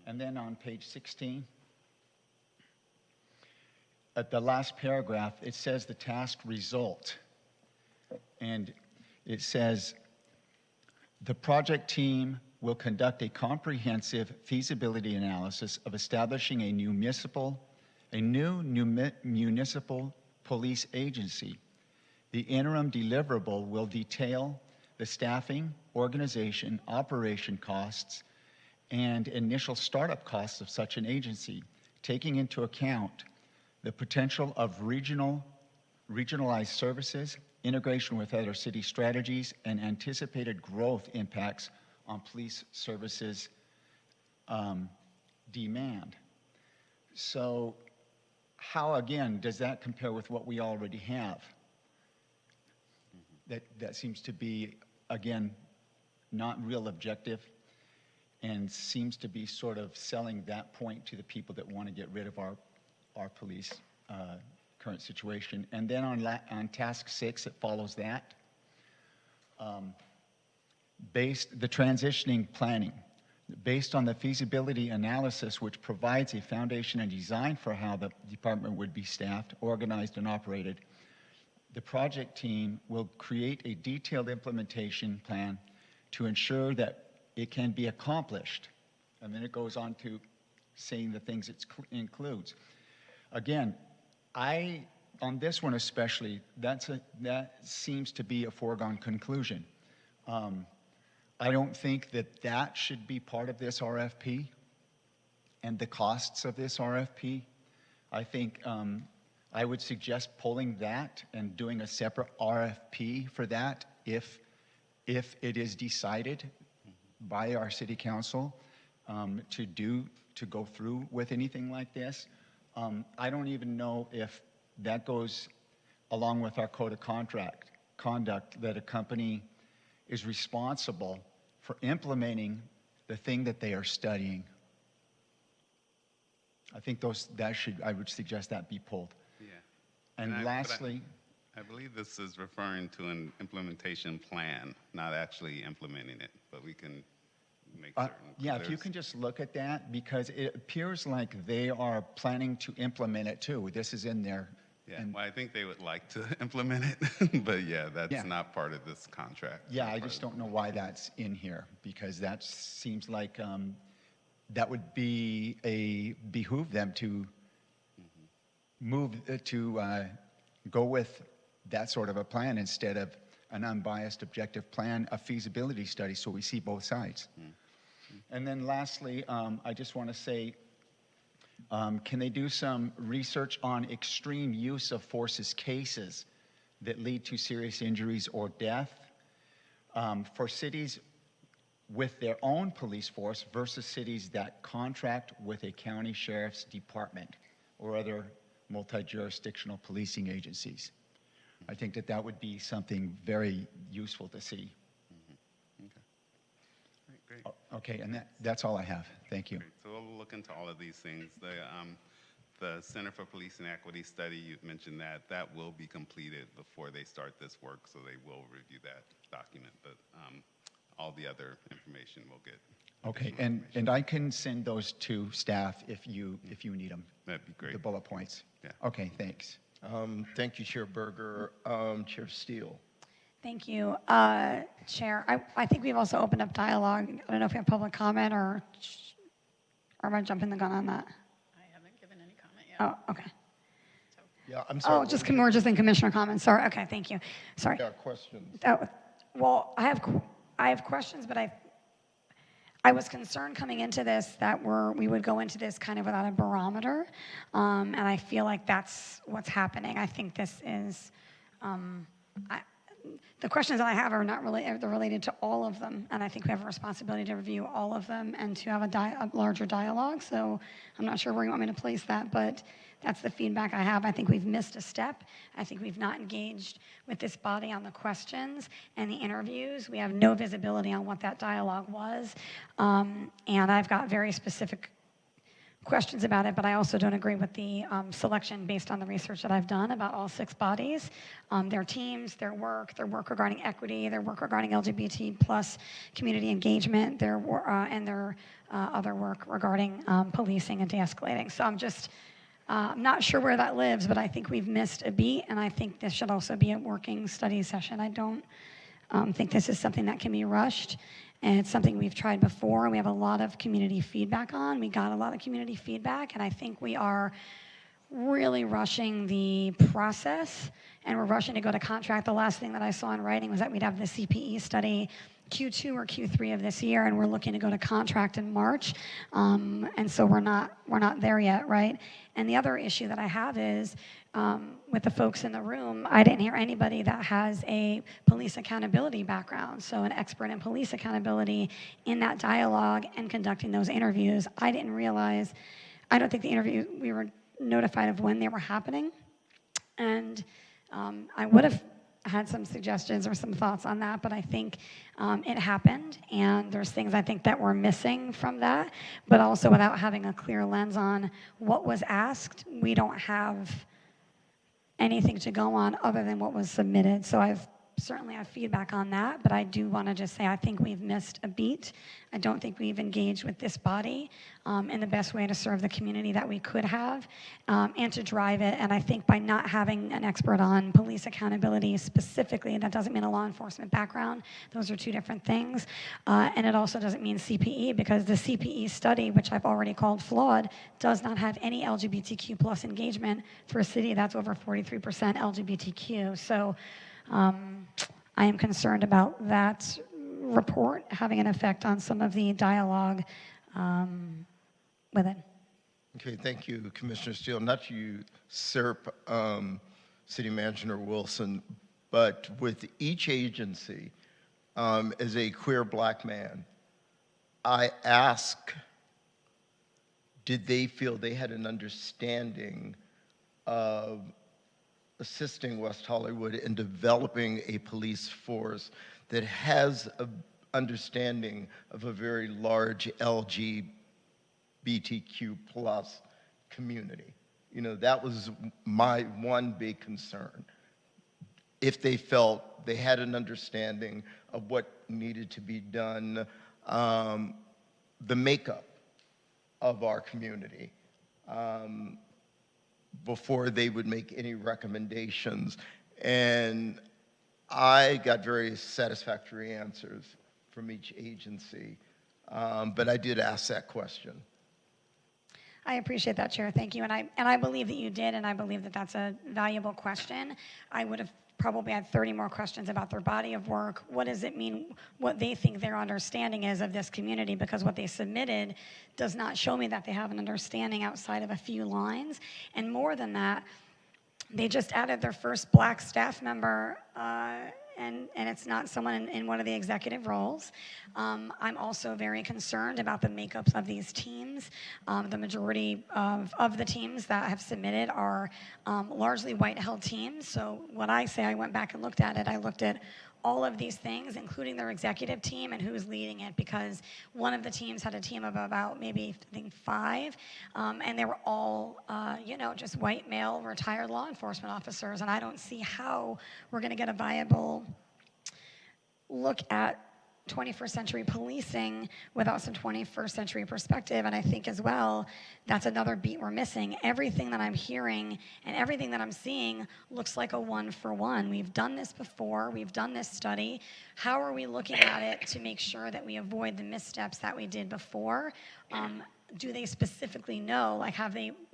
And then on page 16, at the last paragraph, it says the task result. And it says, the project team will conduct a comprehensive feasibility analysis of establishing a new municipal police agency. The interim deliverable will detail the staffing, organization, operation costs, and initial startup costs of such an agency, taking into account the potential of regionalized services, integration with other city strategies, and anticipated growth impacts on police services demand. So how, again, does that compare with what we already have? That seems to be, again, not real objective and seems to be sort of selling that point to the people that want to get rid of our police current situation. And then on task 6, it follows that. The transitioning planning, based on the feasibility analysis, which provides a foundation and design for how the department would be staffed, organized, and operated, the project team will create a detailed implementation plan to ensure that it can be accomplished. And then it goes on to saying the things it includes. Again, on this one especially, that seems to be a foregone conclusion. I don't think that should be part of this RFP and the costs of this RFP. I think I would suggest pulling that and doing a separate RFP for that if it is decided by our city council to go through with anything like this. I don't even know if that goes along with our code of conduct that a company is responsible for implementing the thing that they are studying. I think I would suggest that be pulled. Yeah. And lastly, I believe this is referring to an implementation plan, not actually implementing it, but we can make certain. Yeah, if you can just look at that, because it appears like they are planning to implement it too. This is in their Yeah, And- well, I think they would like to implement it, but yeah, that's Yeah. not part of this contract. Yeah, Not I part just of don't know why that's in here, because that seems like that would behoove them to move, to go with that sort of a plan instead of an unbiased, objective plan, a feasibility study, so we see both sides. And then lastly, I just want to say, can they do some research on extreme use of forces cases that lead to serious injuries or death for cities with their own police force versus cities that contract with a county sheriff's department or other multi-jurisdictional policing agencies? I think that that would be something very useful to see. Okay. All right, great. Okay, and that's all I have. Thank you. Great. So we'll look into all of these things. The Center for Policing Equity study, you mentioned that will be completed before they start this work, so they will review that document. But all the other information we'll get. Okay, and I can send those to staff if you need them. That'd be great. The bullet points. Yeah. Okay, thanks. Thank you, Chair Berger. Chair Steele. Thank you, Chair. I think we've also opened up dialogue. I don't know if we have public comment or am I jumping the gun on that? I haven't given any comment yet. Oh, okay. Yeah, I'm sorry. Oh, we're just in commissioner comments. Sorry. Okay, thank you. Sorry. Yeah, questions. Well, I have questions, but I was concerned coming into this that we would go into this kind of without a barometer, and I feel like that's what's happening. I think this is, the questions that I have are not really, they're related to all of them, and I think we have a responsibility to review all of them and to have a larger dialogue, so I'm not sure where you want me to place that, but that's the feedback I have. I think we've missed a step. I think we've not engaged with this body on the questions and the interviews. We have no visibility on what that dialogue was, and I've got very specific questions about it, but I also don't agree with the selection based on the research that I've done about all 6 bodies, their teams, their work regarding equity, their work regarding LGBT plus community engagement, and their other work regarding policing and de-escalating. So I'm not sure where that lives, but I think we've missed a beat, and I think this should also be a working study session. I don't think this is something that can be rushed, and it's something we've tried before, and we have a lot of community feedback on. We got a lot of community feedback, and I think we are really rushing the process, and we're rushing to go to contract. The last thing that I saw in writing was that we'd have the CPE study Q2 or Q3 of this year, and we're looking to go to contract in March, and so we're not there yet, right? And the other issue that I have is with the folks in the room, I didn't hear anybody that has a police accountability background, so an expert in police accountability in that dialogue and conducting those interviews. I didn't realize, I don't think the interview, we were notified of when they were happening, and I would have had some suggestions or some thoughts on that, but I think it happened, and there's things I think that were missing from that, but also without having a clear lens on what was asked, we don't have anything to go on other than what was submitted. So I've certainly have feedback on that, but I do want to just say I think we've missed a beat. I don't think we've engaged with this body in the best way to serve the community that we could have and to drive it. And I think by not having an expert on police accountability specifically, that doesn't mean a law enforcement background. Those are 2 different things. And it also doesn't mean CPE, because the CPE study, which I've already called flawed, does not have any LGBTQ plus engagement for a city that's over 43% LGBTQ. So I am concerned about that report having an effect on some of the dialogue within. Okay, thank you, Commissioner Steele. Not to usurp City Manager Wilson, but with each agency, as a queer black man, I ask, did they feel they had an understanding of assisting West Hollywood in developing a police force that has an understanding of a very large LGBTQ plus community? You know, that was my one big concern. If they felt they had an understanding of what needed to be done, the makeup of our community. before they would make any recommendations. And I got very satisfactory answers from each agency, but I did ask that question. I appreciate that, Chair. Thank you. And I believe that you did, and I believe that that's a valuable question. I would have probably had 30 more questions about their body of work. What does it mean, what they think their understanding is of this community? Because what they submitted does not show me that they have an understanding outside of a few lines. And more than that, they just added their first black staff member, and it's not someone in one of the executive roles. I'm also very concerned about the makeups of these teams. The majority of the teams that have submitted are largely white-held teams. So what I say, I went back and looked at it. I looked at all of these things, including their executive team and who's leading it, because one of the teams had a team of about maybe, I think, 5, and they were all, just white male retired law enforcement officers, and I don't see how we're going to get a viable look at 21st century policing without some 21st century perspective. And I think as well, that's another beat we're missing. Everything that I'm hearing and everything that I'm seeing looks like a 1-for-1. We've done this before. We've done this study. How are we looking at it to make sure that we avoid the missteps that we did before? Do they specifically know, like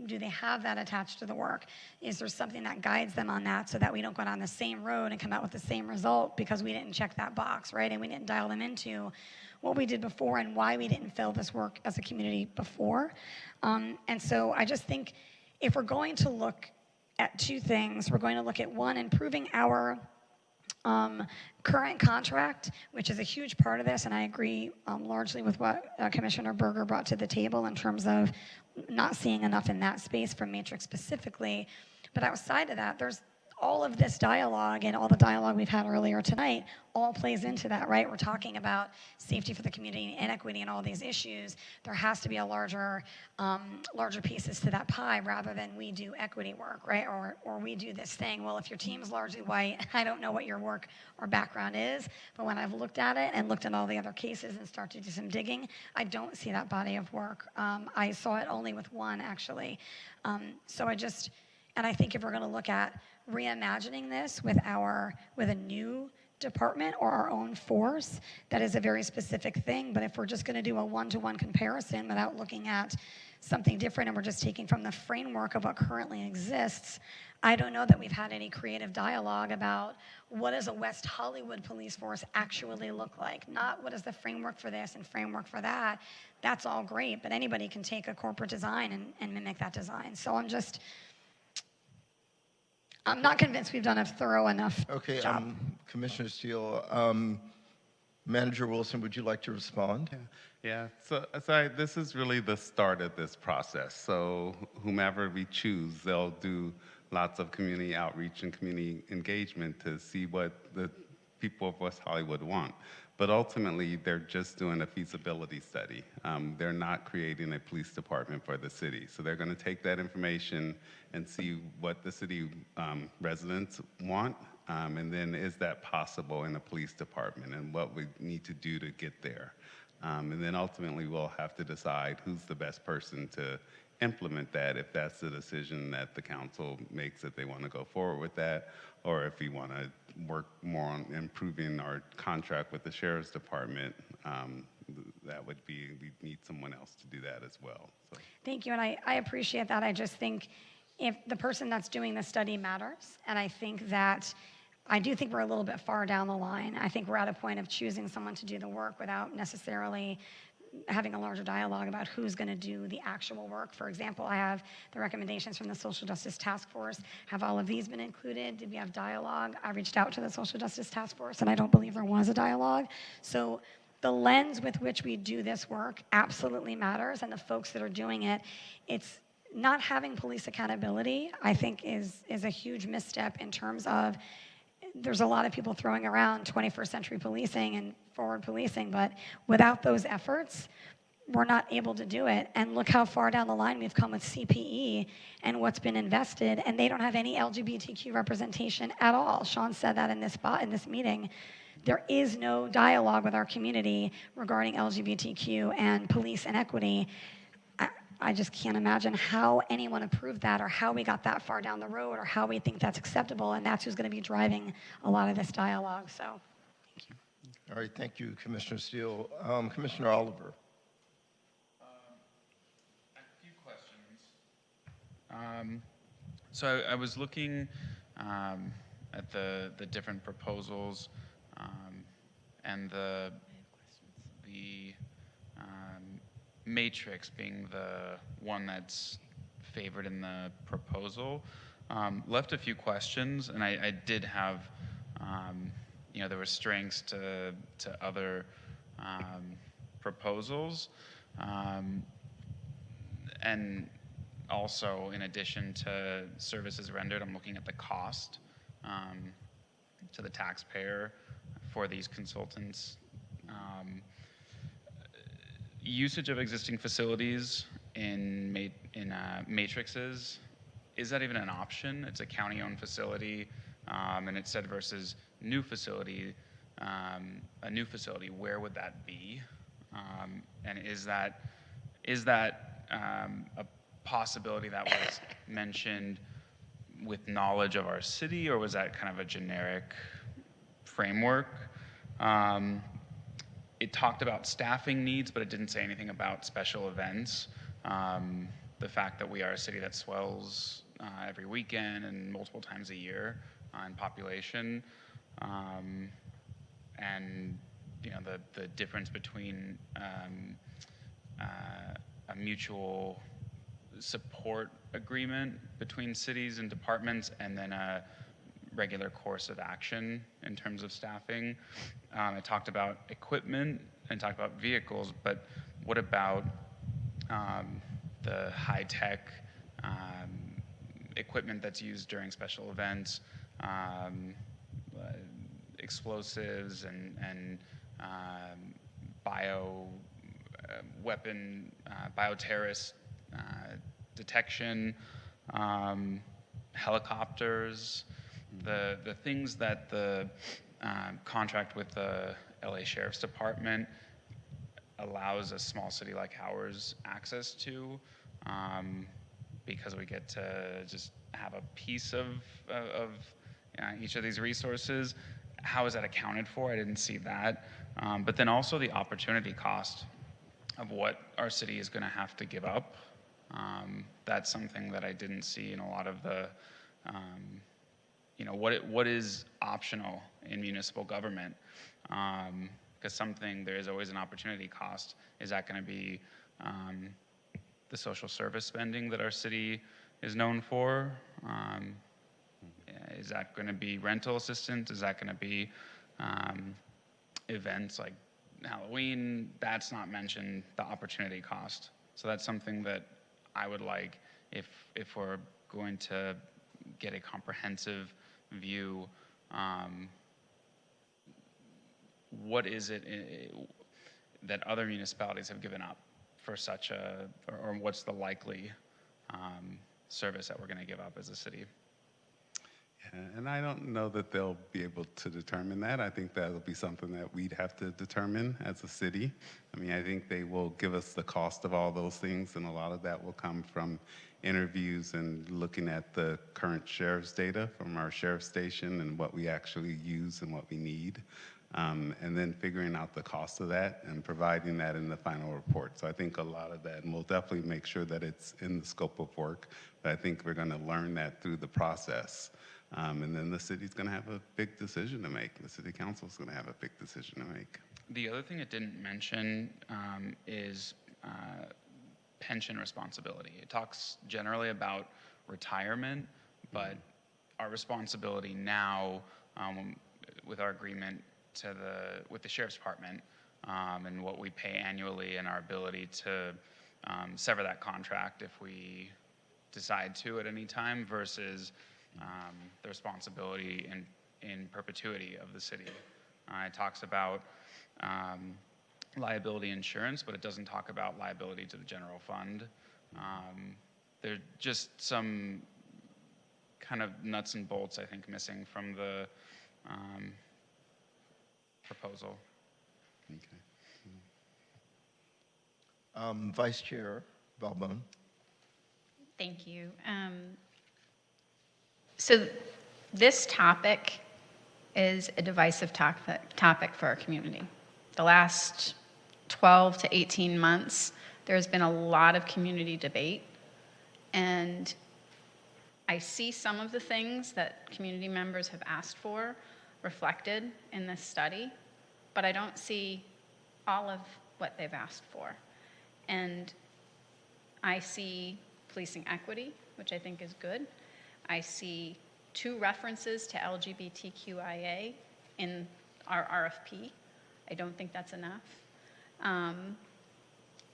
do they have that attached to the work? Is there something that guides them on that so that we don't go down the same road and come out with the same result because we didn't check that box, right? And we didn't dial them into what we did before and why we didn't fill this work as a community before. And so I just think if we're going to look at 2 things, we're going to look at, 1, improving our current contract, which is a huge part of this, and I agree largely with what Commissioner Berger brought to the table in terms of not seeing enough in that space from Matrix specifically. But outside of that, there's all of this dialogue and all the dialogue we've had earlier tonight all plays into that, right? We're talking about safety for the community and equity and all these issues. There has to be a larger pieces to that pie rather than we do equity work, right? Or we do this thing. Well, if your team's largely white, I don't know what your work or background is, but when I've looked at it and looked at all the other cases and started to do some digging, I don't see that body of work. I saw it only with 1, actually. And I think if we're going to look at reimagining this with a new department or our own force, that is a very specific thing. But if we're just going to do a 1-to-1 comparison without looking at something different and we're just taking from the framework of what currently exists, I don't know that we've had any creative dialogue about what does a West Hollywood police force actually look like. Not what is the framework for this and framework for that. That's all great, but anybody can take a corporate design and mimic that design. So I'm not convinced we've done a thorough enough job. Commissioner Steele, Manager Wilson, would you like to respond? Yeah. So this is really the start of this process. So whomever we choose, they'll do lots of community outreach and community engagement to see what the people of West Hollywood want. But ultimately, they're just doing a feasibility study. They're not creating a police department for the city. So they're going to take that information and see what the city residents want, and then is that possible in a police department and what we need to do to get there. And then ultimately, we'll have to decide who's the best person to implement that, if that's the decision that the council makes, that they want to go forward with that, or if we want to work more on improving our contract with the Sheriff's Department, that would be, we need someone else to do that as well. So. Thank you, and I appreciate that. I just think if the person that's doing the study matters, and I do think we're a little bit far down the line. I think we're at a point of choosing someone to do the work without necessarily having a larger dialogue about who's going to do the actual work. For example, I have the recommendations from the Social Justice Task Force. Have all of these been included? Did we have dialogue? I reached out to the Social Justice Task Force, and I don't believe there was a dialogue. So the lens with which we do this work absolutely matters, and the folks that are doing it, it's not having police accountability, I think, is a huge misstep in terms of there's a lot of people throwing around 21st century policing and forward policing, but without those efforts, we're not able to do it. And look how far down the line we've come with CPE and what's been invested, and they don't have any LGBTQ representation at all. Sean said that in this meeting. There is no dialogue with our community regarding LGBTQ and police and equity. I just can't imagine how anyone approved that or how we got that far down the road or how we think that's acceptable, and that's who's going to be driving a lot of this dialogue. So, All right, thank you, Commissioner Steele. Commissioner Oliver. A few questions. So I was looking at the different proposals and the matrix being the one that's favored in the proposal. Left a few questions, and I did have, there were strengths to other proposals. And also, in addition to services rendered, I'm looking at the cost to the taxpayer for these consultants. Usage of existing facilities in matrices, is that even an option? It's a county-owned facility, and it said versus new facility, a new facility, where would that be? And is that a possibility that was mentioned with knowledge of our city, or was that kind of a generic framework? It talked about staffing needs, but it didn't say anything about special events. The fact that we are a city that swells every weekend and multiple times a year in population, and the difference between a mutual support agreement between cities and departments and then a regular course of action in terms of staffing. I talked about equipment and talked about vehicles, but what about the high-tech equipment that's used during special events, explosives and bioterrorist detection, helicopters, the things that the contract with the LA Sheriff's Department allows a small city like ours access to, because we get to just have a piece of each of these resources. How is that accounted for? I didn't see that. But then also the opportunity cost of what our city is going to have to give up. That's something that I didn't see in a lot of the, what is optional in municipal government? Because there is always an opportunity cost. Is that going to be the social service spending that our city is known for? Is that going to be rental assistance? Is that going to be events like Halloween? That's not mentioned, the opportunity cost. So that's something that I would like, if we're going to get a comprehensive view, what is it that other municipalities have given up for such or what's the likely service that we're going to give up as a city? Yeah, and I don't know that they'll be able to determine that. I think that'll be something that we'd have to determine as a city. I mean, I think they will give us the cost of all those things, and a lot of that will come from interviews and looking at the current sheriff's data from our sheriff's station and what we actually use and what we need. And then figuring out the cost of that and providing that in the final report. So I think a lot of that, and we'll definitely make sure that it's in the scope of work, but I think we're going to learn that through the process. And then the city's going to have a big decision to make. The city council's going to have a big decision to make. The other thing it didn't mention is pension responsibility. It talks generally about retirement, but our responsibility now with our agreement with the Sheriff's Department and what we pay annually and our ability to sever that contract if we decide to at any time versus the responsibility in perpetuity of the city. It talks about liability insurance, but it doesn't talk about liability to the general fund. There are just some kind of nuts and bolts, I think, missing from the proposal. Okay. Vice Chair Balbone. Thank you. So this topic is a divisive topic for our community. The last 12 to 18 months, there's been a lot of community debate, and I see some of the things that community members have asked for reflected in this study, but I don't see all of what they've asked for. And I see policing equity, which I think is good. I see 2 references to LGBTQIA in our RFP. I don't think that's enough.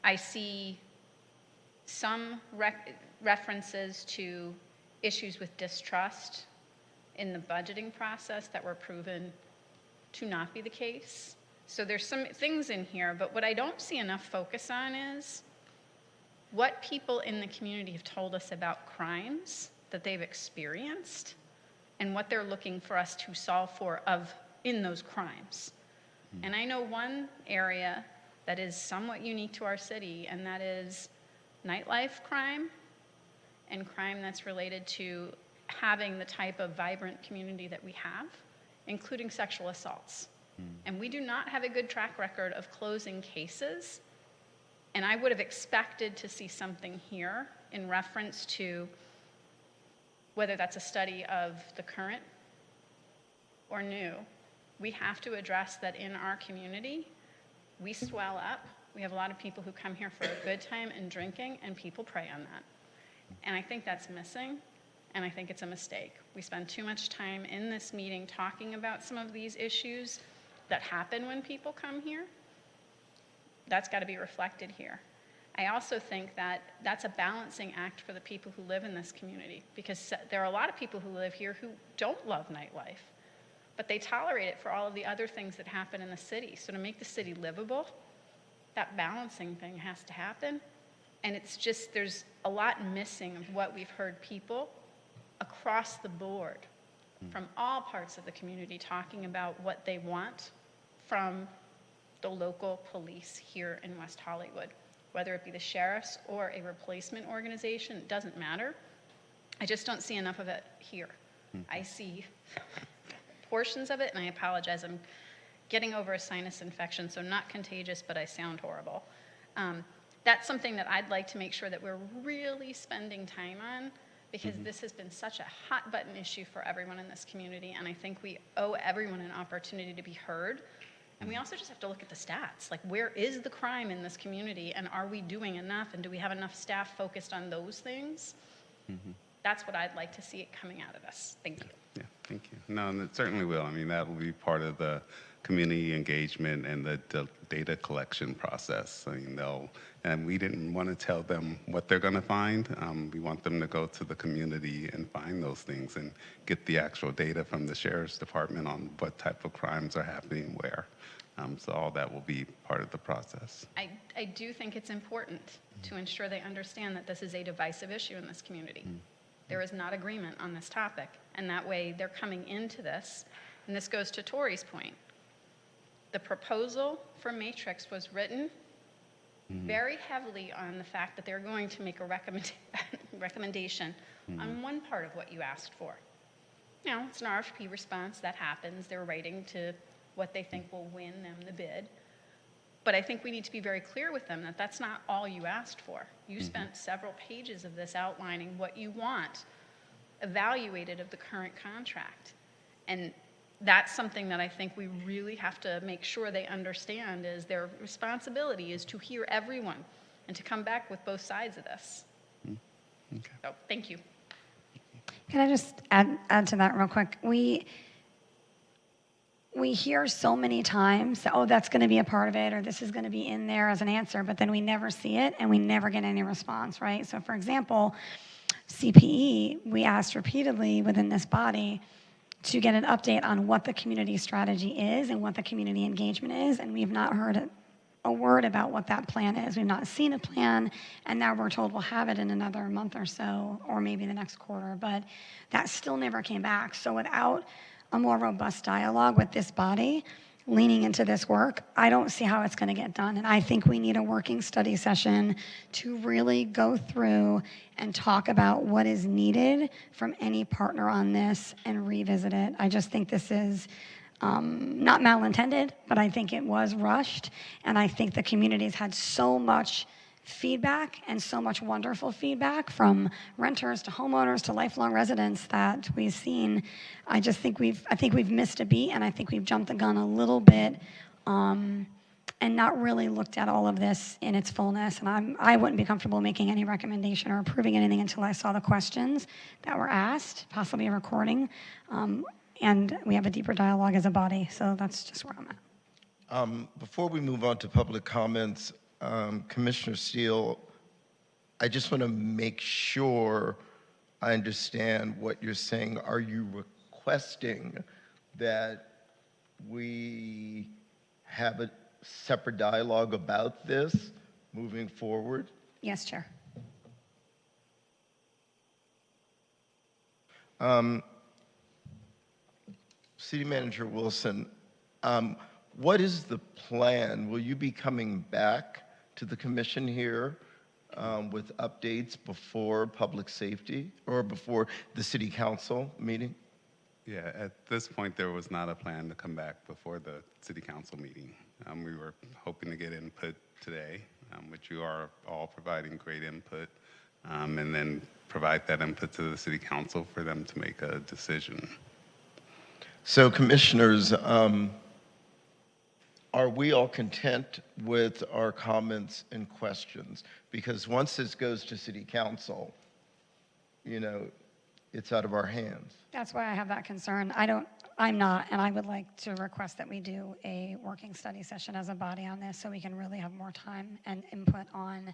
I see some references to issues with distrust in the budgeting process that were proven to not be the case. So there's some things in here, but what I don't see enough focus on is what people in the community have told us about crimes that they've experienced and what they're looking for us to solve for in those crimes. And I know one area that is somewhat unique to our city, and that is nightlife crime and crime that's related to having the type of vibrant community that we have, including sexual assaults. And we do not have a good track record of closing cases, and I would have expected to see something here in reference to whether that's a study of the current or new. We have to address that in our community. We swell up. We have a lot of people who come here for a good time and drinking, and people prey on that. And I think that's missing, and I think it's a mistake. We spend too much time in this meeting talking about some of these issues that happen when people come here. That's got to be reflected here. I also think that that's a balancing act for the people who live in this community, because there are a lot of people who live here who don't love nightlife, but they tolerate it for all of the other things that happen in the city. So to make the city livable, that balancing thing has to happen. And it's just, there's a lot missing of what we've heard people across the board from all parts of the community talking about what they want from the local police here in West Hollywood, whether it be the sheriffs or a replacement organization, it doesn't matter. I just don't see enough of it here. I see portions of it, and I apologize, I'm getting over a sinus infection, so not contagious, but I sound horrible. That's something that I'd like to make sure that we're really spending time on, because this has been such a hot button issue for everyone in this community, and I think we owe everyone an opportunity to be heard. And we also just have to look at the stats. Like, where is the crime in this community, and are we doing enough, and do we have enough staff focused on those things? That's what I'd like to see it coming out of this. Thank you. Yeah, thank you. No, and it certainly will. I mean, that will be part of the community engagement and the data collection process. I mean, and we didn't want to tell them what they're going to find. We want them to go to the community and find those things and get the actual data from the sheriff's department on what type of crimes are happening where. So all that will be part of the process. I do think it's important to ensure they understand that this is a divisive issue in this community. There is not agreement on this topic, and that way they're coming into this, and this goes to Tori's point. The proposal for Matrix was written very heavily on the fact that they're going to make a recommendation on one part of what you asked for. You know, it's an RFP response, that happens. They're writing to what they think will win them the bid. But I think we need to be very clear with them that that's not all you asked for. You spent several pages of this outlining what you want evaluated of the current contract. And that's something that I think we really have to make sure they understand, is their responsibility is to hear everyone and to come back with both sides of this. Okay. So, thank you. Can I just add to that real quick? We hear so many times, oh, that's going to be a part of it, or this is going to be in there as an answer, but then we never see it and we never get any response, right? So for example, CPE, we asked repeatedly within this body to get an update on what the community strategy is and what the community engagement is, and we've not heard a word about what that plan is. We've not seen a plan, and now we're told we'll have it in another month or so, or maybe the next quarter, but that still never came back. So without a more robust dialogue with this body, leaning into this work, I don't see how it's going to get done. And I think we need a working study session to really go through and talk about what is needed from any partner on this and revisit it. I just think this is not malintended, but I think it was rushed. And I think the community's had so much feedback and so much wonderful feedback from renters to homeowners to lifelong residents that we've seen. I think we've missed a beat, and I think we've jumped the gun a little bit and not really looked at all of this in its fullness. And I wouldn't be comfortable making any recommendation or approving anything until I saw the questions that were asked, possibly a recording, and we have a deeper dialogue as a body. So that's just where I'm at. Before we move on to public comments, Commissioner Steele, I just want to make sure I understand what you're saying. Are you requesting that we have a separate dialogue about this moving forward? Yes, Chair. City Manager Wilson, what is the plan? Will you be coming back to the commission here with updates before public safety or before the city council meeting? Yeah, at this point, there was not a plan to come back before the city council meeting. We were hoping to get input today, which you are all providing great input, and then provide that input to the city council for them to make a decision. So, commissioners, are we all content with our comments and questions? Because once this goes to city council, you know, it's out of our hands. That's why I have that concern. I'm not, and I would like to request that we do a working study session as a body on this so we can really have more time and input on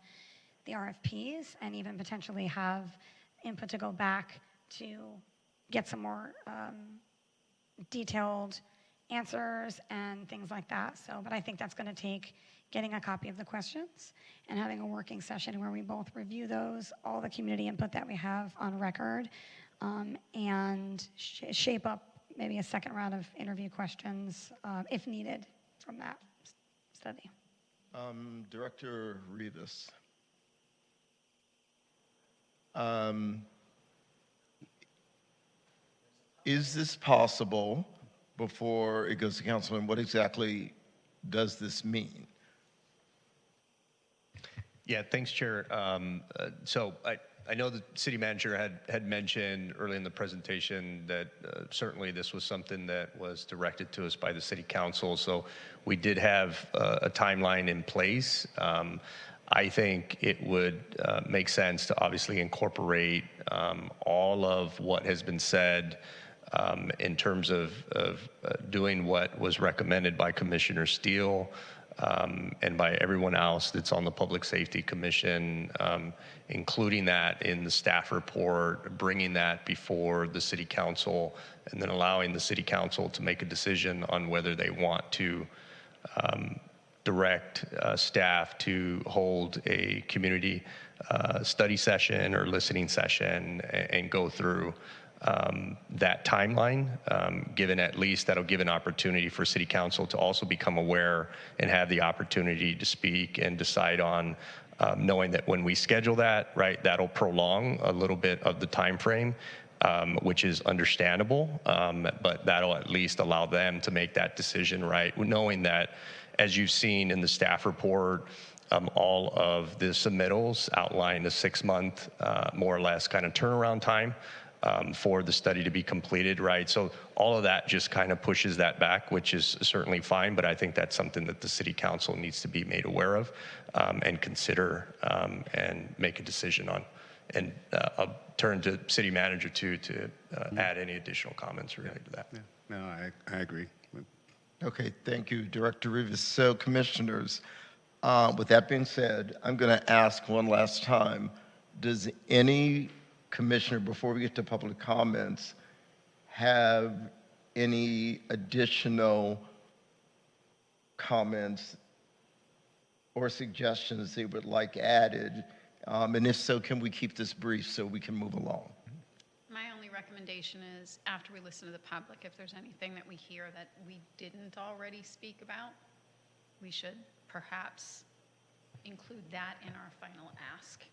the RFPs and even potentially have input to go back to get some more detailed answers and things like that. So, but I think that's going to take getting a copy of the questions and having a working session where we both review those, all the community input that we have on record, and shape up maybe a second round of interview questions if needed from that study. Director Rivas. Is this possible before it goes to council, and what exactly does this mean? Yeah, thanks, Chair. So I know the city manager had mentioned early in the presentation that certainly this was something that was directed to us by the city council. So we did have a timeline in place. I think it would make sense to obviously incorporate all of what has been said in terms of doing what was recommended by Commissioner Steele and by everyone else that's on the Public Safety Commission, including that in the staff report, bringing that before the City Council, and then allowing the City Council to make a decision on whether they want to direct staff to hold a community study session or listening session and go through that timeline, given at least that'll give an opportunity for City Council to also become aware and have the opportunity to speak and decide on, knowing that when we schedule that, right, that'll prolong a little bit of the time frame, which is understandable, but that'll at least allow them to make that decision, right, knowing that, as you've seen in the staff report, all of the submittals outline a 6-month, more or less, kind of turnaround time for the study to be completed, right? So all of that just kind of pushes that back, which is certainly fine, but I think that's something that the City Council needs to be made aware of and consider and make a decision on. And I'll turn to City Manager to add any additional comments related to that. Yeah. No, I agree. Okay, thank you, Director Rivas. So, commissioners, with that being said, I'm going to ask one last time, does any commissioner, before we get to public comments, have any additional comments or suggestions they would like added? And if so, can we keep this brief so we can move along? My only recommendation recommendation is, after we listen to the public, if there's anything that we hear that we didn't already speak about, we should perhaps include that in our final ask.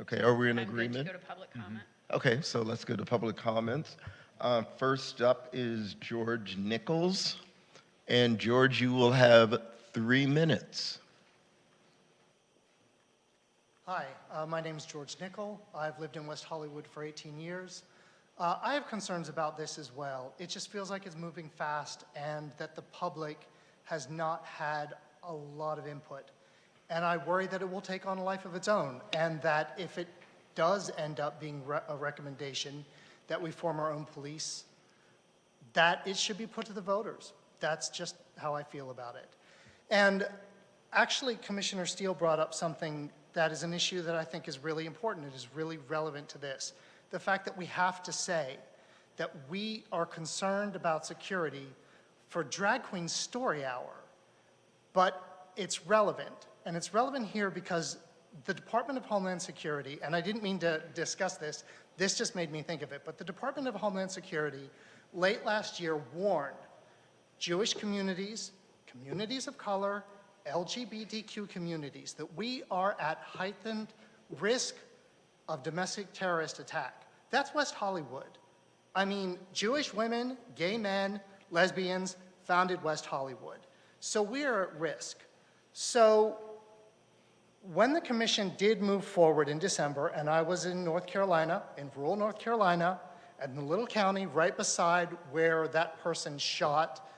Okay, are we in I'm good agreement? to go to public comment. Okay, so let's go to public comments. First up is George Nichols. And George, you will have 3 minutes. Hi, my name is George Nickel. I've lived in West Hollywood for 18 years. I have concerns about this as well. It just feels like it's moving fast and that the public has not had a lot of input. And I worry that it will take on a life of its own, and that if it does end up being a recommendation that we form our own police, that it should be put to the voters. That's just how I feel about it. And actually, Commissioner Steele brought up something that is an issue that I think is really important. It is really relevant to this. The fact that we have to say that we are concerned about security for Drag Queen Story Hour, but it's relevant. And it's relevant here because the Department of Homeland Security, and I didn't mean to discuss this, this just made me think of it, but the Department of Homeland Security late last year warned Jewish communities, communities of color, LGBTQ communities, that we are at heightened risk of domestic terrorist attack. That's West Hollywood. I mean, Jewish women, gay men, lesbians founded West Hollywood. So we are at risk. So when the commission did move forward in December, and I was in North Carolina, in rural North Carolina, in the little county right beside where that person shot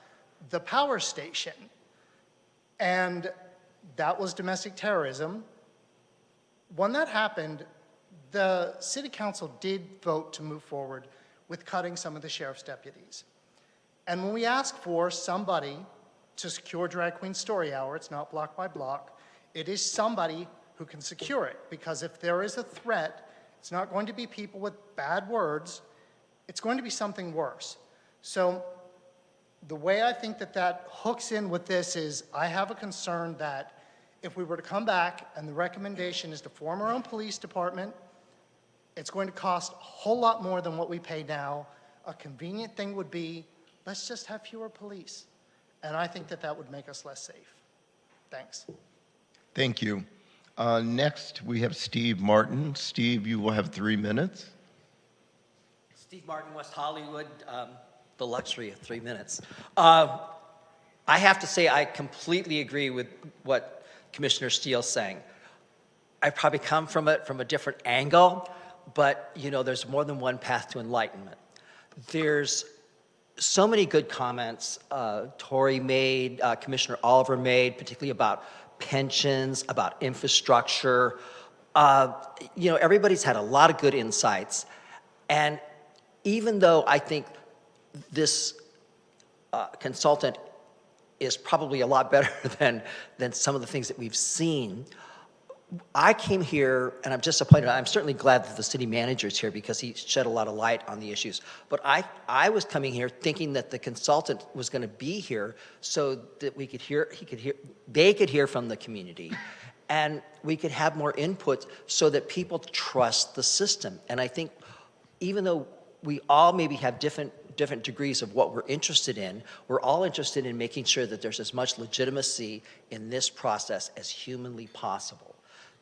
the power station, and that was domestic terrorism. When that happened, the city council did vote to move forward with cutting some of the sheriff's deputies. And when we ask for somebody to secure Drag Queen Story Hour, it's not block by block, it is somebody who can secure it, because if there is a threat, it's not going to be people with bad words, it's going to be something worse. So the way I think that that hooks in with this is I have a concern that if we were to come back and the recommendation is to form our own police department, it's going to cost a whole lot more than what we pay now. A convenient thing would be, let's just have fewer police. And I think that that would make us less safe. Thanks. Thank you. Next, we have Steve Martin. Steve, you will have 3 minutes. Steve Martin, West Hollywood, the luxury of 3 minutes. I have to say I completely agree with what Commissioner Steele's saying. I probably come from it from a different angle, but you know, there's more than one path to enlightenment. There's so many good comments Tori made, Commissioner Oliver made, particularly about pensions, about infrastructure. You know, everybody's had a lot of good insights. And even though I think this consultant is probably a lot better than some of the things that we've seen, I came here, and I'm disappointed. I'm certainly glad that the city manager's here because he shed a lot of light on the issues. But I was coming here thinking that the consultant was going to be here so that we could hear, they could hear from the community, and we could have more input so that people trust the system. And I think even though we all maybe have different degrees of what we're interested in, we're all interested in making sure that there's as much legitimacy in this process as humanly possible.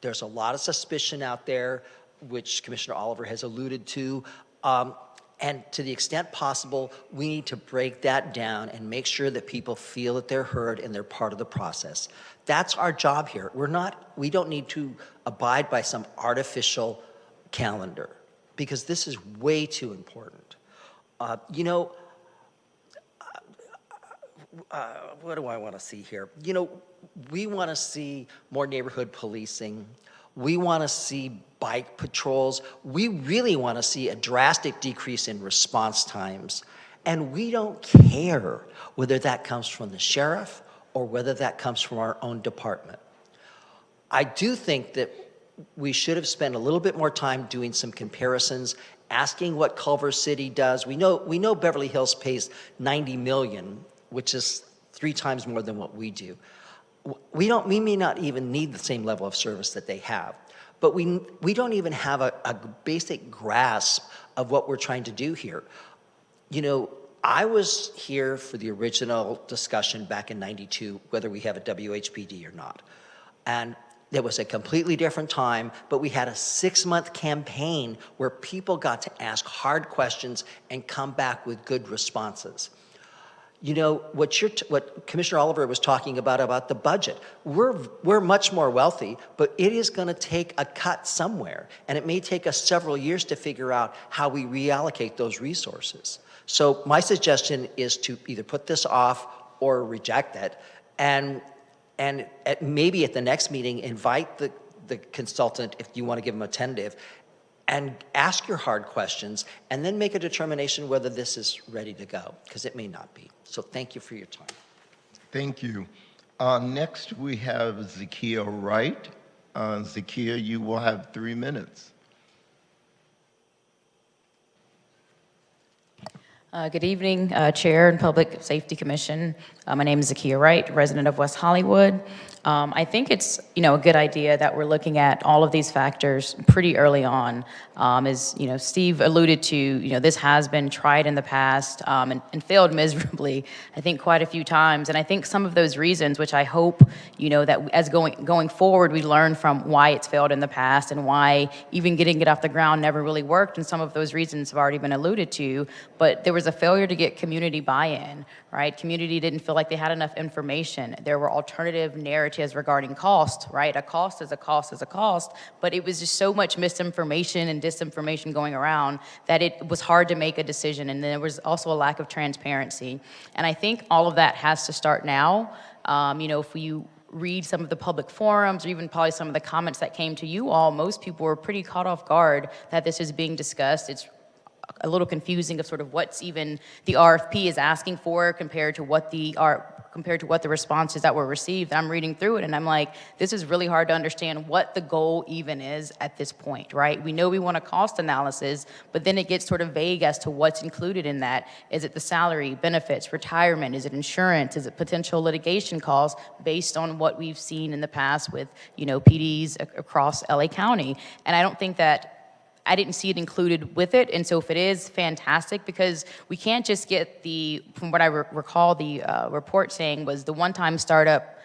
There's a lot of suspicion out there, which Commissioner Oliver has alluded to, and to the extent possible, we need to break that down and make sure that people feel that they're heard and they're part of the process. That's our job here. We don't need to abide by some artificial calendar, because this is way too important. You know, what do I want to see here? You know, we want to see more neighborhood policing. We want to see bike patrols. We really want to see a drastic decrease in response times. And we don't care whether that comes from the sheriff or whether that comes from our own department. I do think that we should have spent a little bit more time doing some comparisons, asking what Culver City does. We know Beverly Hills pays $90 million, which is 3 times more than what we do. We may not even need the same level of service that they have, but we don't even have a basic grasp of what we're trying to do here. You know, I was here for the original discussion back in '92, whether we have a WHPD or not. And it was a completely different time, but we had a 6-month campaign where people got to ask hard questions and come back with good responses. You know, what Commissioner Oliver was talking about the budget, we're much more wealthy, but it is going to take a cut somewhere, and it may take us several years to figure out how we reallocate those resources. So my suggestion is to either put this off or reject it, and maybe at the next meeting, invite the consultant, if you want to give them a tentative, and ask your hard questions, and then make a determination whether this is ready to go, because it may not be. So thank you for your time. Thank you. Next, we have Zakia Wright. Zakia, you will have 3 minutes. Good evening, Chair and Public Safety Commission. My name is Zakia Wright, resident of West Hollywood. I think it's, a good idea that we're looking at all of these factors pretty early on. As, Steve alluded to, this has been tried in the past and failed miserably, I think, quite a few times. And I think some of those reasons, which I hope, that as going forward, we learn from why it's failed in the past and why even getting it off the ground never really worked. And some of those reasons have already been alluded to. But there was a failure to get community buy-in, right? Community didn't feel like they had enough information. There were alternative narratives regarding cost, right? A cost is a cost is a cost, but it was just so much misinformation and disinformation going around that it was hard to make a decision. And there was also a lack of transparency. And I think all of that has to start now. If you read some of the public forums or even probably some of the comments that came to you all, most people were pretty caught off guard that this is being discussed. It's a little confusing of sort of what's even the RFP is asking for compared to what the responses that were received. I'm reading through it and I'm like, this is really hard to understand what the goal even is at this point, right? We know we want a cost analysis, but then it gets sort of vague as to what's included in that. Is it the salary, benefits, retirement? Is it insurance? Is it potential litigation costs based on what we've seen in the past with, PDs across LA County? And I don't think that I didn't see it included with it, and so if it is, fantastic, because we can't just get from what I recall the report saying was the one-time startup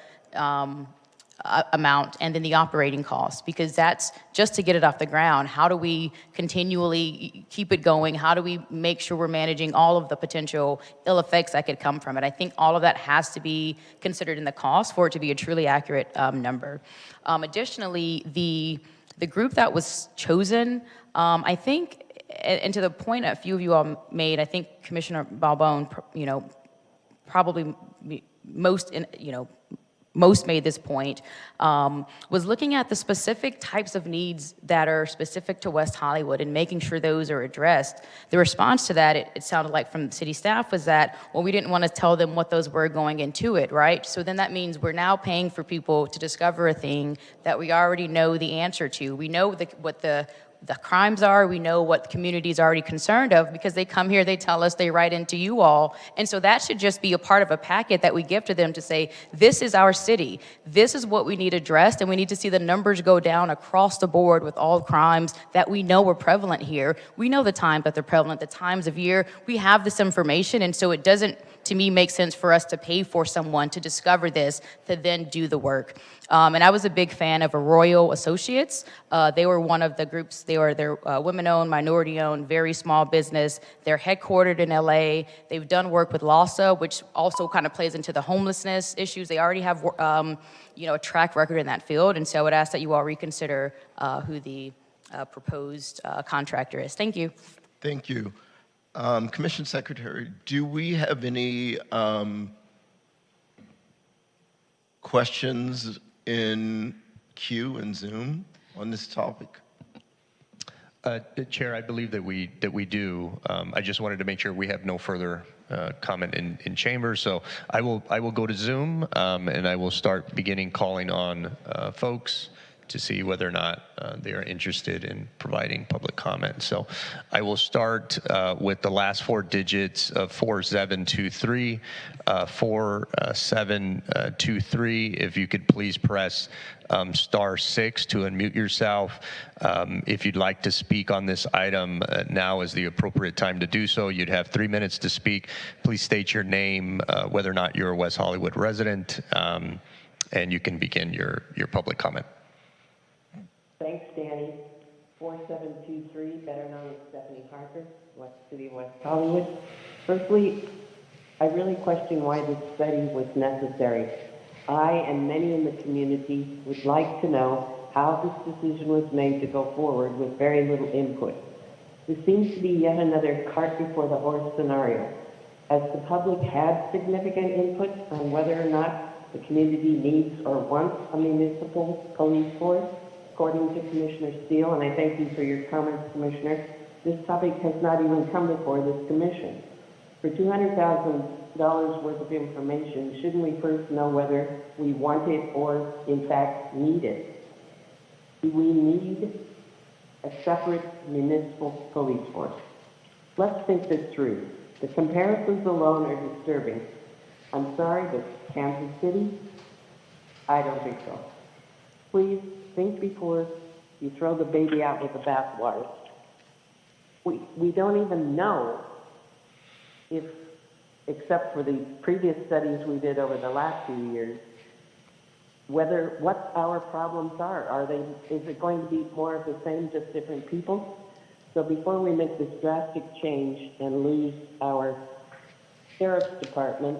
amount and then the operating costs, because that's just to get it off the ground. How do we continually keep it going? How do we make sure we're managing all of the potential ill effects that could come from it? I think all of that has to be considered in the cost for it to be a truly accurate number. Additionally, the group that was chosen, I think, and to the point a few of you all made, I think Commissioner Balbone, probably most made this point, was looking at the specific types of needs that are specific to West Hollywood and making sure those are addressed. The response to that, it sounded like from city staff, was that, well, we didn't want to tell them what those were going into it, right? So then that means we're now paying for people to discover a thing that we already know the answer to. We know what the crimes are, we know what the community is already concerned of because they come here, they tell us, they write into you all. And so that should just be a part of a packet that we give to them to say, this is our city, this is what we need addressed, and we need to see the numbers go down across the board with all crimes that we know are prevalent here. We know the times that they're prevalent, the times of year, we have this information, and so it doesn't, to me, make sense for us to pay for someone to discover this, to then do the work. And I was a big fan of Arroyo Associates. They were one of the groups, they're women-owned, minority-owned, very small business. They're headquartered in LA. They've done work with LASA, which also kind of plays into the homelessness issues. They already have, a track record in that field. And so I would ask that you all reconsider who the proposed contractor is. Thank you. Thank you. Commission Secretary, do we have any questions in queue and Zoom on this topic? Chair, I believe that we do. I just wanted to make sure we have no further comment in chamber. So I will go to Zoom and I will start beginning calling on folks to see whether or not they are interested in providing public comment. So I will start with the last four digits of 4723. 4723. If you could please press *6 to unmute yourself. If you'd like to speak on this item, now is the appropriate time to do so. You'd have 3 minutes to speak. Please state your name, whether or not you're a West Hollywood resident, and you can begin your public comment. Thanks, Danny. 4723, better known as Stephanie Parker, City of West Hollywood. Firstly, I really question why this study was necessary. I and many in the community would like to know how this decision was made to go forward with very little input. This seems to be yet another cart before the horse scenario. Has the public had significant input on whether or not the community needs or wants a municipal police force? According to Commissioner Steele, and I thank you for your comments, Commissioner, this topic has not even come before this commission. For $200,000 worth of information, shouldn't we first know whether we want it or, in fact, need it? Do we need a separate municipal police force? Let's think this through. The comparisons alone are disturbing. I'm sorry, but Kansas City? I don't think so. Please think before you throw the baby out with the bathwater. We don't even know if, except for the previous studies we did over the last few years, what our problems are. Is it going to be more of the same, just different people? So before we make this drastic change and lose our sheriff's department,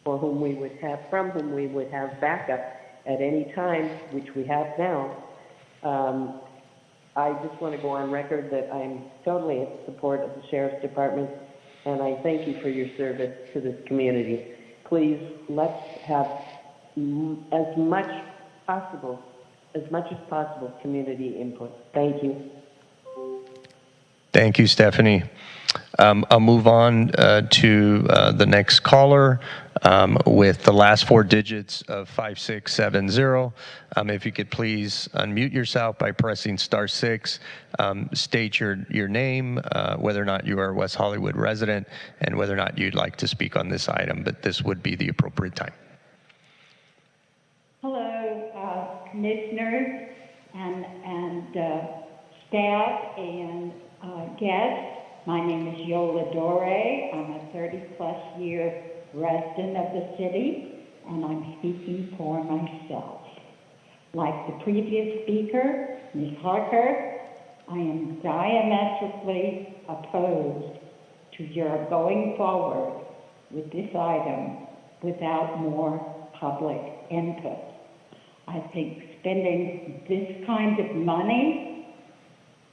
from whom we would have backup at any time, which we have now, I just want to go on record that I'm totally in support of the Sheriff's Department, and I thank you for your service to this community. Please, let's have as much as possible community input. Thank you. Thank you, Stephanie. I'll move on to the next caller with the last four digits of 5670. If you could please unmute yourself by pressing *6, state your name, whether or not you are a West Hollywood resident, and whether or not you'd like to speak on this item, but this would be the appropriate time. Hello, commissioners and staff and guests. My name is Yola Dore. I'm a 30-plus year resident of the city, and I'm speaking for myself. Like the previous speaker, Ms. Harker, I am diametrically opposed to your going forward with this item without more public input. I think spending this kind of money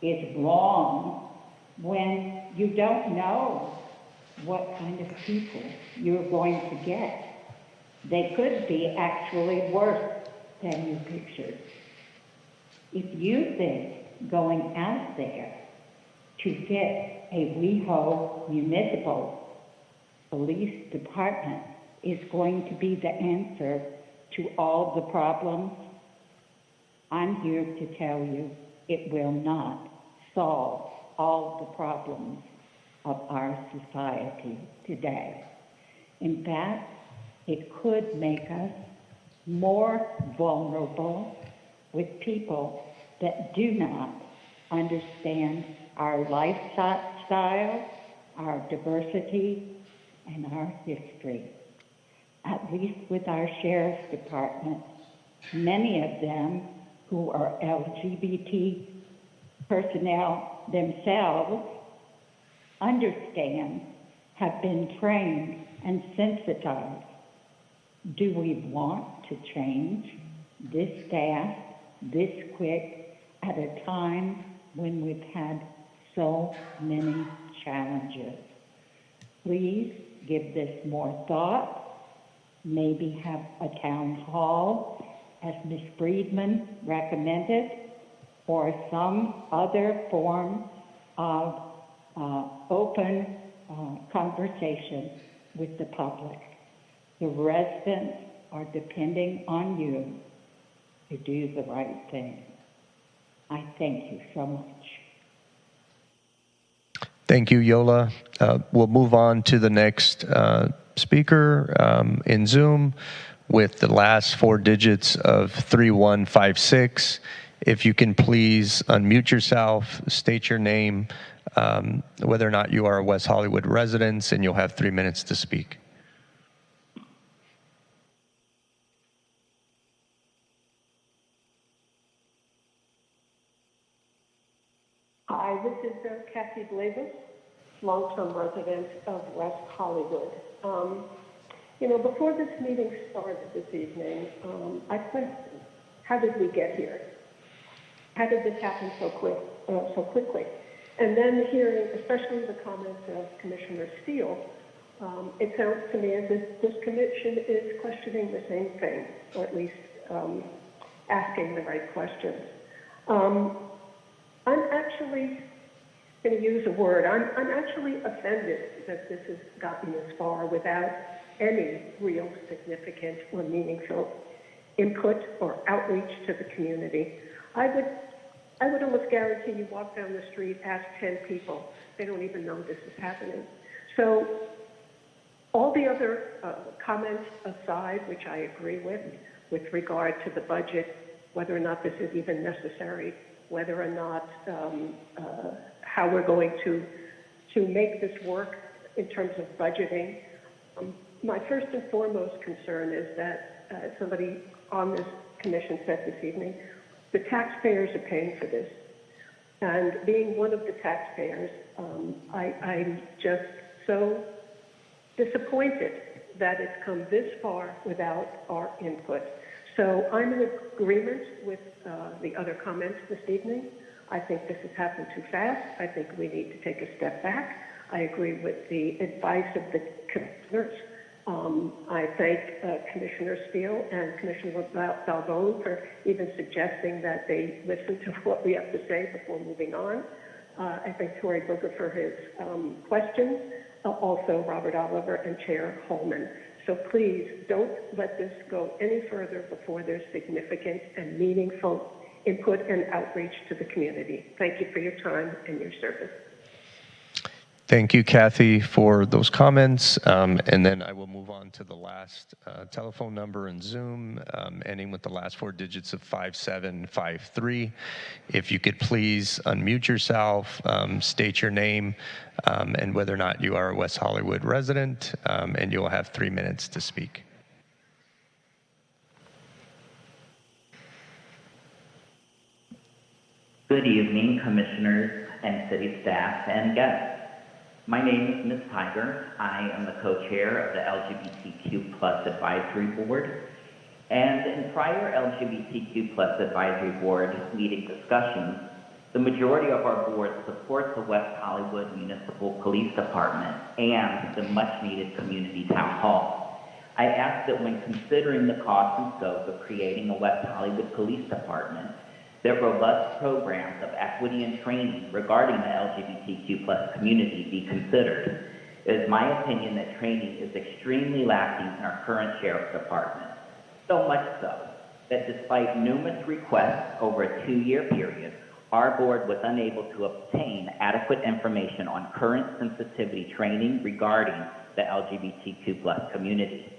is wrong when you don't know what kind of people you're going to get. They could be actually worse than you pictured. If you think going out there to get a WeHo municipal police department is going to be the answer to all the problems, I'm here to tell you it will not solve all the problems of our society today. In fact, it could make us more vulnerable with people that do not understand our lifestyle, our diversity, and our history. At least with our sheriff's department, many of them who are LGBT personnel themselves understand, have been trained and sensitized. Do we want to change this staff this quick at a time when we've had so many challenges? Please give this more thought. Maybe have a town hall, as Ms. Friedman recommended, or some other form of open conversation with the public. The residents are depending on you to do the right thing. I thank you so much. Thank you, Yola. We'll move on to the next speaker in Zoom with the last four digits of 3156. If you can please unmute yourself, state your name, whether or not you are a West Hollywood resident, and you'll have 3 minutes to speak. Hi, this is Kathy Blavis, long-term resident of West Hollywood. Before this meeting started this evening, I questioned, how did we get here? How did this happen so quickly? And then hearing, especially the comments of Commissioner Steele, it sounds to me as if this commission is questioning the same thing, or at least asking the right questions. I'm actually going to use a word. I'm actually offended that this has gotten this far without any real significant or meaningful input or outreach to the community. I would almost guarantee you walk down the street, ask 10 people, they don't even know this is happening. So all the other comments aside, which I agree with regard to the budget, whether or not this is even necessary, whether or not how we're going to make this work in terms of budgeting. My first and foremost concern is that somebody on this commission said this evening, the taxpayers are paying for this. And being one of the taxpayers, I'm just so disappointed that it's come this far without our input. So I'm in agreement with the other comments this evening. I think this has happened too fast. I think we need to take a step back. I agree with the advice of the commissioners. I thank Commissioner Steele and Commissioner Balbone for even suggesting that they listen to what we have to say before moving on. I thank Tory Booker for his questions, also Robert Oliver and Chair Holman. So please don't let this go any further before there's significant and meaningful input and outreach to the community. Thank you for your time and your service. Thank you, Kathy, for those comments. And then I will move on to the last telephone number in Zoom, ending with the last four digits of 5753. If you could please unmute yourself, state your name, and whether or not you are a West Hollywood resident, and you'll have 3 minutes to speak. Good evening, commissioners and city staff and guests. My name is Ms. Tiger. I am the co-chair of the LGBTQ Plus Advisory Board. And in prior LGBTQ Plus Advisory Board meeting discussions, the majority of our board supports the West Hollywood Municipal Police Department and the much-needed community town hall. I ask that when considering the cost and scope of creating a West Hollywood Police Department, that robust programs of equity and training regarding the LGBTQ plus community be considered. It is my opinion that training is extremely lacking in our current sheriff's department. So much so that despite numerous requests over a 2-year period, our board was unable to obtain adequate information on current sensitivity training regarding the LGBTQ plus community.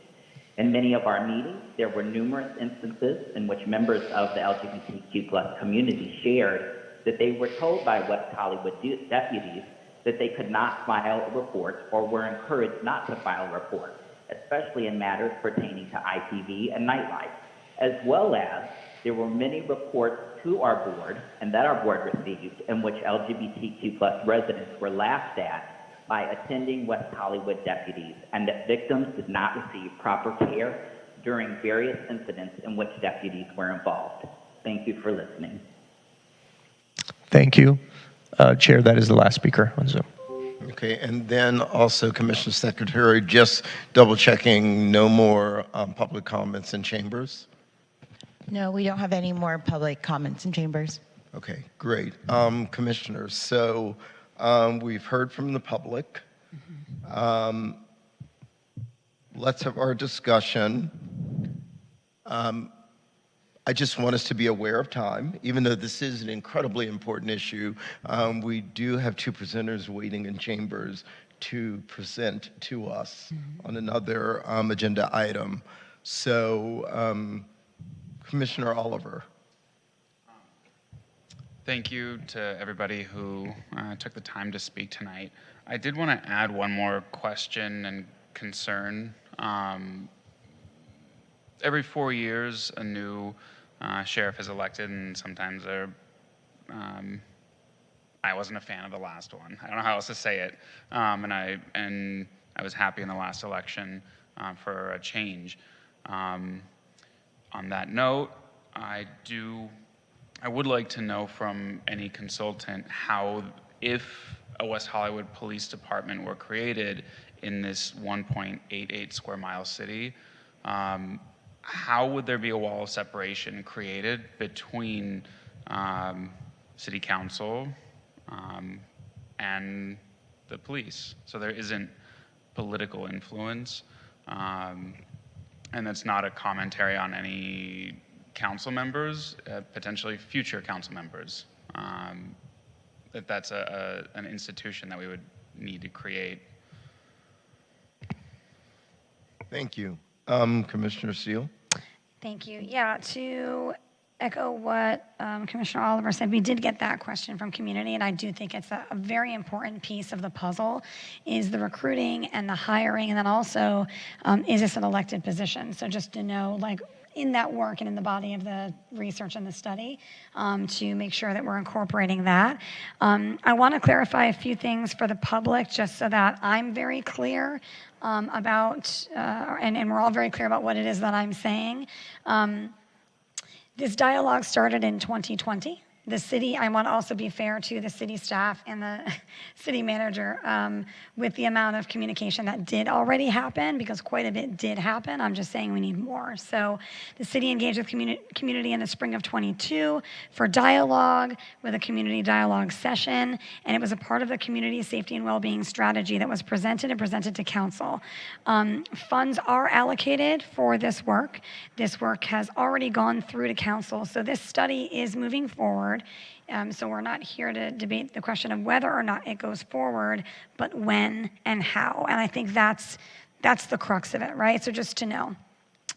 In many of our meetings, there were numerous instances in which members of the LGBTQ plus community shared that they were told by West Hollywood deputies that they could not file a report or were encouraged not to file a report, especially in matters pertaining to ITV and nightlife, as well as there were many reports to our board and that our board received in which LGBTQ plus residents were laughed at by attending West Hollywood deputies, and that victims did not receive proper care during various incidents in which deputies were involved. Thank you for listening. Thank you. Chair, that is the last speaker on Zoom. Okay, and then also, Commissioner Secretary, just double checking, no more public comments in chambers? No, we don't have any more public comments in chambers. Okay, great. Commissioners, so we've heard from the public. Let's have our discussion. I just want us to be aware of time, even though this is an incredibly important issue. We do have two presenters waiting in chambers to present to us on another agenda item. So, Commissioner Oliver. Thank you to everybody who took the time to speak tonight. I did want to add one more question and concern. Every 4 years, a new sheriff is elected, and sometimes they're, I wasn't a fan of the last one. I don't know how else to say it. And I was happy in the last election for a change. On that note, I would like to know from any consultant how, if a West Hollywood Police Department were created in this 1.88 square mile city, how would there be a wall of separation created between city council and the police? So there isn't political influence, and that's not a commentary on any council members, potentially future council members. That's an institution that we would need to create. Thank you. Commissioner Seal? Thank you. Yeah, to echo what Commissioner Oliver said, we did get that question from community, and I do think it's a very important piece of the puzzle, is the recruiting and the hiring, and then also, is this an elected position? So just to know, like, in that work and in the body of the research and the study, to make sure that we're incorporating that. I want to clarify a few things for the public, just so that I'm very clear about, and we're all very clear about what it is that I'm saying. This dialogue started in 2020. The city, I want to also be fair to the city staff and the city manager with the amount of communication that did already happen, because quite a bit did happen. I'm just saying we need more. So the city engaged with community in the spring of 22 for dialogue, with a community dialogue session, and it was a part of the community safety and well-being strategy that was presented to council. Funds are allocated for this work. This work has already gone through to council, so this study is moving forward. So we're not here to debate the question of whether or not it goes forward, but when and how. And I think that's the crux of it, right? So just to know.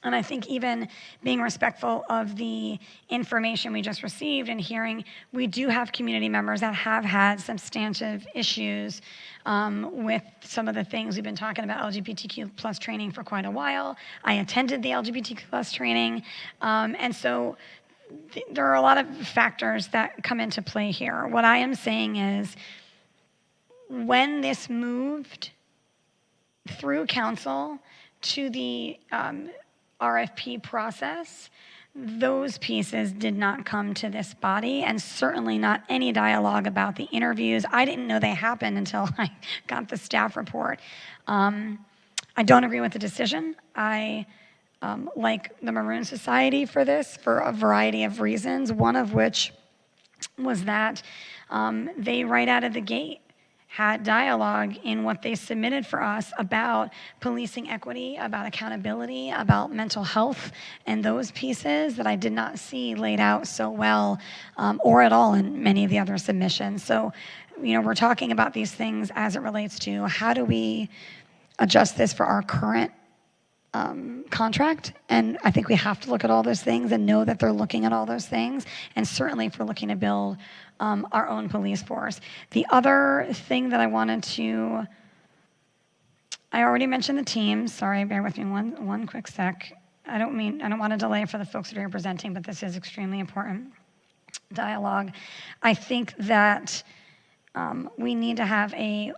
And I think even being respectful of the information we just received and hearing, we do have community members that have had substantive issues with some of the things we've been talking about, LGBTQ plus training, for quite a while. I attended the LGBTQ plus training. And so there are a lot of factors that come into play here. What I am saying is, when this moved through council to the RFP process, those pieces did not come to this body, and certainly not any dialogue about the interviews. I didn't know they happened until I got the staff report. I don't agree with the decision. I like the Maroon Society for this, for a variety of reasons, one of which was that they, right out of the gate, had dialogue in what they submitted for us about policing equity, about accountability, about mental health, and those pieces that I did not see laid out so well or at all in many of the other submissions. So, you know, we're talking about these things as it relates to how do we adjust this for our current contract, and I think we have to look at all those things and know that they're looking at all those things, and certainly if we're looking to build our own police force. The other thing that I wanted to, I already mentioned the teams. Sorry, bear with me one quick sec. I don't want to delay for the folks that are presenting, but this is extremely important. Dialogue. I think that we need to have a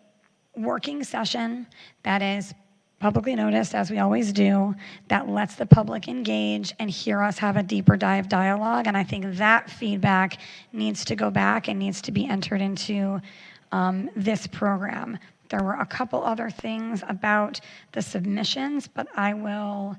working session that is publicly noticed, as we always do, that lets the public engage and hear us have a deeper dive dialogue. And I think that feedback needs to go back and needs to be entered into this program. There were a couple other things about the submissions, but I will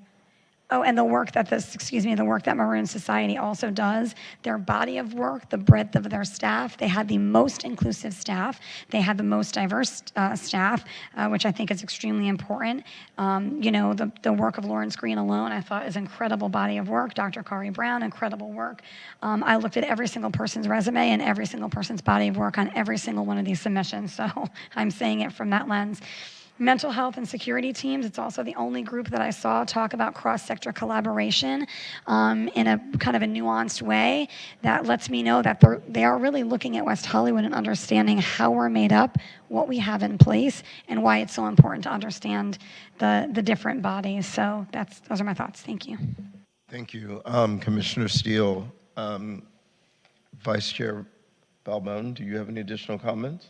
Oh, and the work that the work that Maroon Society also does, their body of work, the breadth of their staff, they had the most inclusive staff, they had the most diverse staff, which I think is extremely important. The work of Lawrence Green alone, I thought is incredible body of work. Dr. Kari Brown, incredible work. I looked at every single person's resume and every single person's body of work on every single one of these submissions, so I'm saying it from that lens. Mental health and security teams, it's also the only group that I saw talk about cross-sector collaboration in a kind of a nuanced way that lets me know that they are really looking at West Hollywood and understanding how we're made up, what we have in place, and why it's so important to understand the different bodies. So those are my thoughts. Thank you. Thank you. Commissioner Steele, Vice Chair Balbone, do you have any additional comments?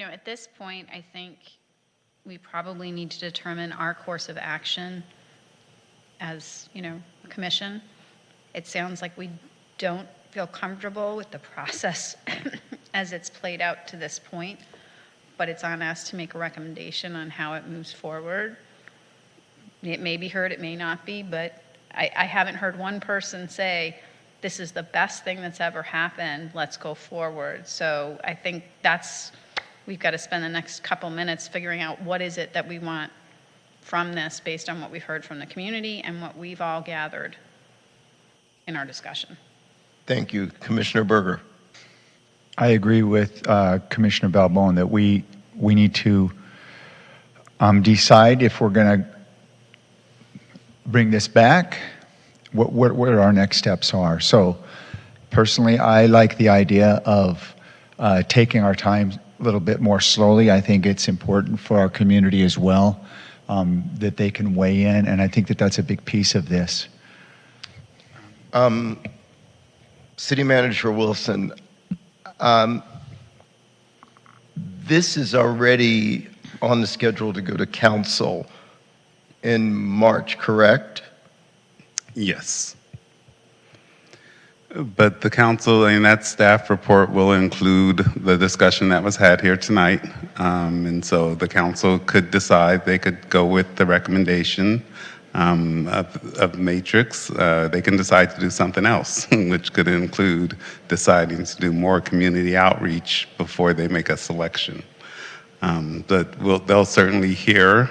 At this point, I think we probably need to determine our course of action as, commission. It sounds like we don't feel comfortable with the process as it's played out to this point, but it's on us to make a recommendation on how it moves forward. It may be heard, it may not be, but I haven't heard one person say, this is the best thing that's ever happened, let's go forward. So I think we've got to spend the next couple minutes figuring out what is it that we want from this based on what we've heard from the community and what we've all gathered in our discussion. Thank you. Commissioner Berger. I agree with Commissioner Balbone that we need to decide if we're going to bring this back, what our next steps are. So personally, I like the idea of taking our time a little bit more slowly. I think it's important for our community as well that they can weigh in, and I think that that's a big piece of this. City Manager Wilson, this is already on the schedule to go to council in March, correct? Yes. But the council and that staff report will include the discussion that was had here tonight. And so the council could decide, they could go with the recommendation of Matrix. They can decide to do something else, which could include deciding to do more community outreach before they make a selection. But they'll certainly hear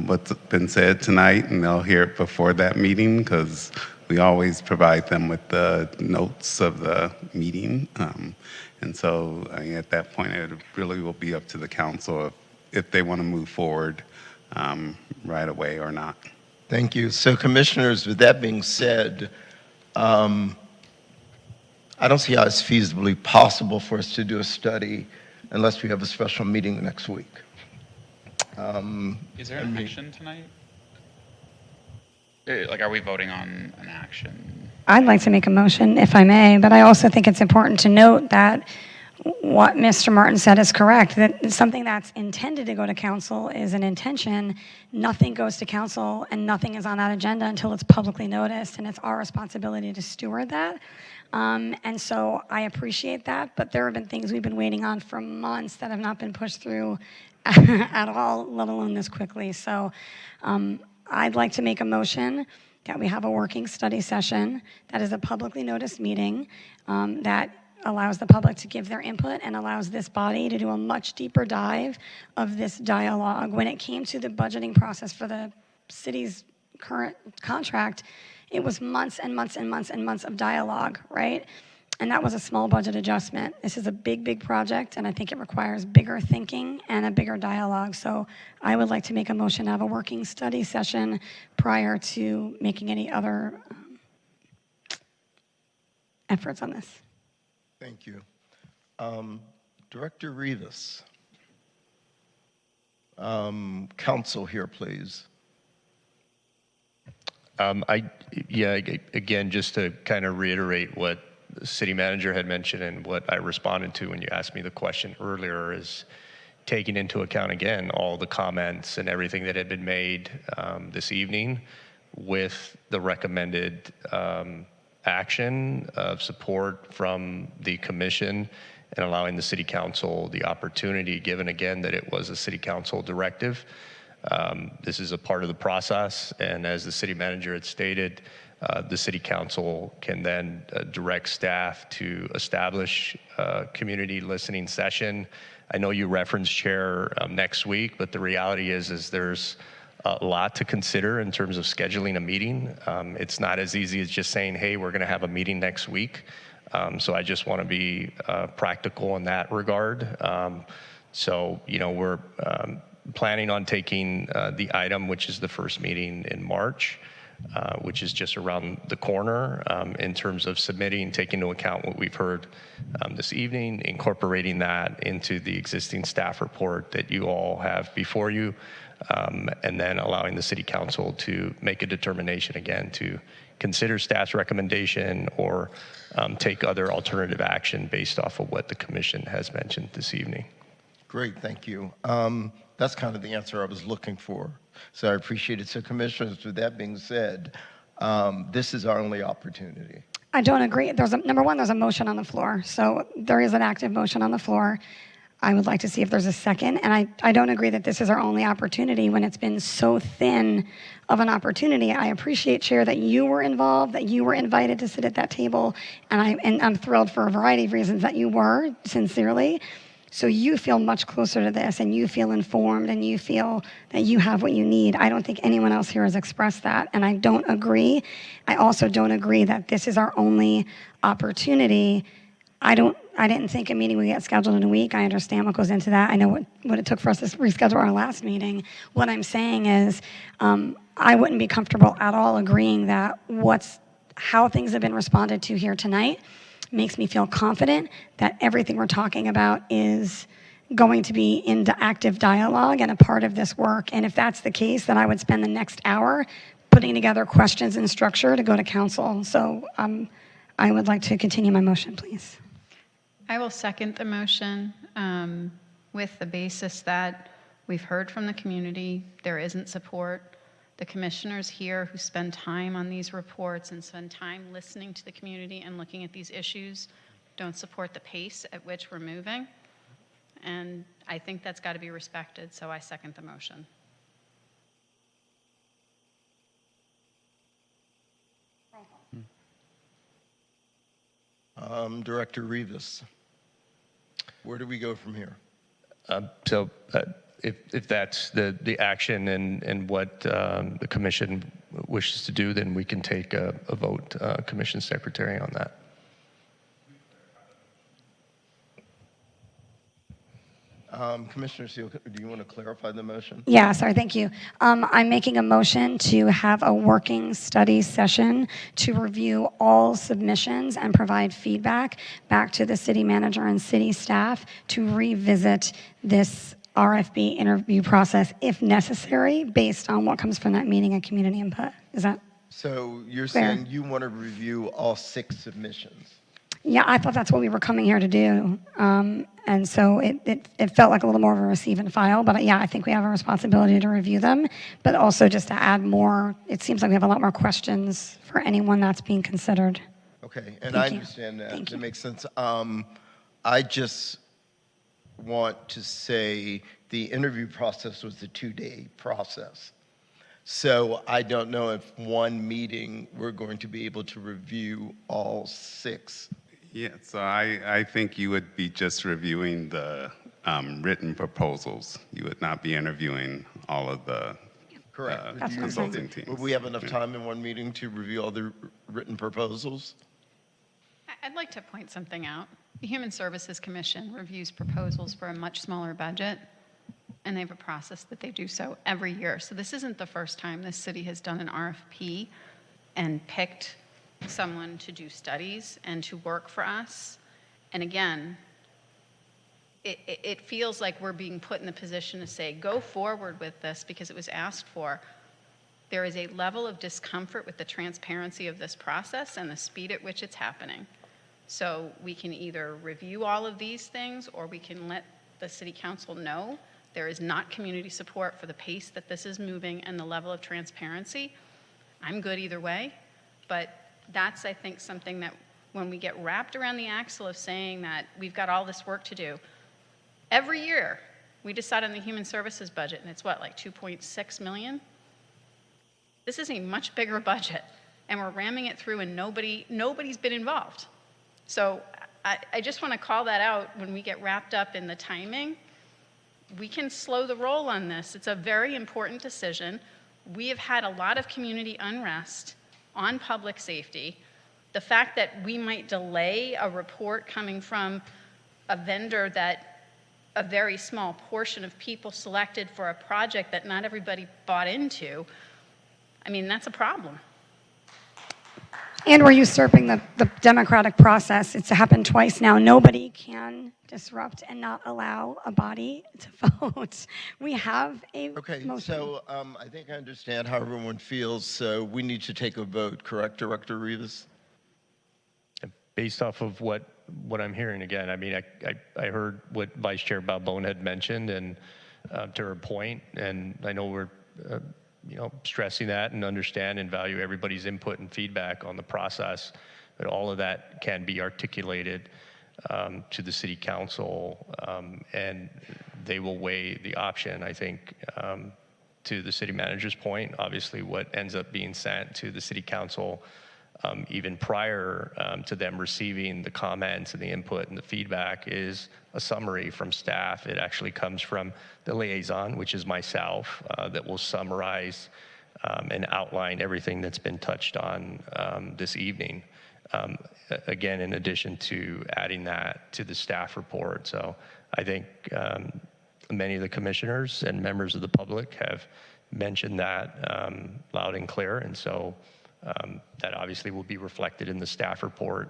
what's been said tonight, and they'll hear it before that meeting, because we always provide them with the notes of the meeting. And so at that point, it really will be up to the council if they want to move forward right away or not. Thank you. So commissioners, with that being said, I don't see how it's feasibly possible for us to do a study unless we have a special meeting next week. Is there an action tonight? Are we voting on an action? I'd like to make a motion, if I may, but I also think it's important to note that what Mr. Martin said is correct, that something that's intended to go to council is an intention. Nothing goes to council and nothing is on that agenda until it's publicly noticed, and it's our responsibility to steward that. And so I appreciate that, but there have been things we've been waiting on for months that have not been pushed through at all, let alone this quickly. So I'd like to make a motion that we have a working study session that is a publicly noticed meeting that allows the public to give their input and allows this body to do a much deeper dive of this dialogue. When it came to the budgeting process for the city's current contract, it was months and months and months and months of dialogue, right? And that was a small budget adjustment. This is a big, big project, and I think it requires bigger thinking and a bigger dialogue. So I would like to make a motion to have a working study session prior to making any other efforts on this. Thank you. Director Rivas. Council here, please. Again, just to kind of reiterate what the city manager had mentioned and what I responded to when you asked me the question earlier, is taking into account again all the comments and everything that had been made this evening with the recommended action of support from the commission and allowing the city council the opportunity, given again that it was a city council directive, This is a part of the process, and as the city manager had stated, the city council can then direct staff to establish a community listening session. I know you referenced Chair next week, but the reality is there's a lot to consider in terms of scheduling a meeting. It's not as easy as just saying, hey, we're going to have a meeting next week. So I just want to be practical in that regard. So, we're planning on taking the item, which is the first meeting in March, which is just around the corner, in terms of submitting, taking into account what we've heard this evening, incorporating that into the existing staff report that you all have before you, and then allowing the city council to make a determination again to consider staff's recommendation or take other alternative action based off of what the commission has mentioned this evening. Great, thank you. That's kind of the answer I was looking for, so I appreciate it. So commissioners, with that being said, this is our only opportunity. I don't agree. Number one, there's a motion on the floor. So there is an active motion on the floor. I would like to see if there's a second. And I don't agree that this is our only opportunity when it's been so thin of an opportunity. I appreciate, Chair, that you were involved, that you were invited to sit at that table. And I'm thrilled for a variety of reasons that you were, sincerely. So you feel much closer to this, and you feel informed, and you feel that you have what you need. I don't think anyone else here has expressed that, and I don't agree. I also don't agree that this is our only opportunity. I didn't think a meeting would get scheduled in a week. I understand what goes into that. I know what it took for us to reschedule our last meeting. What I'm saying is I wouldn't be comfortable at all agreeing that how things have been responded to here tonight makes me feel confident that everything we're talking about is going to be into active dialogue and a part of this work. And if that's the case, then I would spend the next hour putting together questions and structure to go to council. So I would like to continue my motion, please. I will second the motion with the basis that we've heard from the community, there isn't support. The commissioners here who spend time on these reports and spend time listening to the community and looking at these issues don't support the pace at which we're moving. And I think that's got to be respected, so I second the motion. Director Rivas, where do we go from here? If that's the action and what the commission wishes to do, then we can take a vote, Commission Secretary, on that. Commissioner Seal, do you want to clarify the motion? Yeah, sorry, thank you. I'm making a motion to have a working study session to review all submissions and provide feedback back to the city manager and city staff to revisit this RFB interview process if necessary based on what comes from that meeting and community input. Is that So you're fair? saying you want to review all 6 submissions? Yeah, I thought that's what we were coming here to do. And so it felt like a little more of a receive and file, but yeah, I think we have a responsibility to review them, but also just to add more, it seems like we have a lot more questions for anyone that's being considered. Okay, and Thank I you. understand that. Thank That you. makes sense. I just want to say the interview process was a 2-day process. So I don't know if one meeting we're going to be able to review all 6. Yeah, so I think you would be just reviewing the written proposals. You would not be interviewing all of the Correct. consulting teams. Would we have enough time in one meeting to review all the written proposals? I'd like to point something out. The Human Services Commission reviews proposals for a much smaller budget, and they have a process that they do so every year. So this isn't the first time this city has done an RFP and picked someone to do studies and to work for us. And again, it feels like we're being put in the position to say, go forward with this because it was asked for. There is a level of discomfort with the transparency of this process and the speed at which it's happening. So we can either review all of these things or we can let the city council know there is not community support for the pace that this is moving and the level of transparency. I'm good either way, but that's, I think, something that when we get wrapped around the axle of saying that we've got all this work to do, every year We decide on the human services budget, and it's what, like 2.6 million? This is a much bigger budget, and we're ramming it through, and nobody's been involved. So I just want to call that out when we get wrapped up in the timing. We can slow the roll on this. It's a very important decision. We have had a lot of community unrest on public safety. The fact that we might delay a report coming from a vendor that a very small portion of people selected for a project that not everybody bought into, I mean, that's a problem. And we're usurping the democratic process. It's happened twice now. Nobody can disrupt and not allow a body to vote. We have a motion. So I think I understand how everyone feels, so we need to take a vote, correct, Director Rivas? Based off of what I'm hearing, again, I mean, I heard what Vice Chair Balbone had mentioned, and to her point, and I know we're stressing that and understand and value everybody's input and feedback on the process, but all of that can be articulated to the City Council, and they will weigh the option. I think, to the City Manager's point, obviously what ends up being sent to the City Council even prior to them receiving the comments and the input and the feedback is a summary from staff. It actually comes from the liaison, which is myself, that will summarize and outline everything that's been touched on this evening. Again, in addition to adding that to the staff report. So I think many of the commissioners and members of the public have mentioned that loud and clear, and so that obviously will be reflected in the staff report,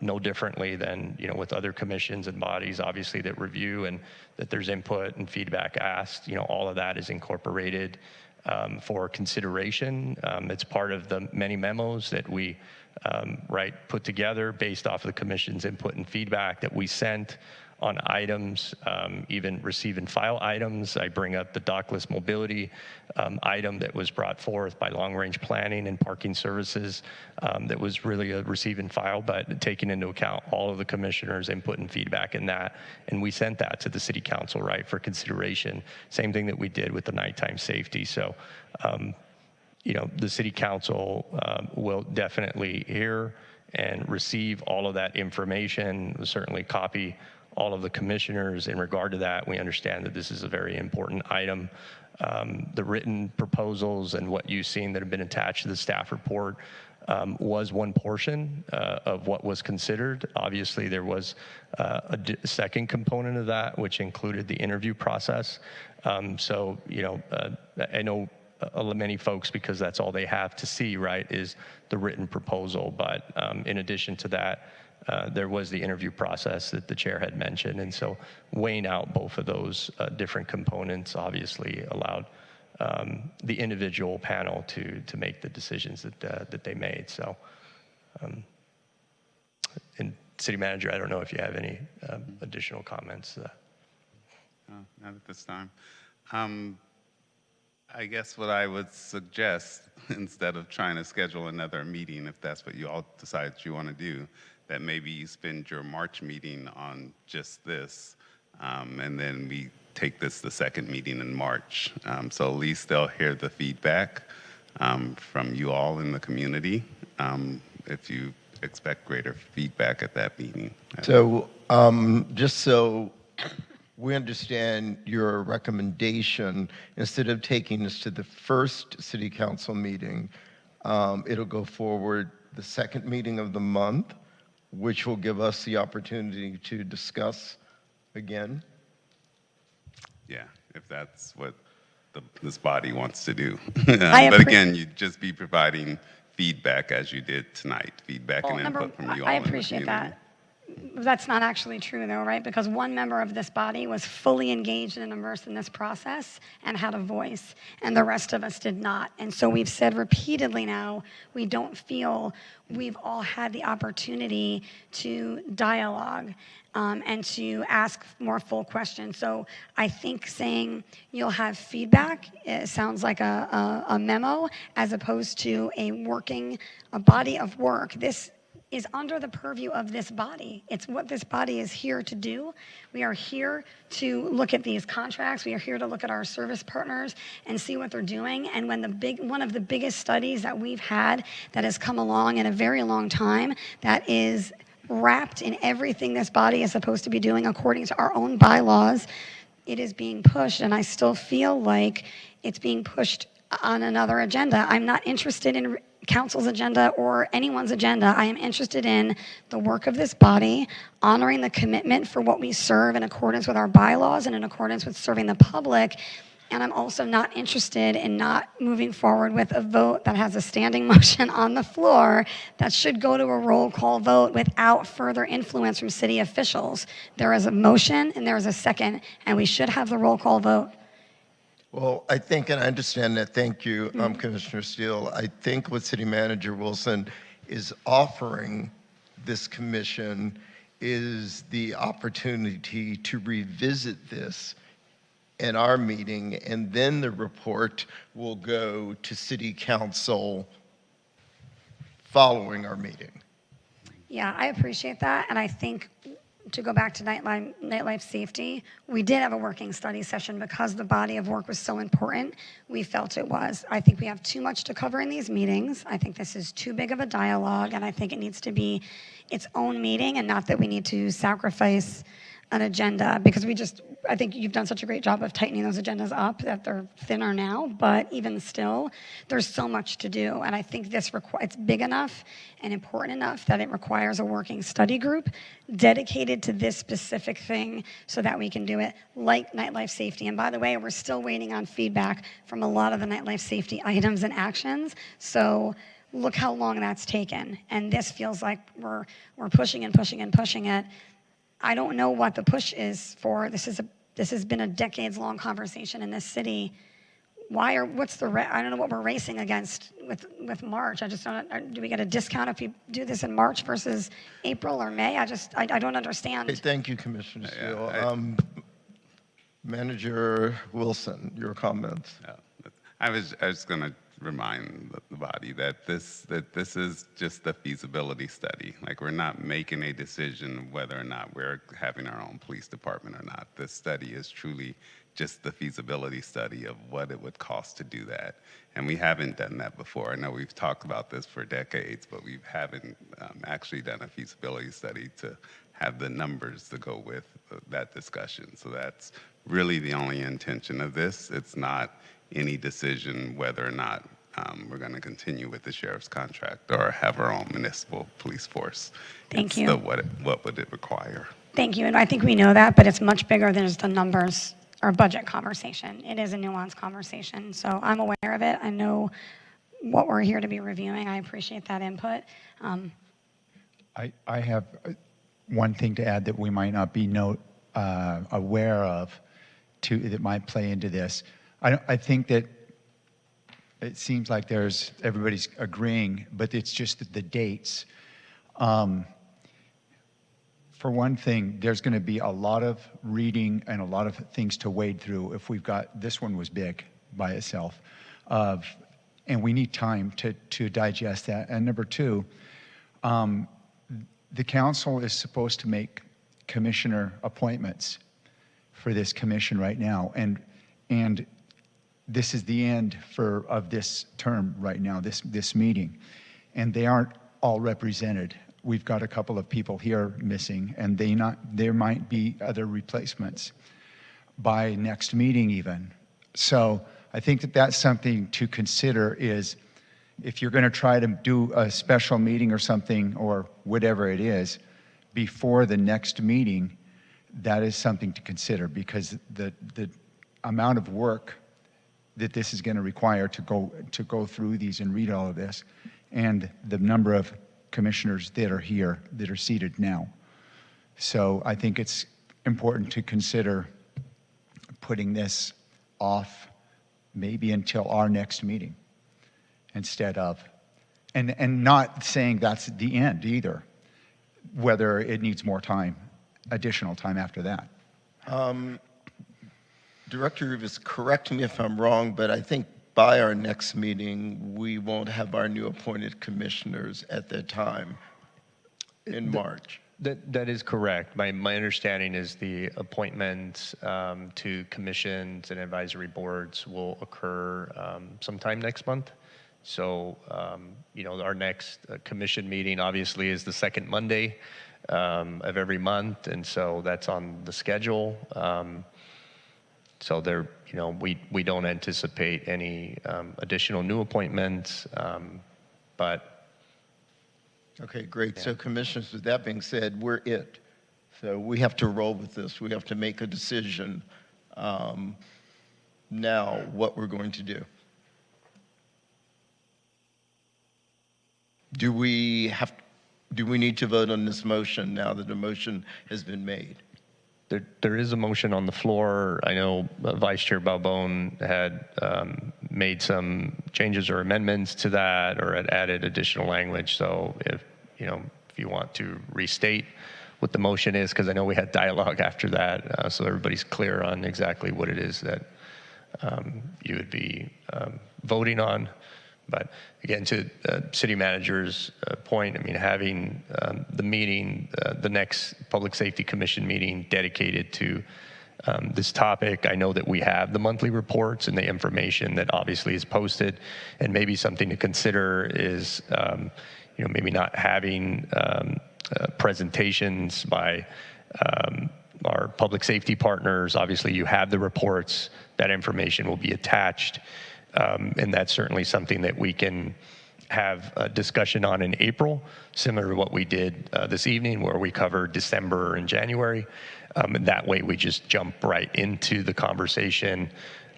no differently than with other commissions and bodies, obviously, that review and that there's input and feedback asked. All of that is incorporated for consideration. It's part of the many memos that we put together based off of the commission's input and feedback that we sent on items, even receive and file items. I bring up the dockless mobility item that was brought forth by long range planning and parking services that was really a receive and file, but taking into account all of the commissioners' input and feedback in that. And we sent that to the City Council, for consideration. Same thing that we did with the nighttime safety. So, the City Council will definitely hear and receive all of that information. We'll certainly copy all of the commissioners in regard to that. We understand that this is a very important item. The written proposals and what you've seen that have been attached to the staff report was one portion of what was considered. Obviously, there was a second component of that, which included the interview process. I know many folks, because that's all they have to see, is the written proposal. But in addition to that, there was the interview process that the chair had mentioned. And so weighing out both of those different components obviously allowed the individual panel to make the decisions that they made. So, and City Manager, I don't know if you have any additional comments. Not at this time. I guess what I would suggest, instead of trying to schedule another meeting, if that's what you all decide you want to do, that maybe you spend your March meeting on just this, and then we take this the second meeting in March. So at least they'll hear the feedback from you all in the community, if you expect greater feedback at that meeting. So just so we understand your recommendation, instead of taking this to the first City Council meeting, it'll go forward the second meeting of the month, which will give us the opportunity to discuss again. Yeah, if that's what this body wants to do. But again, you'd just be providing feedback as you did tonight, feedback and input from you all. I appreciate that. That's not actually true, though, right? Because one member of this body was fully engaged and immersed in this process and had a voice, and the rest of us did not. And so we've said repeatedly now, we don't feel we've all had the opportunity to dialogue and to ask more full questions. So I think saying you'll have feedback, it sounds like a memo as opposed to a body of work. This is under the purview of this body. It's what this body is here to do. We are here to look at these contracts. We are here to look at our service partners and see what they're doing. And when one of the biggest studies that we've had that has come along in a very long time, that is wrapped in everything this body is supposed to be doing according to our own bylaws, it is being pushed. And I still feel like it's being pushed on another agenda. I'm not interested in council's agenda or anyone's agenda. I am interested in the work of this body, honoring the commitment for what we serve in accordance with our bylaws and in accordance with serving the public. And I'm also not interested in not moving forward with a vote that has a standing motion on the floor that should go to a roll call vote without further influence from city officials. There is a motion and there is a second, and we should have the roll call vote. Well, I think, and I understand that, thank you, Commissioner Steele. I think what City Manager Wilson is offering this commission is the opportunity to revisit this in our meeting, and then the report will go to City Council following our meeting. Yeah, I appreciate that, and I think to go back to nightlife safety, we did have a working study session because the body of work was so important. We felt it was. I think we have too much to cover in these meetings. I think this is too big of a dialogue, and I think it needs to be its own meeting, and not that we need to sacrifice an agenda, because I think you've done such a great job of tightening those agendas up that they're thinner now, but even still, there's so much to do. And I think it's big enough and important enough that it requires a working study group dedicated to this specific thing so that we can do it, like nightlife safety. And by the way, we're still waiting on feedback from a lot of the nightlife safety items and actions. So look how long that's taken. And this feels like we're pushing and pushing and pushing it. I don't know what the push is for. This has been a decades-long conversation in this city. I don't know what we're racing against with March. I just don't. Do we get a discount if we do this in March versus April or May? I don't understand. Hey, thank you, Commissioner Steele. Manager Wilson, your comments. I was going to remind the body that this is just the feasibility study. Like, we're not making a decision whether or not we're having our own police department or not. This study is truly just the feasibility study of what it would cost to do that. And we haven't done that before. I know we've talked about this for decades, but we haven't actually done a feasibility study to have the numbers to go with that discussion. So that's really the only intention of this. It's not any decision whether or not we're going to continue with the sheriff's contract or have our own municipal police force. Thank you. What would it require? Thank you, and I think we know that, but it's much bigger than just the numbers or budget conversation. It is a nuanced conversation, so I'm aware of it. I know what we're here to be reviewing. I appreciate that input. I have one thing to add that we might not be aware of that might play into this. I think that it seems like everybody's agreeing, but it's just the dates. For one thing, there's going to be a lot of reading and a lot of things to wade through if we've got, this one was big by itself, and we need time to digest that. And number two, the council is supposed to make commissioner appointments for this commission right now, and this is the end of this term right now, this meeting, and they aren't all represented. We've got a couple of people here missing, and there might be other replacements by next meeting even. So I think that's something to consider, is if you're going to try to do a special meeting or something or whatever it is before the next meeting, that is something to consider, because the amount of work that this is going to require to go through these and read all of this, and the number of commissioners that are here, that are seated now. So I think it's important to consider putting this off maybe until our next meeting instead of, and not saying that's the end either, whether it needs more time, additional time after that. Director Rivas, correct me if I'm wrong, but I think by our next meeting, we won't have our new appointed commissioners at that time. in March. That is correct. My understanding is the appointments to commissions and advisory boards will occur sometime next month. So, our next commission meeting obviously is the second Monday of every month, and so that's on the schedule. So there, we don't anticipate any additional new appointments, but. Okay, great. Yeah. So commissioners, with that being said, we're it. So we have to roll with this. We have to make a decision now what we're going to do. Do we need to vote on this motion now that the motion has been made? There is a motion on the floor. I know Vice Chair Balbone had made some changes or amendments to that, or had added additional language. So if you want to restate what the motion is, because I know we had dialogue after that, so everybody's clear on exactly what it is that you would be voting on. But again, to city manager's point, having the meeting, the next Public Safety Commission meeting dedicated to this topic. I know that we have the monthly reports and the information that obviously is posted, and maybe something to consider is, maybe not having presentations by our public safety partners. Obviously, you have the reports. That information will be attached. And that's certainly something that we can have a discussion on in April, similar to what we did this evening, where we covered December and January. And that way we just jump right into the conversation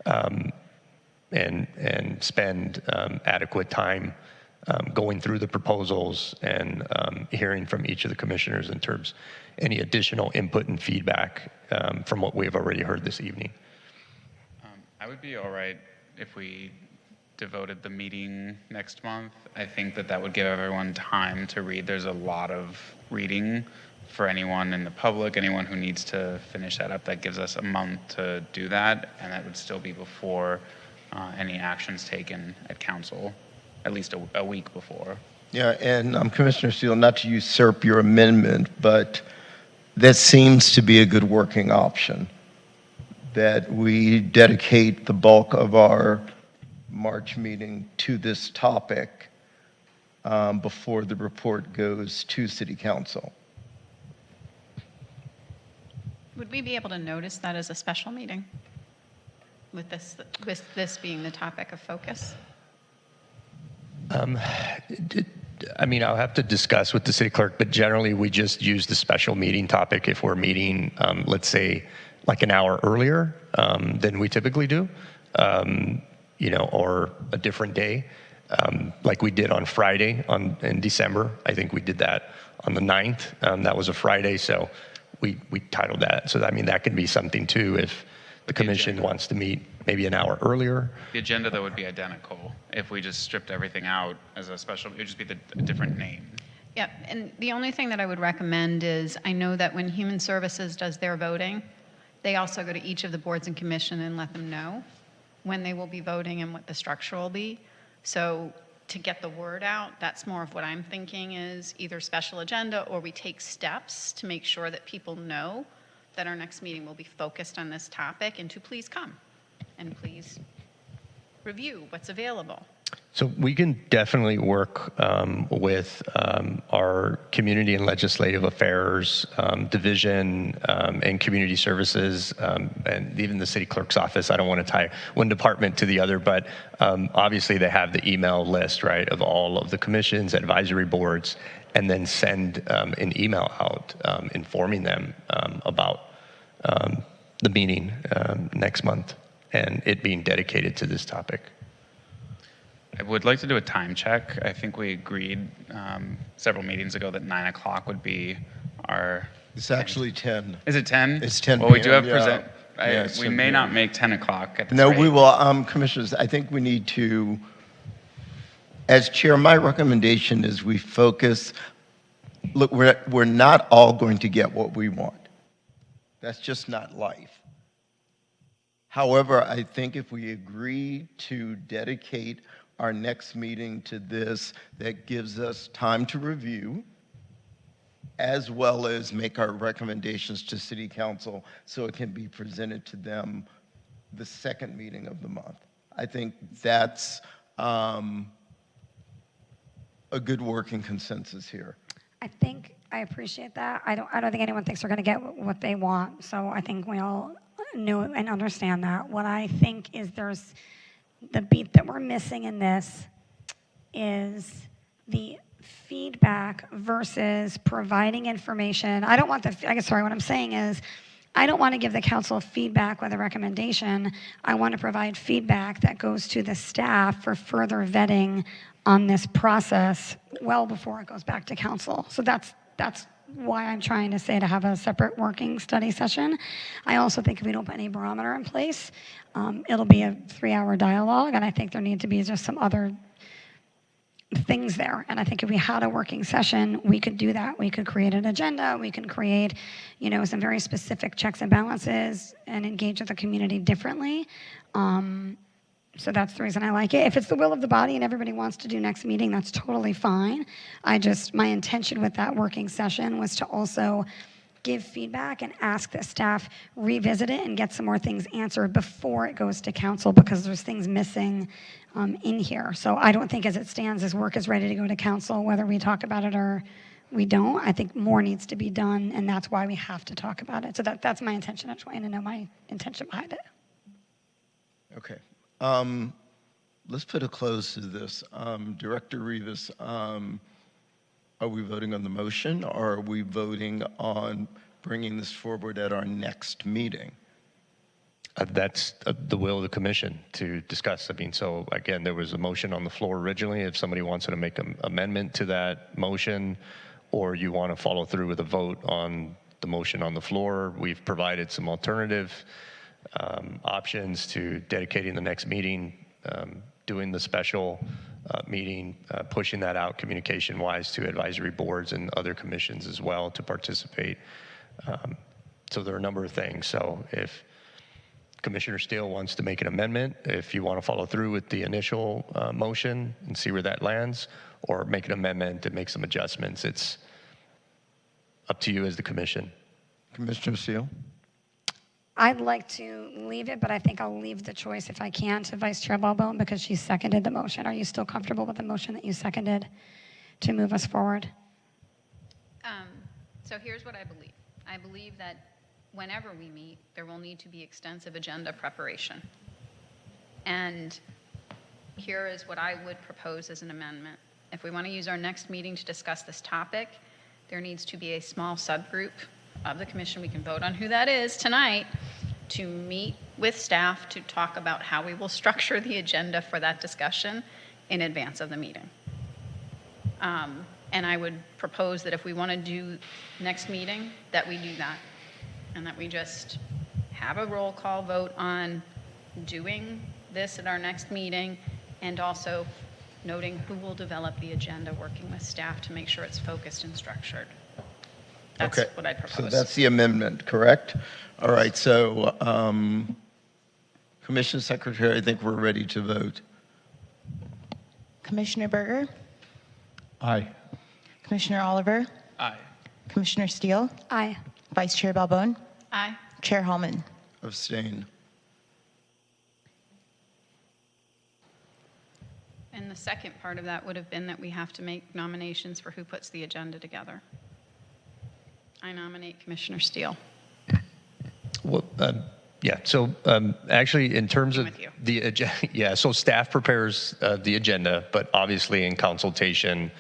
and spend adequate time going through the proposals and hearing from each of the commissioners in terms any additional input and feedback from what we've already heard this evening. I would be all right if we devoted the meeting next month. I think that would give everyone time to read. There's a lot of reading for anyone in the public, anyone who needs to finish that up. That gives us a month to do that, and that would still be before any actions taken at council, at least a week before. Yeah, and Commissioner Steele, not to usurp your amendment, but that seems to be a good working option, that we dedicate the bulk of our March meeting to this topic before the report goes to City Council. Would we be able to notice that as a special meeting with this being the topic of focus? I'll have to discuss with the city clerk, but generally we just use the special meeting topic if we're meeting, let's say, like an hour earlier than we typically do, or a different day, like we did on Friday in December. I think we did that on the 9th. That was a Friday, so we titled that. So, that could be something too if the commission wants to meet maybe an hour earlier. The agenda, though, would be identical. If we just stripped everything out as a special, it would just be a different name. Yeah, and the only thing that I would recommend is, I know that when Human Services does their voting, they also go to each of the boards and commission and let them know when they will be voting and what the structure will be. So to get the word out, that's more of what I'm thinking is either special agenda or we take steps to make sure that people know that our next meeting will be focused on this topic and to please come and please review what's available. So we can definitely work with our Community and Legislative Affairs Division and Community Services and even the City Clerk's Office. I don't want to tie one department to the other, but obviously they have the email list, right, of all of the commissions, advisory boards, and then send an email out informing them about the meeting next month and it being dedicated to this topic. I would like to do a time check. I think we agreed several meetings ago that 9 o'clock would be our... It's actually 10. Is it 10? It's 10 Well, we do have p.m., yeah. we may not make 10 o'clock at this No, rate. we will, Commissioners, I think we need to, as chair, my recommendation is we focus, look, we're not all going to get what we want. That's just not life. However, I think if we agree to dedicate our next meeting to this, that gives us time to review, as well as make our recommendations to City Council so it can be presented to them the second meeting of the month. I think that's a good working consensus here. I appreciate that. I don't think anyone thinks they're going to get what they want. So I think we all know and understand that. What I think is there's the beat that we're missing in this is the feedback versus providing information. I don't want the, I guess, sorry, what I'm saying is I don't want to give the council feedback with a recommendation. I want to provide feedback that goes to the staff for further vetting on this process well before it goes back to council. So that's why I'm trying to say to have a separate working study session. I also think if we don't put any barometer in place, it'll be a 3-hour dialogue, and I think there need to be just some other things there. And I think if we had a working session, we could do that. We could create an agenda. We can create, some very specific checks and balances and engage with the community differently. So that's the reason I like it. If it's the will of the body and everybody wants to do next meeting, that's totally fine. My intention with that working session was to also give feedback and ask the staff revisit it and get some more things answered before it goes to council, because there's things missing in here. So I don't think as it stands, this work is ready to go to council, whether we talk about it or we don't. I think more needs to be done, and that's why we have to talk about it. So that's my intention. I just want you to know my intention behind it. Okay. Let's put a close to this. Director Rivas, are we voting on the motion, or are we voting on bringing this forward at our next meeting? That's the will of the commission to discuss. So again, there was a motion on the floor originally. If somebody wants to make an amendment to that motion, or you want to follow through with a vote on the motion on the floor, we've provided some alternative options to dedicating the next meeting, doing the special meeting, pushing that out communication-wise to advisory boards and other commissions as well to participate. So there are a number of things. So if Commissioner Steele wants to make an amendment, if you want to follow through with the initial motion and see where that lands, or make an amendment and make some adjustments, it's up to you as the commission. Commissioner Steele? I'd like to leave it, but I think I'll leave the choice, if I can, to Vice Chair Balbone, because she seconded the motion. Are you still comfortable with the motion that you seconded to move us forward? So here's what I believe. I believe that whenever we meet, there will need to be extensive agenda preparation. And here is what I would propose as an amendment. If we want to use our next meeting to discuss this topic, there needs to be a small subgroup of the commission, we can vote on who that is tonight, to meet with staff to talk about how we will structure the agenda for that discussion in advance of the meeting. And I would propose that if we want to do next meeting, that we do that, and that we just have a roll call vote on doing this at our next meeting, and also noting who will develop the agenda, working with staff to make sure it's focused and structured. That's okay. What I propose. So that's the amendment, correct? All right, so Commissioner Secretary, I think we're ready to vote. Commissioner Berger? Aye. Commissioner Oliver? Aye. Commissioner Steele? Aye. Vice Chair Balbone? Aye. Chair Hallman? Abstain. And the second part of that would have been that we have to make nominations for who puts the agenda together. I nominate Commissioner Steele. Well, yeah. So actually, in terms of the agenda, yeah. So staff prepares the agenda, but obviously in consultation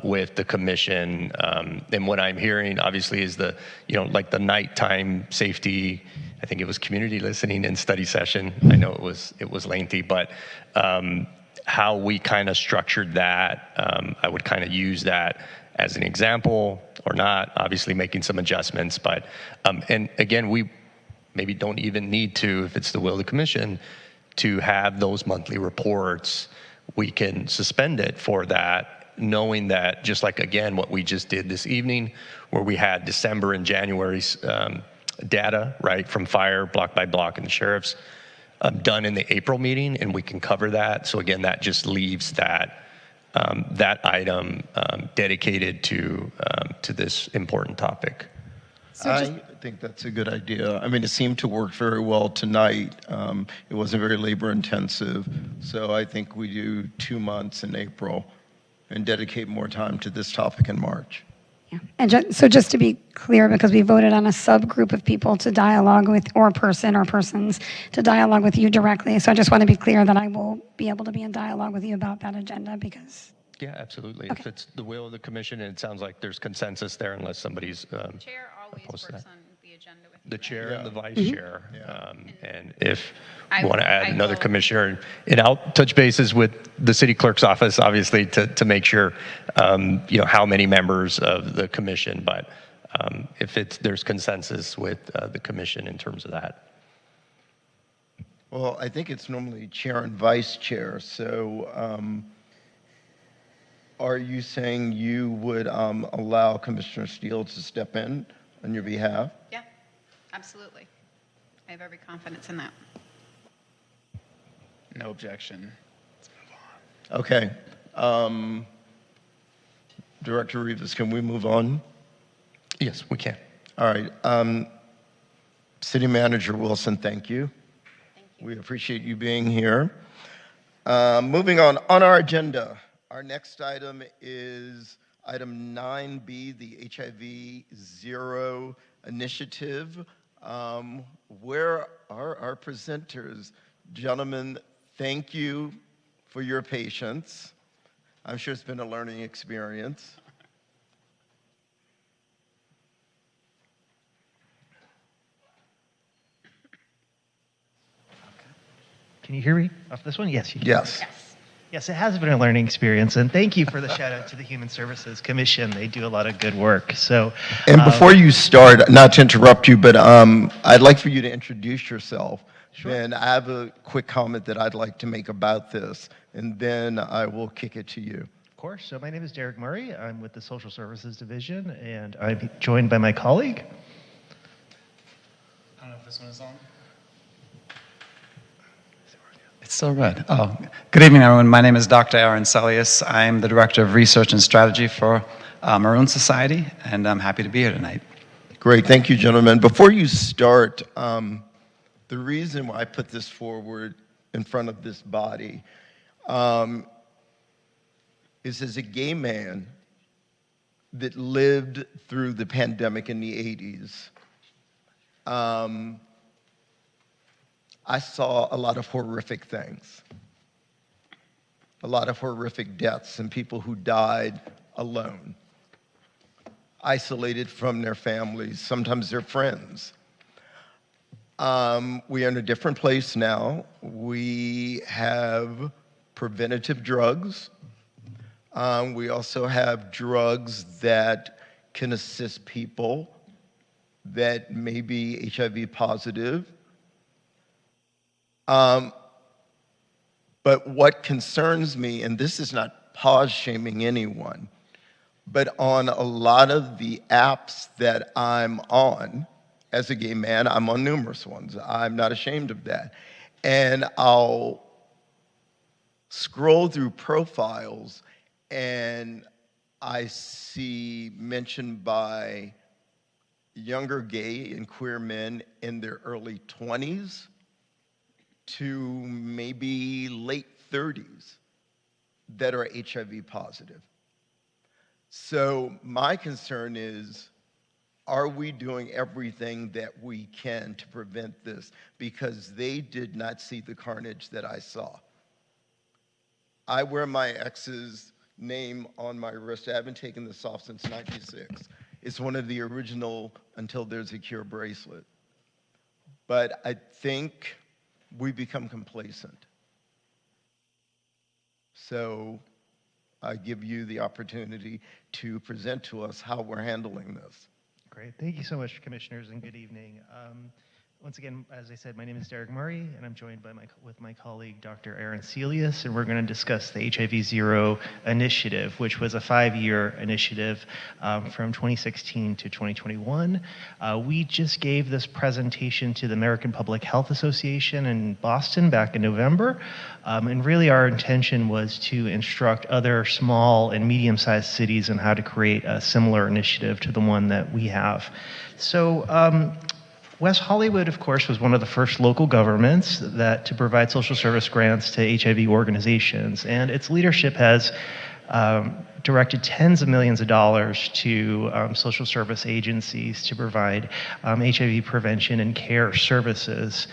with the commission. And what I'm hearing, obviously, is the like the nighttime safety. I think it was community listening and study session. I know it was lengthy, but how we kind of structured that, I would kind of use that as an example, or not, obviously making some adjustments. But, and again, we maybe don't even need to, if it's the will of the commission, to have those monthly reports. We can suspend it for that, knowing that, just like, again, what we just did this evening, where we had December and January's data, right, from fire, block by block, and the sheriff's done in the April meeting, and we can cover that. So again, that just leaves that that item dedicated to to this important topic. I think that's a good idea. I mean, it seemed to work very well tonight. It wasn't very labor intensive. So I think we do 2 months in April and dedicate more time to this topic in March. And so just to be clear, because we voted on a subgroup of people to dialogue with, or persons to dialogue with you directly. So I just want to be clear that I will be able to be in dialogue with you about that agenda because. Yeah, absolutely. If it's the will of the commission, and it sounds like there's consensus there, unless somebody's Chair always opposed to works that. on the agenda with The chair and the vice Mm-hmm. chair. And if I- you want to add I another will- commissioner, and I'll touch bases with the city clerk's office, obviously, to make sure, how many members of the commission, but if there's consensus with the commission in terms of that. Well, I think it's normally chair and vice chair. So are you saying you would allow Commissioner Steele to step in on your behalf? Yeah, absolutely. I have every confidence in that. No objection. Okay. Director Rivas, can we move on? Yes, we can. All right. City Manager Wilson, thank you. We appreciate you being here. Moving on our agenda, our next item is item 9B, the HIV Zero Initiative. Where are our presenters? Gentlemen, thank you for your patience. I'm sure it's been a learning experience. Can you hear me off this one? Yes, you can. Yes. Yes, it has been a learning experience, and thank you for the shout out to the Human Services Commission. They do a lot of good work. So, And before you start, not to interrupt you, but I'd like for you to introduce yourself. Sure. And I have a quick comment that I'd like to make about this, and then I will kick it to you. of course, so my name is Derek Murray. I'm with the Social Services Division, and I'm joined by my colleague. I don't know if this one is on. It's still red. Oh, good evening, everyone. My name is Dr. Aaron Celius. I'm the Director of Research and Strategy for Maroon Society, and I'm happy to be here tonight. Great, thank you, gentlemen. Before you start, the reason why I put this forward in front of this body is as a gay man that lived through the pandemic in the 80s, I saw a lot of horrific things, a lot of horrific deaths and people who died alone, isolated from their families, sometimes their friends. We are in a different place now. We have preventative drugs. We also have drugs that can assist people that may be HIV positive. But what concerns me, and this is not pause shaming anyone, but on a lot of the apps that I'm on, as a gay man, I'm on numerous ones. I'm not ashamed of that. And I'll scroll through profiles and I see mentioned by younger gay and queer men in their early 20s to maybe late 30s that are HIV positive. So my concern is, are we doing everything that we can to prevent this? Because they did not see the carnage that I saw. I wear my ex's name on my wrist. I haven't taken this off since '96. It's one of the original Until There's a Cure bracelet. But I think we become complacent. So I give you the opportunity to present to us how we're handling this. Great. Thank you so much, Commissioners, and good evening. Once again, as I said, my name is Derek Murray, and I'm joined with my colleague, Dr. Aaron Celius, and we're going to discuss the HIV Zero initiative, which was a 5-year initiative from 2016 to 2021. We just gave this presentation to the American Public Health Association in Boston back in November, and really our intention was to instruct other small and medium-sized cities on how to create a similar initiative to the one that we have. So, West Hollywood, of course, was one of the first local governments to provide social service grants to HIV organizations, and its leadership has directed tens of millions of dollars to social service agencies to provide HIV prevention and care services.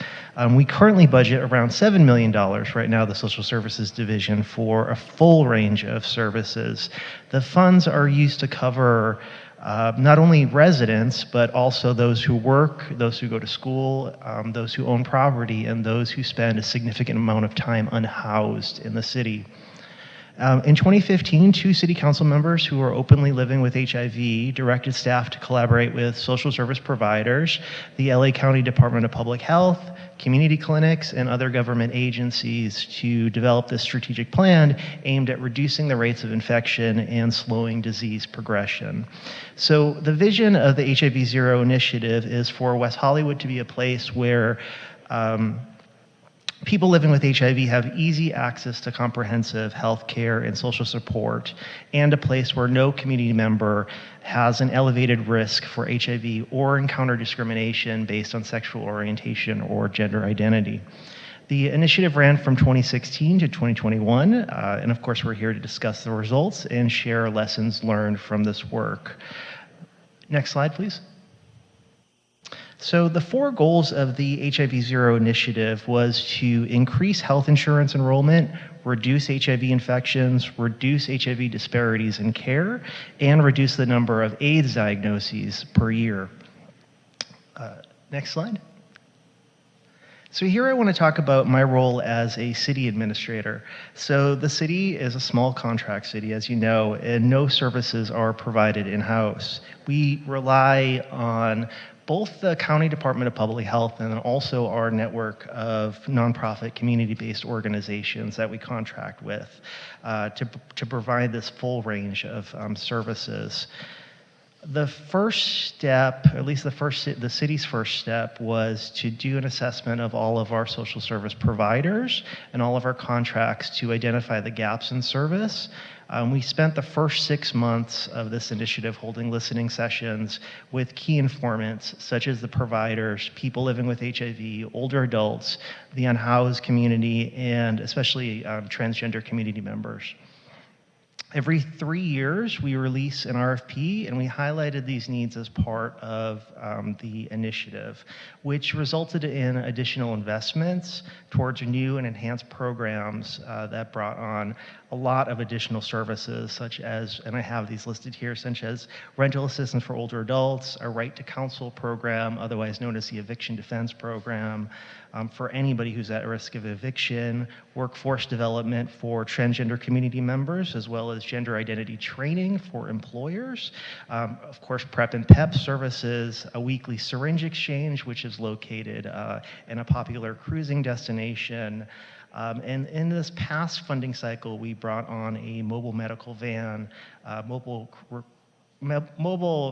We currently budget around $7 million right now, the Social Services Division, for a full range of services. The funds are used to cover not only residents, but also those who work, those who go to school, those who own property, and those who spend a significant amount of time unhoused in the city. In 2015, 2 city council members who are openly living with HIV directed staff to collaborate with social service providers, the LA County Department of Public Health, community clinics, and other government agencies to develop this strategic plan aimed at reducing the rates of infection and slowing disease progression. So the vision of the HIV Zero initiative is for West Hollywood to be a place where people living with HIV have easy access to comprehensive health care and social support, and a place where no community member has an elevated risk for HIV or encounter discrimination based on sexual orientation or gender identity. The initiative ran from 2016 to 2021, and of course we're here to discuss the results and share lessons learned from this work. Next slide, please. So the 4 goals of the HIV Zero initiative was to increase health insurance enrollment, reduce HIV infections, reduce HIV disparities in care, and reduce the number of AIDS diagnoses per year. Next slide. So here I want to talk about my role as a city administrator. So the city is a small contract city, as you know, and no services are provided in-house. We rely on both the County Department of Public Health and also our network of nonprofit community-based organizations that we contract with to provide this full range of services. The first step, at least the city's first step, was to do an assessment of all of our social service providers and all of our contracts to identify the gaps in service. We spent the first 6 months of this initiative holding listening sessions with key informants, such as the providers, people living with HIV, older adults, the unhoused community, and especially transgender community members. Every 3 years, we release an RFP, and we highlighted these needs as part of the initiative, which resulted in additional investments towards new and enhanced programs that brought on a lot of additional services, such as, and I have these listed here, such as rental assistance for older adults, a right to counsel program, otherwise known as the eviction defense program, for anybody who's at risk of eviction, workforce development for transgender community members, as well as gender identity training for employers, of course, PrEP and PEP services, a weekly syringe exchange, which is located in a popular cruising destination. And in this past funding cycle, we brought on a mobile medical van, mobile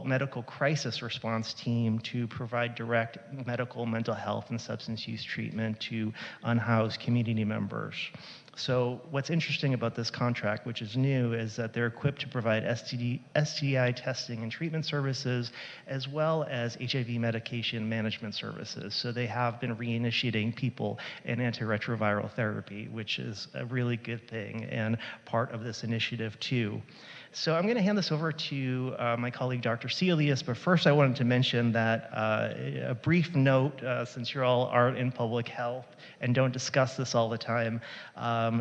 medical crisis response team to provide direct medical, mental health, and substance use treatment to unhoused community members. So what's interesting about this contract, which is new, is that they're equipped to provide STI testing and treatment services, as well as HIV medication management services. So they have been reinitiating people in antiretroviral therapy, which is a really good thing and part of this initiative too. So I'm going to hand this over to my colleague, Dr. Celius, but first I wanted to mention that a brief note, since you all aren't in public health and don't discuss this all the time,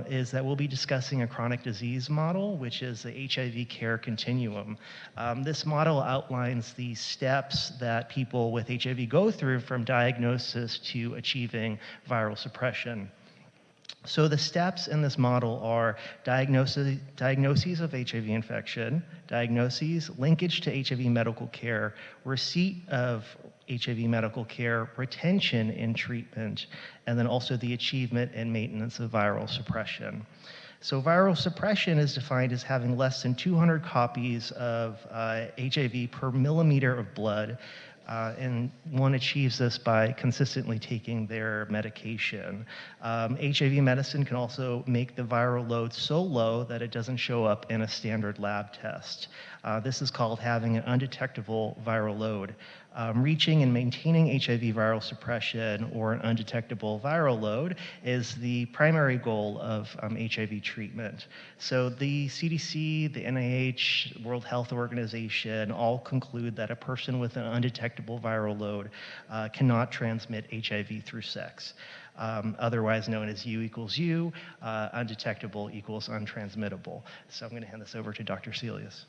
is that we'll be discussing a chronic disease model, which is the HIV care continuum. This model outlines the steps that people with HIV go through from diagnosis to achieving viral suppression. So the steps in this model are diagnoses of HIV infection, diagnoses, linkage to HIV medical care, receipt of HIV medical care, retention in treatment, and then also the achievement and maintenance of viral suppression. So viral suppression is defined as having less than 200 copies of HIV per millimeter of blood, and one achieves this by consistently taking their medication. HIV medicine can also make the viral load so low that it doesn't show up in a standard lab test. This is called having an undetectable viral load. Reaching and maintaining HIV viral suppression or an undetectable viral load is the primary goal of HIV treatment. So the CDC, the NIH, World Health Organization all conclude that a person with an undetectable viral load cannot transmit HIV through sex. Otherwise known as U equals U, undetectable equals untransmittable. So I'm going to hand this over to Dr. Celius.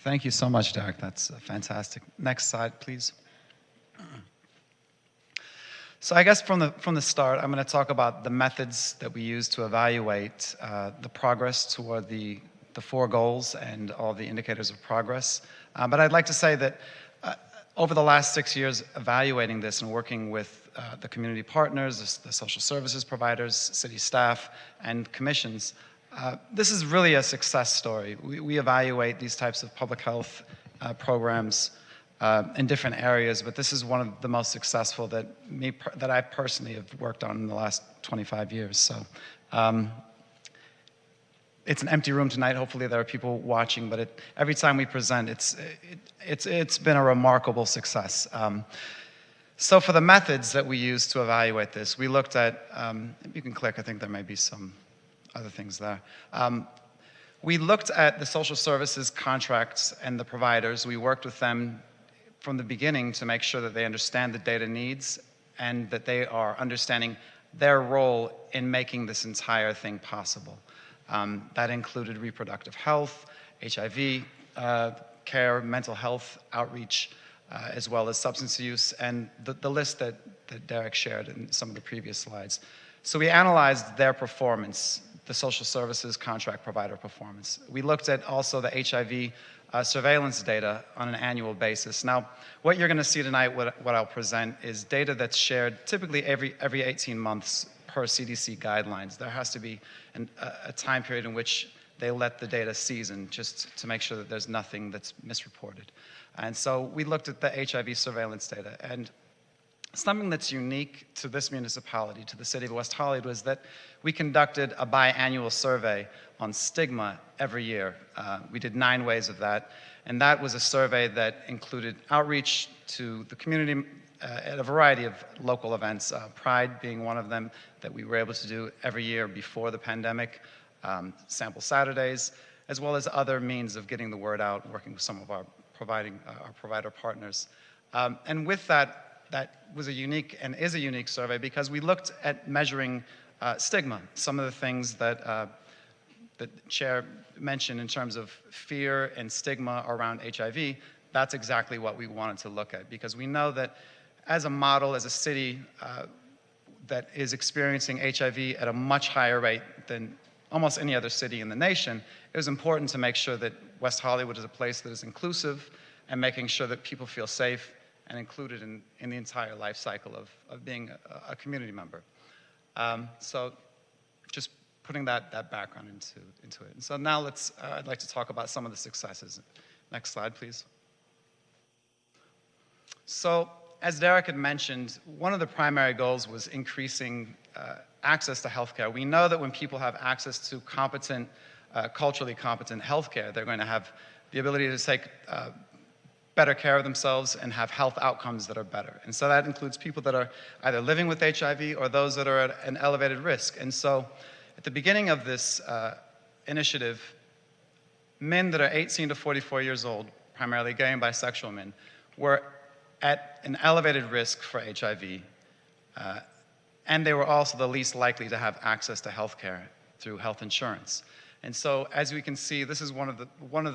Thank you so much, Derek. That's fantastic. Next slide, please. So I guess from the start, I'm going to talk about the methods that we use to evaluate the progress toward the 4 goals and all the indicators of progress. But I'd like to say that over the last 6 years evaluating this and working with the community partners, the social services providers, city staff, and commissions, this is really a success story. We evaluate these types of public health programs in different areas, but this is one of the most successful that I personally have worked on in the last 25 years. So it's an empty room tonight. Hopefully there are people watching, but every time we present, it's been a remarkable success. So for the methods that we use to evaluate this, we looked at, you can click, I think there may be some other things there. We looked at the social services contracts and the providers. We worked with them from the beginning to make sure that they understand the data needs and that they are understanding their role in making this entire thing possible. That included reproductive health, HIV care, mental health outreach, as well as substance use, and the list that Derek shared in some of the previous slides. So we analyzed their performance, the social services contract provider performance. We looked at also the HIV surveillance data on an annual basis. Now, what you're going to see tonight, what I'll present, is data that's shared typically every 18 months per CDC guidelines. There has to be a time period in which they let the data season just to make sure that there's nothing that's misreported. And so we looked at the HIV surveillance data, and something that's unique to this municipality, to the city of West Hollywood, was that we conducted a biannual survey on stigma every year. We did 9 waves of that, and that was a survey that included outreach to the community at a variety of local events, Pride being one of them that we were able to do every year before the pandemic, Sample Saturdays, as well as other means of getting the word out, working with some of our provider partners. And with that was a unique and is a unique survey because we looked at measuring stigma, some of the things that the chair mentioned in terms of fear and stigma around HIV. That's exactly what we wanted to look at, because we know that as a model, as a city that is experiencing HIV at a much higher rate than almost any other city in the nation, it was important to make sure that West Hollywood is a place that is inclusive and making sure that people feel safe and included in the entire life cycle of being a community member. So just putting that background into it. And so now I'd like to talk about some of the successes. Next slide, please. So as Derek had mentioned, one of the primary goals was increasing access to healthcare. We know that when people have access to competent, culturally competent healthcare, they're going to have the ability to take better care of themselves and have health outcomes that are better. And so that includes people that are either living with HIV or those that are at an elevated risk. And so at the beginning of this initiative, men that are 18 to 44 years old, primarily gay and bisexual men, were at an elevated risk for HIV, and they were also the least likely to have access to health care through health insurance. And so as we can see, this is one of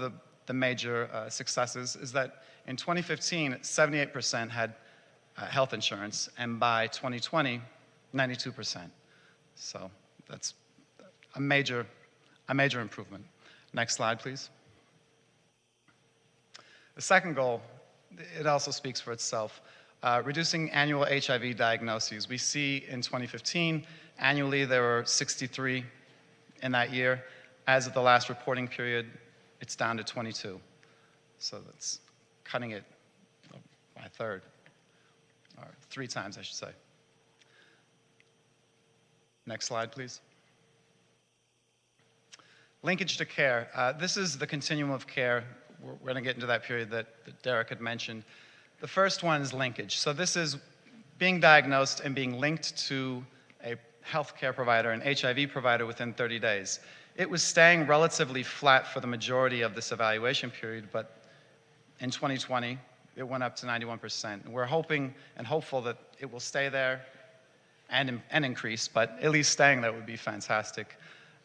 the major successes, is that in 2015, 78% had health insurance, and by 2020, 92%. So that's a major improvement. Next slide, please. The second goal, it also speaks for itself. Reducing annual HIV diagnoses. We see in 2015, annually there were 63 in that year. As of the last reporting period, it's down to 22. So that's cutting it by a third, or 3 times, I should say. Next slide, please. Linkage to care. This is the continuum of care. We're going to get into that period that Derek had mentioned. The first one is linkage. So this is being diagnosed and being linked to a healthcare provider, an HIV provider, within 30 days. It was staying relatively flat for the majority of this evaluation period, but in 2020, it went up to 91%. We're hoping and hopeful that it will stay there and increase, but at least staying there would be fantastic.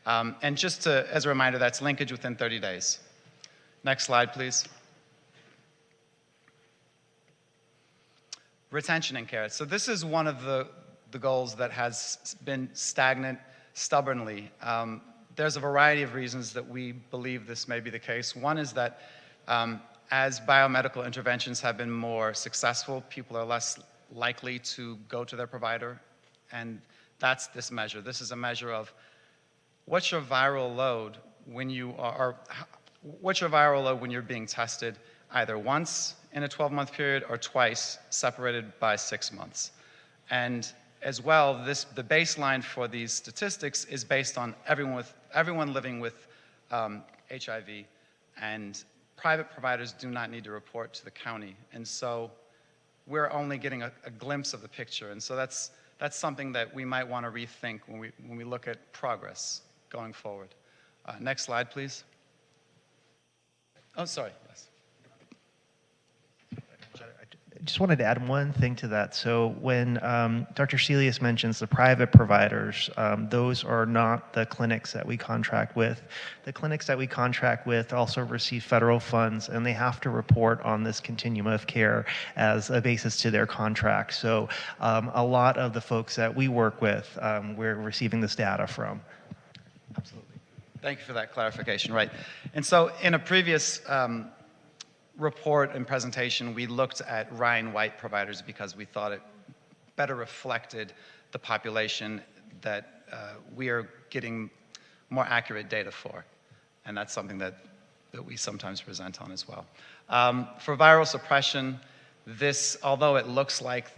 And just as a reminder, that's linkage within 30 days. Next slide, please. Retention in care. So this is one of the goals that has been stagnant stubbornly. There's a variety of reasons that we believe this may be the case. One is that as biomedical interventions have been more successful, people are less likely to go to their provider, and that's this measure. This is a measure of what's your viral load when you are, what's your viral load when you're being tested either once in a 12-month period or twice separated by 6 months. And as well, the baseline for these statistics is based on everyone living with HIV, and private providers do not need to report to the county. And so we're only getting a glimpse of the picture. And so that's something that we might want to rethink when we look at progress going forward. Next slide, please. Oh, sorry. Yes. I just wanted to add one thing to that. So when Dr. Celius mentions the private providers, those are not the clinics that we contract with. The clinics that we contract with also receive federal funds, and they have to report on this continuum of care as a basis to their contract. So a lot of the folks that we work with, we're receiving this data from. Absolutely. Thank you for that clarification. Right. And so in a previous report and presentation, we looked at Ryan White providers because we thought it better reflected the population that we are getting more accurate data for. And that's something that we sometimes present on as well. For viral suppression, this, although it looks like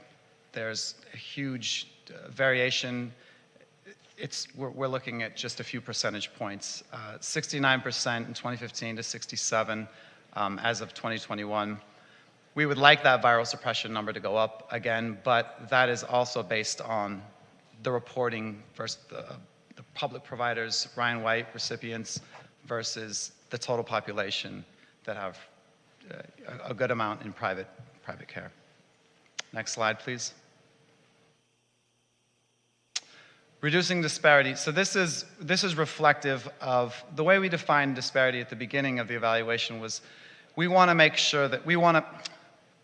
there's a huge variation, we're looking at just a few percentage points. 69% in 2015 to 67% as of 2021. We would like that viral suppression number to go up again, but that is also based on the reporting versus the public providers, Ryan White recipients, versus the total population that have a good amount in private care. Next slide, please. Reducing disparity. So this is reflective of the way we defined disparity at the beginning of the evaluation. Was we want to make sure that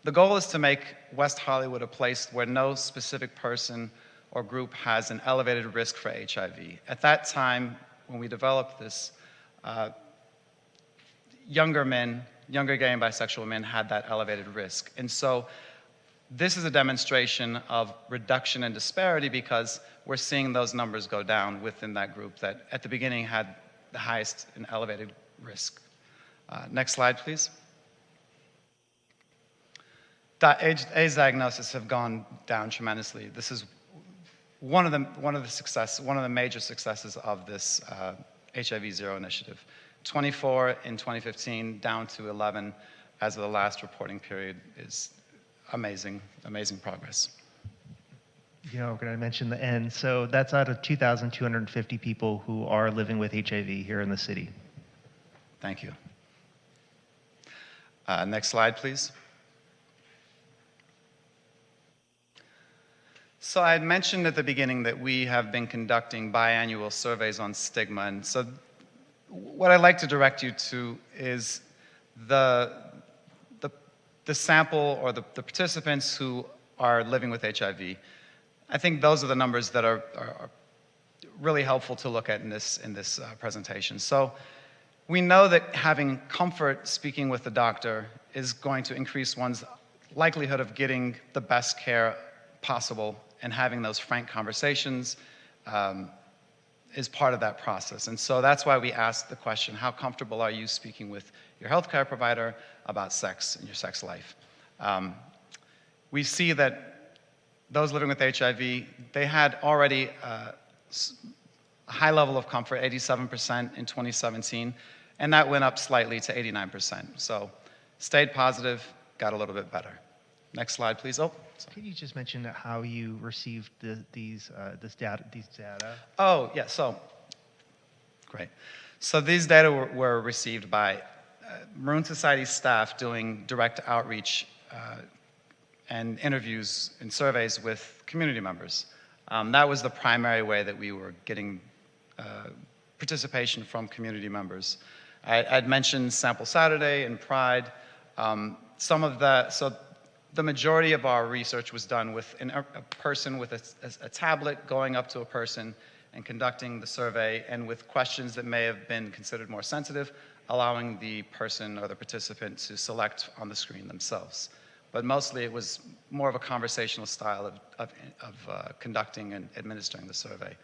the goal is to make West Hollywood a place where no specific person or group has an elevated risk for HIV. At that time, when we developed this, younger gay and bisexual men had that elevated risk. And so this is a demonstration of reduction in disparity because we're seeing those numbers go down within that group that at the beginning had the highest and elevated risk. Next slide, please. AIDS diagnoses have gone down tremendously. This is one of the major successes of this HIV Zero initiative. 24 in 2015, down to 11 as of the last reporting period is amazing, amazing progress. You know, we're going to mention the N. So that's out of 2,250 people who are living with HIV here in the city. Thank you. Next slide, please. So I had mentioned at the beginning that we have been conducting biannual surveys on stigma. And so what I'd like to direct you to is the sample or the participants who are living with HIV. I think those are the numbers that are really helpful to look at in this presentation. So we know that having comfort speaking with the doctor is going to increase one's likelihood of getting the best care possible and having those frank conversations is part of that process. And so that's why we asked the question, how comfortable are you speaking with your healthcare provider about sex and your sex life? We see that those living with HIV, they had already a high level of comfort, 87% in 2017, and that went up slightly to 89%. So stayed positive, got a little bit better. Next slide, please. Oh, sorry. Can you just mention how you received these data? Oh, yeah, so, great. So these data were received by Maroon Society staff doing direct outreach and interviews and surveys with community members. That was the primary way that we were getting participation from community members. I'd mentioned Sample Saturday and Pride. So the majority of our research was done with a person with a tablet going up to a person and conducting the survey, and with questions that may have been considered more sensitive, allowing the person or the participant to select on the screen themselves. But mostly it was more of a conversational style of conducting and administering the survey.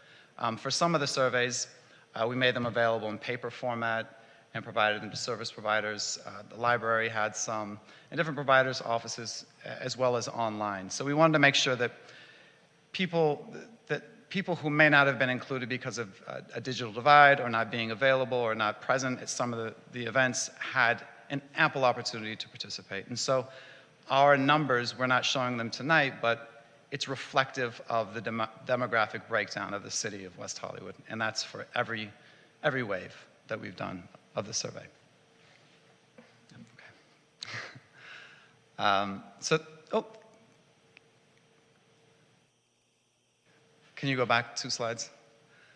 For some of the surveys, we made them available in paper format and provided them to service providers. The library had some, and different providers' offices, as well as online. So we wanted to make sure that people who may not have been included because of a digital divide or not being available or not present at some of the events had an ample opportunity to participate. And so our numbers, we're not showing them tonight, but it's reflective of the demographic breakdown of the city of West Hollywood, and that's for every wave that we've done of the survey. Okay. Can you go back 2 slides?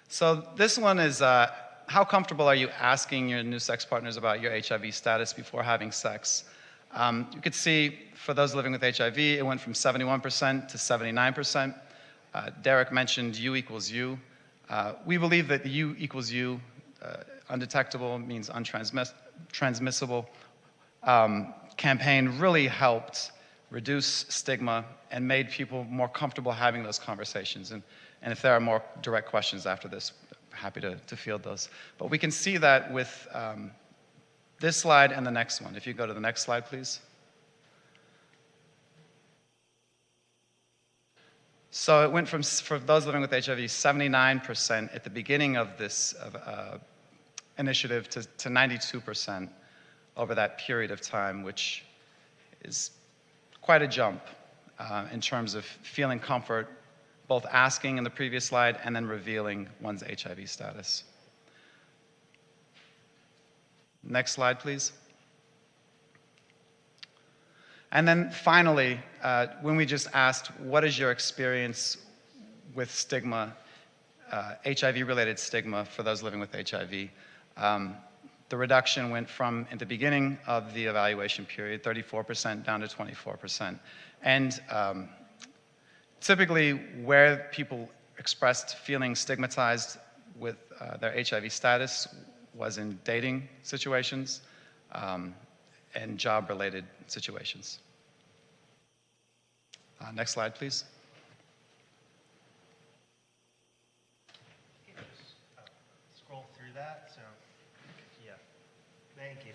So this one is, how comfortable are you asking your new sex partners about your HIV status before having sex? You could see for those living with HIV, it went from 71% to 79%. Derek mentioned U equals U. We believe that the U equals U, undetectable means untransmissible, campaign really helped reduce stigma and made people more comfortable having those conversations. And if there are more direct questions after this, I'm happy to field those. But we can see that with this slide and the next one. If you go to the next slide, please. So it went from, for those living with HIV, 79% at the beginning of this initiative to 92% over that period of time, which is quite a jump in terms of feeling comfort, both asking in the previous slide and then revealing one's HIV status. Next slide, please. And then finally, when we just asked, what is your experience with stigma, HIV-related stigma for those living with HIV? The reduction went from, at the beginning of the evaluation period, 34% down to 24%. And typically, where people expressed feeling stigmatized with their HIV status was in dating situations and job-related situations. Next slide, please. Scroll through that. So, yeah, thank you.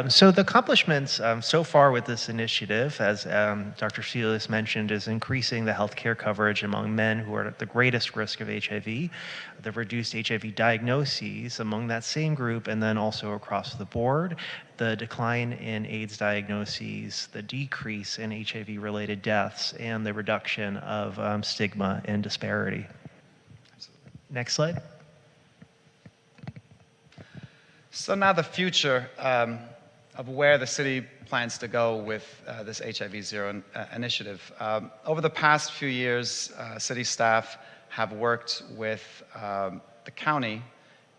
So the accomplishments so far with this initiative, as Dr. Celius mentioned, is increasing the healthcare coverage among men who are at the greatest risk of HIV, the reduced HIV diagnoses among that same group, and then also across the board, the decline in AIDS diagnoses, the decrease in HIV-related deaths, and the reduction of stigma and disparity. Next slide. So now the future of where the city plans to go with this HIV Zero initiative. Over the past few years, city staff have worked with the county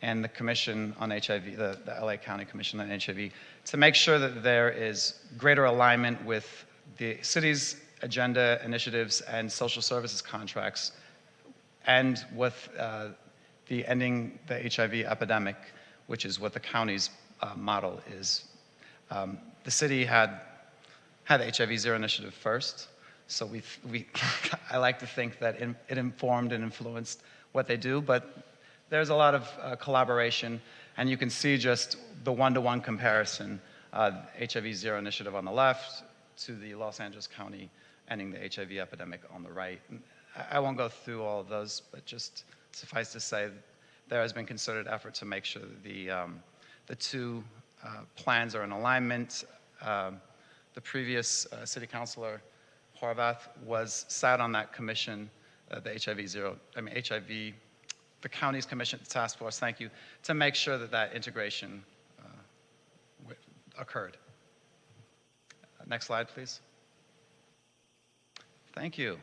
and the Commission on HIV, the LA County Commission on HIV, to make sure that there is greater alignment with the city's agenda, initiatives, and social services contracts, and with the ending the HIV epidemic, which is what the county's model is. The city had had the HIV Zero initiative first. So I like to think that it informed and influenced what they do, but there's a lot of collaboration, and you can see just the one-to-one comparison, HIV Zero initiative on the left to the Los Angeles County ending the HIV epidemic on the right. I won't go through all of those, but just suffice to say, there has been concerted effort to make sure that the two plans are in alignment. The previous city councilor, Horvath, sat on that commission, the the county's commission task force, thank you, to make sure that that integration occurred. Next slide, please. Thank you.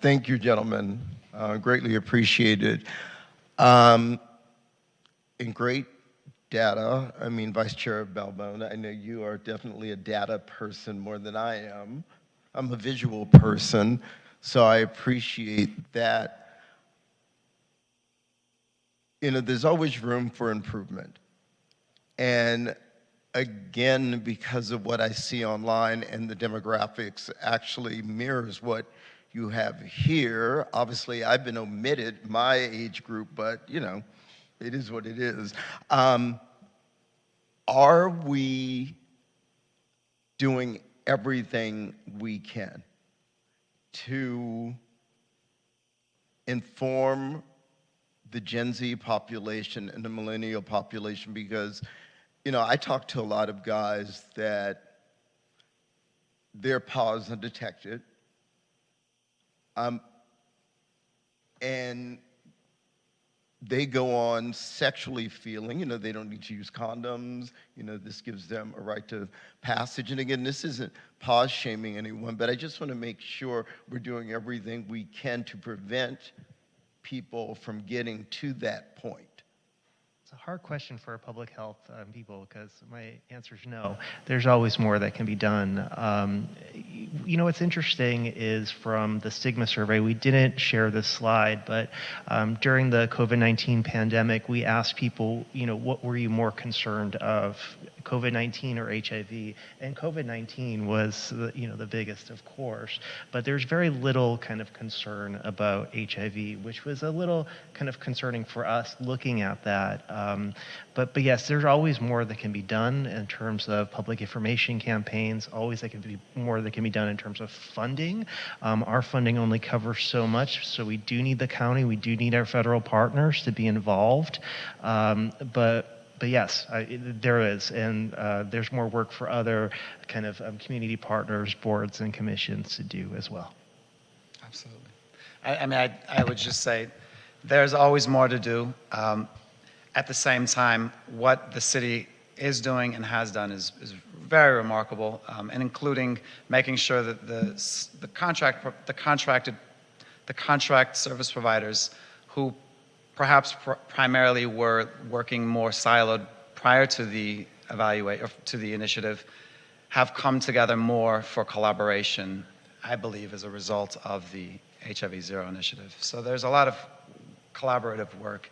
Thank you, gentlemen. Greatly appreciated. And great data. I mean, Vice Chair Balbona, I know you are definitely a data person more than I am. I'm a visual person, so I appreciate that. You know, there's always room for improvement. And again, because of what I see online and the demographics actually mirrors what you have here. Obviously, I've been omitted, my age group, but you know, it is what it is. Are we doing everything we can to inform the Gen Z population and the millennial population? Because, you know, I talk to a lot of guys that their pause undetected, and they go on sexually feeling, you know, they don't need to use condoms, you know, this gives them a right to passage. And again, this isn't pause shaming anyone, but I just want to make sure we're doing everything we can to prevent people from getting to that point. It's a hard question for public health people, because my answer is no. There's always more that can be done. You know, what's interesting is from the stigma survey, we didn't share this slide, but during the COVID-19 pandemic, we asked people, you know, what were you more concerned of, COVID-19 or HIV? And COVID-19 was, you know, the biggest, of course, but there's very little kind of concern about HIV, which was a little kind of concerning for us looking at that. But yes, there's always more that can be done in terms of public information campaigns, always that can be more that can be done in terms of funding. Our funding only covers so much, so we do need the county, we do need our federal partners to be involved. But yes, there is, and there's more work for other kind of community partners, boards, and commissions to do as well. Absolutely. I mean, I would just say there's always more to do. At the same time, what the city is doing and has done is very remarkable, and including making sure that the contract service providers who perhaps primarily were working more siloed prior to the initiative have come together more for collaboration, I believe, as a result of the HIV Zero initiative. So there's a lot of collaborative work.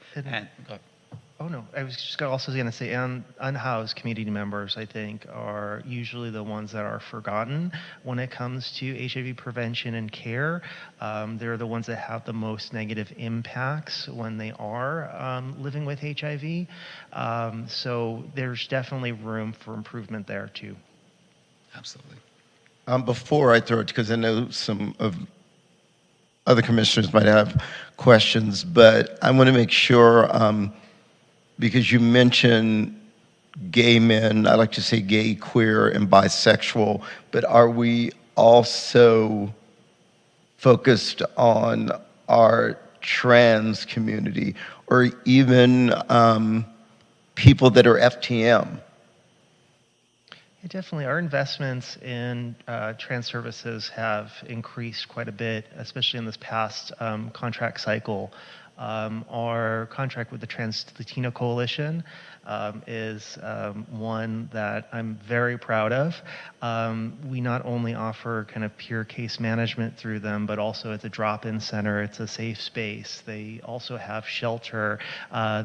Oh no, I was just also going to say, unhoused community members, I think, are usually the ones that are forgotten when it comes to HIV prevention and care. They're the ones that have the most negative impacts when they are living with HIV. So there's definitely room for improvement there too. Absolutely. Before I throw it, because I know some of other commissioners might have questions, but I want to make sure, because you mentioned gay men, I like to say gay, queer, and bisexual, but are we also focused on our trans community, or even people that are FTM? Yeah, definitely. Our investments in trans services have increased quite a bit, especially in this past contract cycle. Our contract with the Trans-Latino Coalition is one that I'm very proud of. We not only offer kind of peer case management through them, but also it's a drop-in center, it's a safe space. They also have shelter.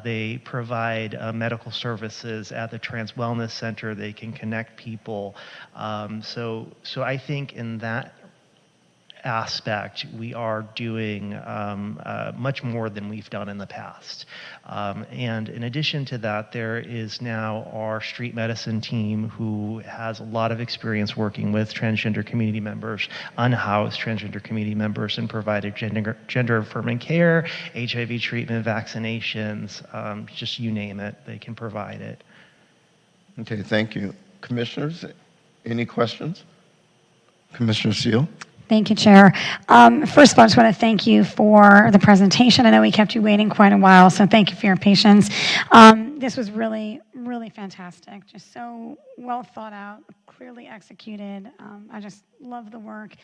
They provide medical services at the Trans Wellness Center. They can connect people. So I think in that aspect, we are doing much more than we've done in the past. And in addition to that, there is now our street medicine team who has a lot of experience working with transgender community members, unhoused transgender community members, and provided gender affirming care, HIV treatment, vaccinations, just you name it, they can provide it. Okay, thank you. Commissioners, any questions? Commissioner Steele? Thank you, Chair. First of all, I just want to thank you for the presentation. I know we kept you waiting quite a while, so thank you for your patience. This was really, really fantastic. Just so well thought out, clearly executed. I just love the work.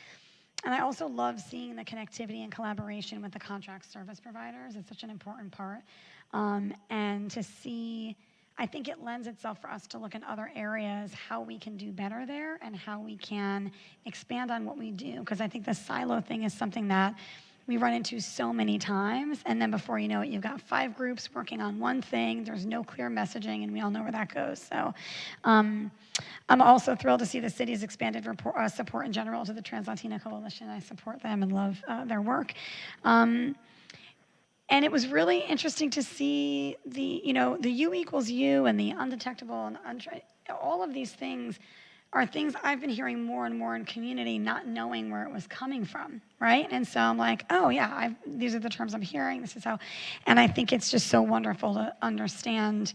And I also love seeing the connectivity and collaboration with the contract service providers. It's such an important part. And to see, I think it lends itself for us to look in other areas, how we can do better there and how we can expand on what we do. Because I think the silo thing is something that we run into so many times. And then before you know it, you've got 5 groups working on one thing. There's no clear messaging, and we all know where that goes. So I'm also thrilled to see the city's expanded support in general to the Trans-Latino Coalition. I support them and love their work. And it was really interesting to see the U equals U and the undetectable and all of these things are things I've been hearing more and more in community, not knowing where it was coming from, right? And so I'm like, oh yeah, these are the terms I'm hearing. This is how, and I think it's just so wonderful to understand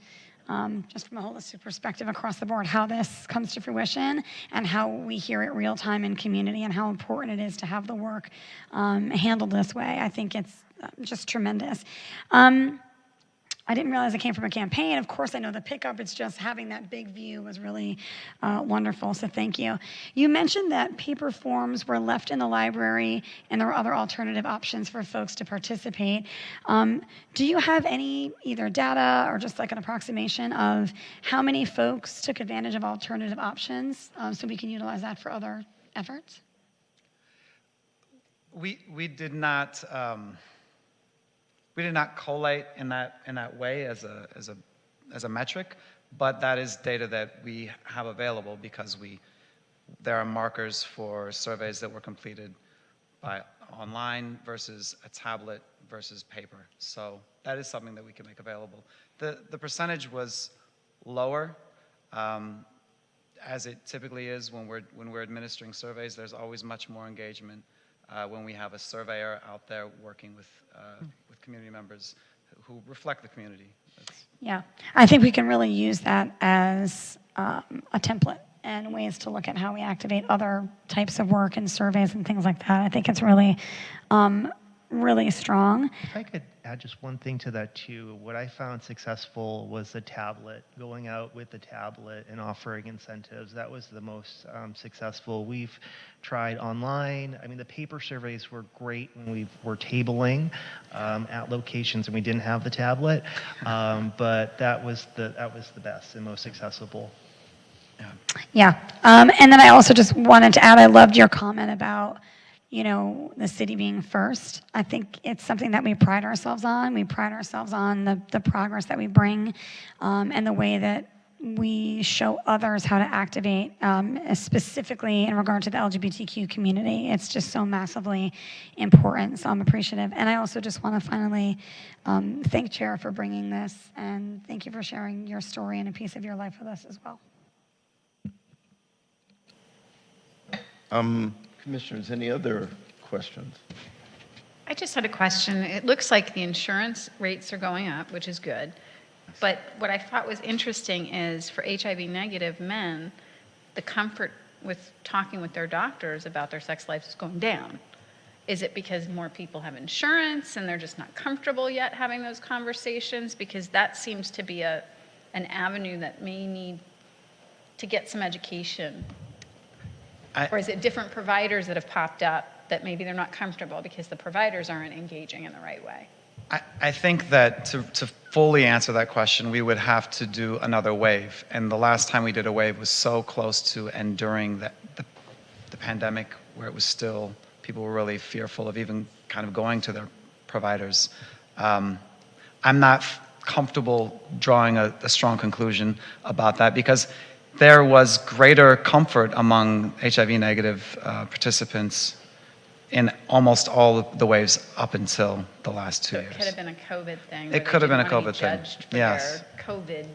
just from a holistic perspective across the board, how this comes to fruition and how we hear it real time in community and how important it is to have the work handled this way. I think it's just tremendous. I didn't realize I came from a campaign. Of course, I know the pickup. It's just having that big view was really wonderful, so thank you. You mentioned that paper forms were left in the library and there were other alternative options for folks to participate. Do you have any either data or just like an approximation of how many folks took advantage of alternative options so we can utilize that for other efforts? We did not. We did not collate in that way as a metric, but that is data that we have available because there are markers for surveys that were completed by online versus a tablet versus paper. So that is something that we can make available. The percentage was lower, as it typically is when we're administering surveys. There's always much more engagement when we have a surveyor out there working with community members who reflect the community. Yeah, I think we can really use that as a template and ways to look at how we activate other types of work and surveys and things like that. I think it's really, really strong. If I could add just one thing to that too, what I found successful was the tablet, going out with the tablet and offering incentives. That was the most successful. We've tried online. I mean, the paper surveys were great when we were tabling at locations and we didn't have the tablet, but that was the best and most accessible. Yeah, and then I also just wanted to add, I loved your comment about the city being first. I think it's something that we pride ourselves on. We pride ourselves on the progress that we bring and the way that we show others how to activate, specifically in regard to the LGBTQ community. It's just so massively important, so I'm appreciative. And I also just want to finally thank Chair for bringing this, and thank you for sharing your story and a piece of your life with us as well. Commissioners, any other questions? I just had a question. It looks like the insurance rates are going up, which is good. But what I thought was interesting is for HIV negative men, the comfort with talking with their doctors about their sex life is going down. Is it because more people have insurance and they're just not comfortable yet having those conversations? Because that seems to be an avenue that may need to get some education. Or is it different providers that have popped up that maybe they're not comfortable because the providers aren't engaging in the right way? I think that to fully answer that question, we would have to do another wave. And the last time we did a wave was so close to enduring the pandemic, where it was still, people were really fearful of even kind of going to their providers. I'm not comfortable drawing a strong conclusion about that, because there was greater comfort among HIV negative participants in almost all of the waves up until the last 2 years. It could have been a COVID thing. It could have been a COVID thing. Judged for Yes. their COVID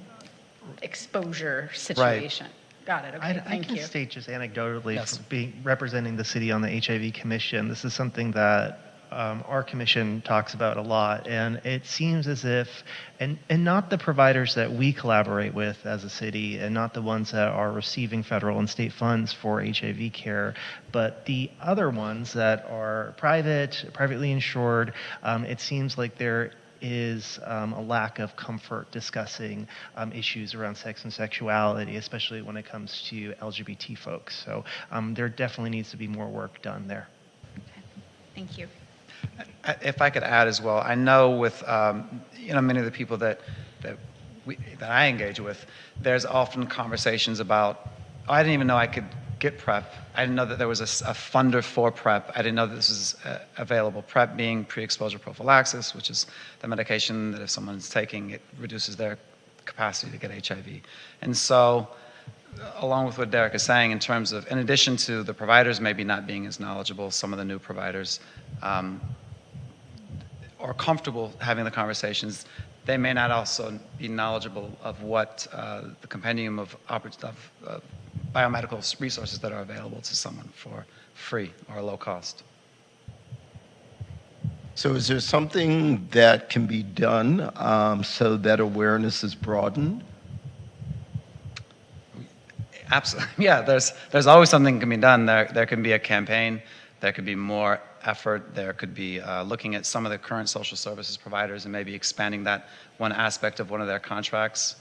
exposure situation. Got it. Okay. I Thank can you. state just anecdotally, from representing the city on the HIV Commission, this is something that our commission talks about a lot, and it seems as if, and not the providers that we collaborate with as a city, and not the ones that are receiving federal and state funds for HIV care, but the other ones that are privately insured, it seems like there is a lack of comfort discussing issues around sex and sexuality, especially when it comes to LGBT folks. So there definitely needs to be more work done there. Thank you. If I could add as well, I know with many of the people that I engage with, there's often conversations about, oh, I didn't even know I could get PrEP. I didn't know that there was a funder for PrEP. I didn't know that this was available. PrEP being pre-exposure prophylaxis, which is the medication that if someone's taking, it reduces their capacity to get HIV. And so, along with what Derek is saying, in terms of, in addition to the providers maybe not being as knowledgeable, some of the new providers are comfortable having the conversations, they may not also be knowledgeable of what the compendium of biomedical resources that are available to someone for free or low cost. So is there something that can be done so that awareness is broadened? Absolutely. Yeah, there's always something can be done. There can be a campaign. There could be more effort. There could be looking at some of the current social services providers and maybe expanding that one aspect of one of their contracts.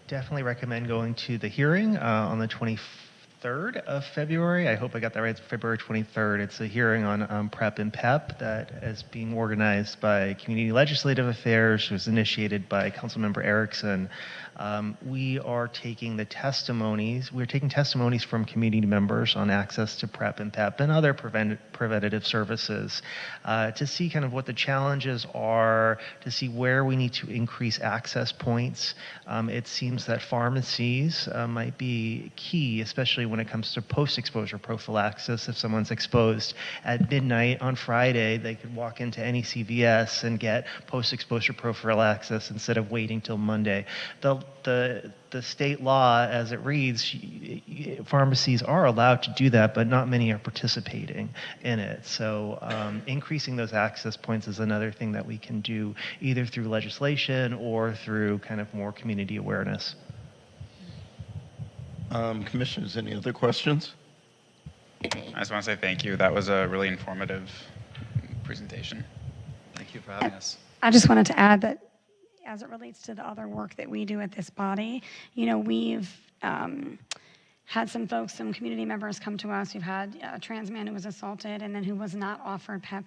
Definitely recommend going to the hearing on the 23rd of February. I hope I got that right. It's February 23rd. It's a hearing on PrEP and PEP that is being organized by Community Legislative Affairs. It was initiated by Councilmember Erickson. We are taking the testimonies. We're taking testimonies from community members on access to PrEP and PEP and other preventative services to see kind of what the challenges are, to see where we need to increase access points. It seems that pharmacies might be key, especially when it comes to post-exposure prophylaxis. If someone's exposed at midnight on Friday, they could walk into any CVS and get post-exposure prophylaxis instead of waiting till Monday. The state law, as it reads, pharmacies are allowed to do that, but not many are participating in it. So increasing those access points is another thing that we can do, either through legislation or through kind of more community awareness. Commissioners, any other questions? I just want to say thank you. That was a really informative presentation. Thank you for having us. I just wanted to add that as it relates to the other work that we do at this body, we've had some folks, some community members come to us. We've had a trans man who was assaulted and then who was not offered PEP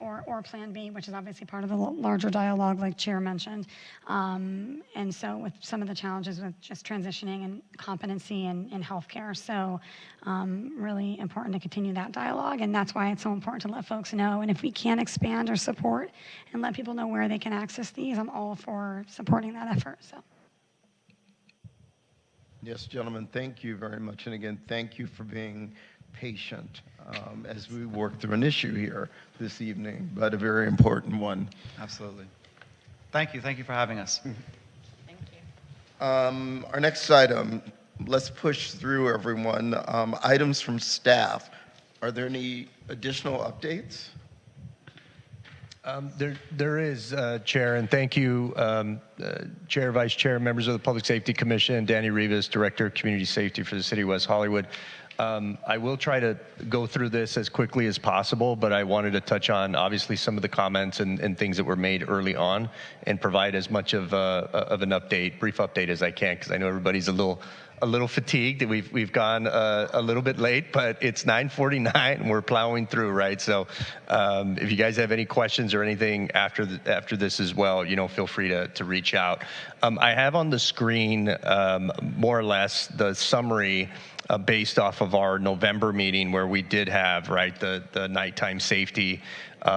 or Plan B, which is obviously part of the larger dialogue like Chair mentioned. And so with some of the challenges with just transitioning and competency in healthcare. So really important to continue that dialogue, and that's why it's so important to let folks know. And if we can expand or support and let people know where they can access these, I'm all for supporting that effort. So. Yes, gentlemen, thank you very much. And again, thank you for being patient as we work through an issue here this evening, but a very important one. Absolutely. Thank you. Thank you for having us. Thank you. Our next item, let's push through everyone. Items from staff. Are there any additional updates? There is, Chair, and thank you, Chair, Vice Chair, members of the Public Safety Commission, Danny Rivas, Director of Community Safety for the City of West Hollywood. I will try to go through this as quickly as possible, but I wanted to touch on, obviously, some of the comments and things that were made early on and provide as much of an update, brief update as I can, because I know everybody's a little a little fatigued. We've gone a little bit late, but it's 9:49 and we're plowing through, right? So if you guys have any questions or anything after this as well, feel free to reach out. I have on the screen more or less the summary based off of our November meeting where we did have, right, the nighttime safety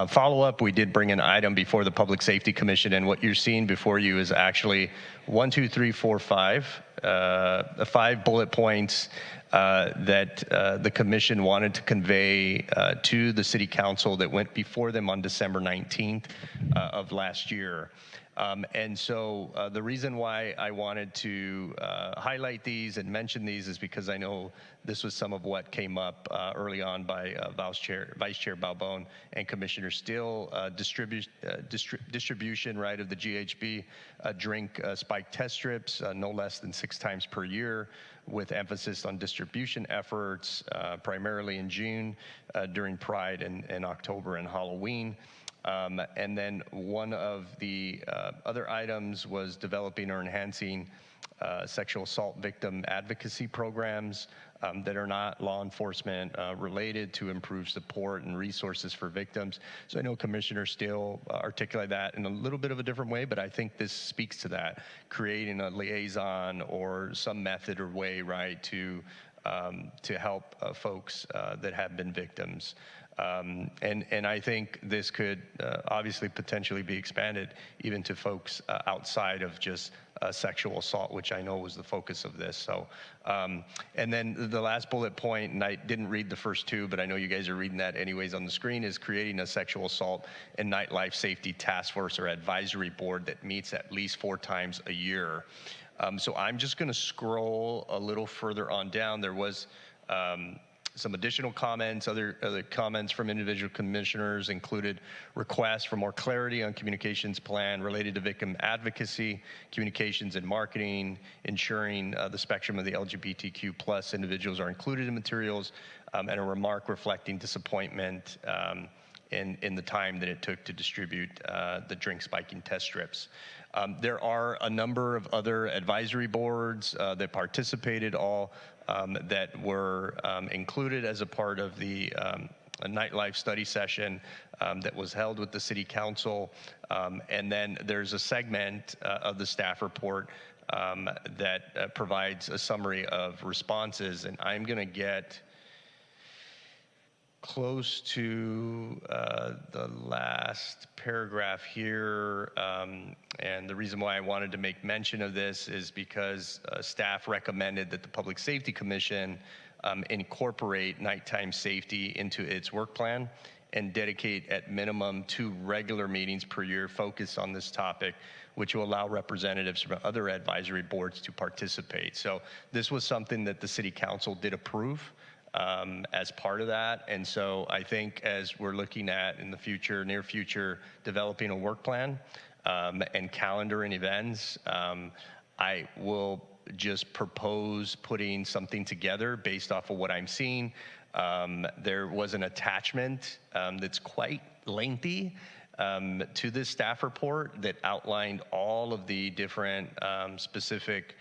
follow-up. We did bring an item before the Public Safety Commission, and what you're seeing before you is actually 1, 2, 3, 4, 5, 5 bullet points that the commission wanted to convey to the city council that went before them on December 19th of last year. And so the reason why I wanted to highlight these and mention these is because I know this was some of what came up early on by Vice Chair Balbone and Commissioner Steele, distribution, right, of the GHB drink spike test strips, no less than 6 times per year, with emphasis on distribution efforts, primarily in June during Pride and October and Halloween. And then one of the other items was developing or enhancing sexual assault victim advocacy programs that are not law enforcement related to improve support and resources for victims. So I know Commissioner Steele articulated that in a little bit of a different way, but I think this speaks to that, creating a liaison or some method or way, right, to help folks that have been victims. And I think this could obviously potentially be expanded even to folks outside of just sexual assault, which I know was the focus of this. So, and then the last bullet point, and I didn't read the first 2, but I know you guys are reading that anyways on the screen, is creating a sexual assault and nightlife safety task force or advisory board that meets at least 4 times a year. So I'm just going to scroll a little further on down. There was some additional comments. Other comments from individual commissioners included requests for more clarity on communications plan related to victim advocacy, communications and marketing, ensuring the spectrum of the LGBTQ plus individuals are included in materials, and a remark reflecting disappointment in the time that it took to distribute the drink spiking test strips. There are a number of other advisory boards that participated, all that were included as a part of the nightlife study session that was held with the City Council. And then there's a segment of the staff report that provides a summary of responses, and I'm going to get close to the last paragraph here, and the reason why I wanted to make mention of this is because staff recommended that the Public Safety Commission incorporate nighttime safety into its work plan and dedicate at minimum 2 regular meetings per year focused on this topic, which will allow representatives from other advisory boards to participate. So this was something that the City Council did approve as part of that. And so I think as we're looking at in the future, near future, developing a work plan and calendar and events, I will just propose putting something together based off of what I'm seeing. There was an attachment that's quite lengthy to this staff report that outlined all of the different specific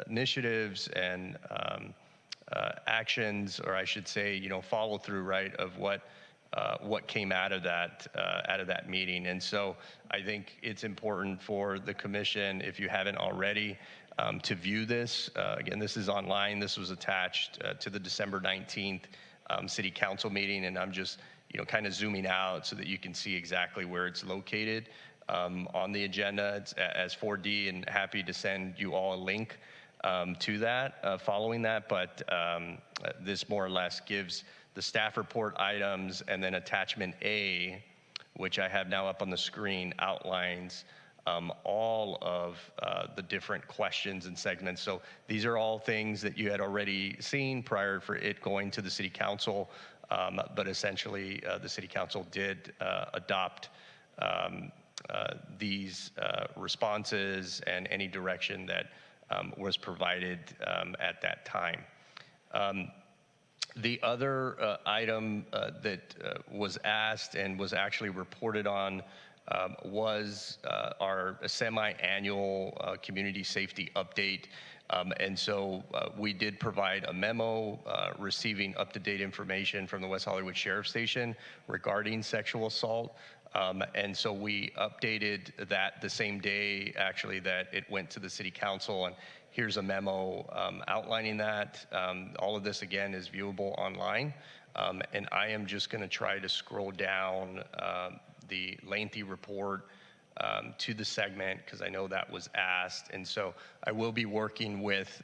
initiatives and actions, or I should say, follow through, right, of what came out of that meeting. And so I think it's important for the commission, if you haven't already, to view this. Again, this is online. This was attached to the December 19th City Council meeting, and I'm just kind of zooming out so that you can see exactly where it's located on the agenda. It's as 4D, and happy to send you all a link to that following that, but this more or less gives the staff report items, and then attachment A, which I have now up on the screen, outlines all of the different questions and segments. So these are all things that you had already seen prior for it going to the City Council, but essentially the City Council did adopt these responses and any direction that was provided at that time. The other item that was asked and was actually reported on was our semi-annual community safety update. And so we did provide a memo receiving up-to-date information from the West Hollywood Sheriff Station regarding sexual assault. And so we updated that the same day, actually, that it went to the City Council. And here's a memo outlining that. All of this, again, is viewable online. And I am just going to try to scroll down the lengthy report to the segment, because I know that was asked. And so I will be working with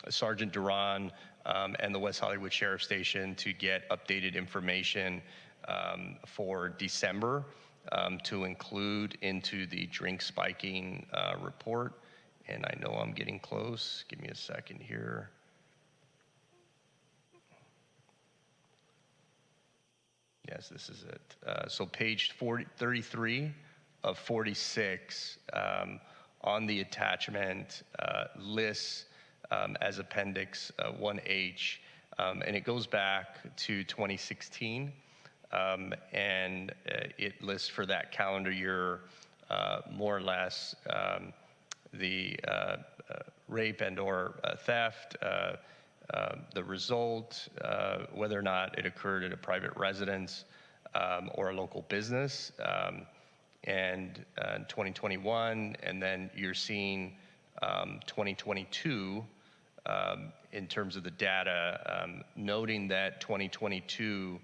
Sergeant Duran and the West Hollywood Sheriff Station to get updated information for December to include into the drink spiking report. And I know I'm getting close. Give me a second here. Yes, this is it. So page 33 of 46 on the attachment lists as Appendix 1H, and it goes back to 2016, and it lists for that calendar year more or less the rape and or theft, the result, whether or not it occurred at a private residence or a local business, and 2021, and then you're seeing 2022 in terms of the data, noting that 2022,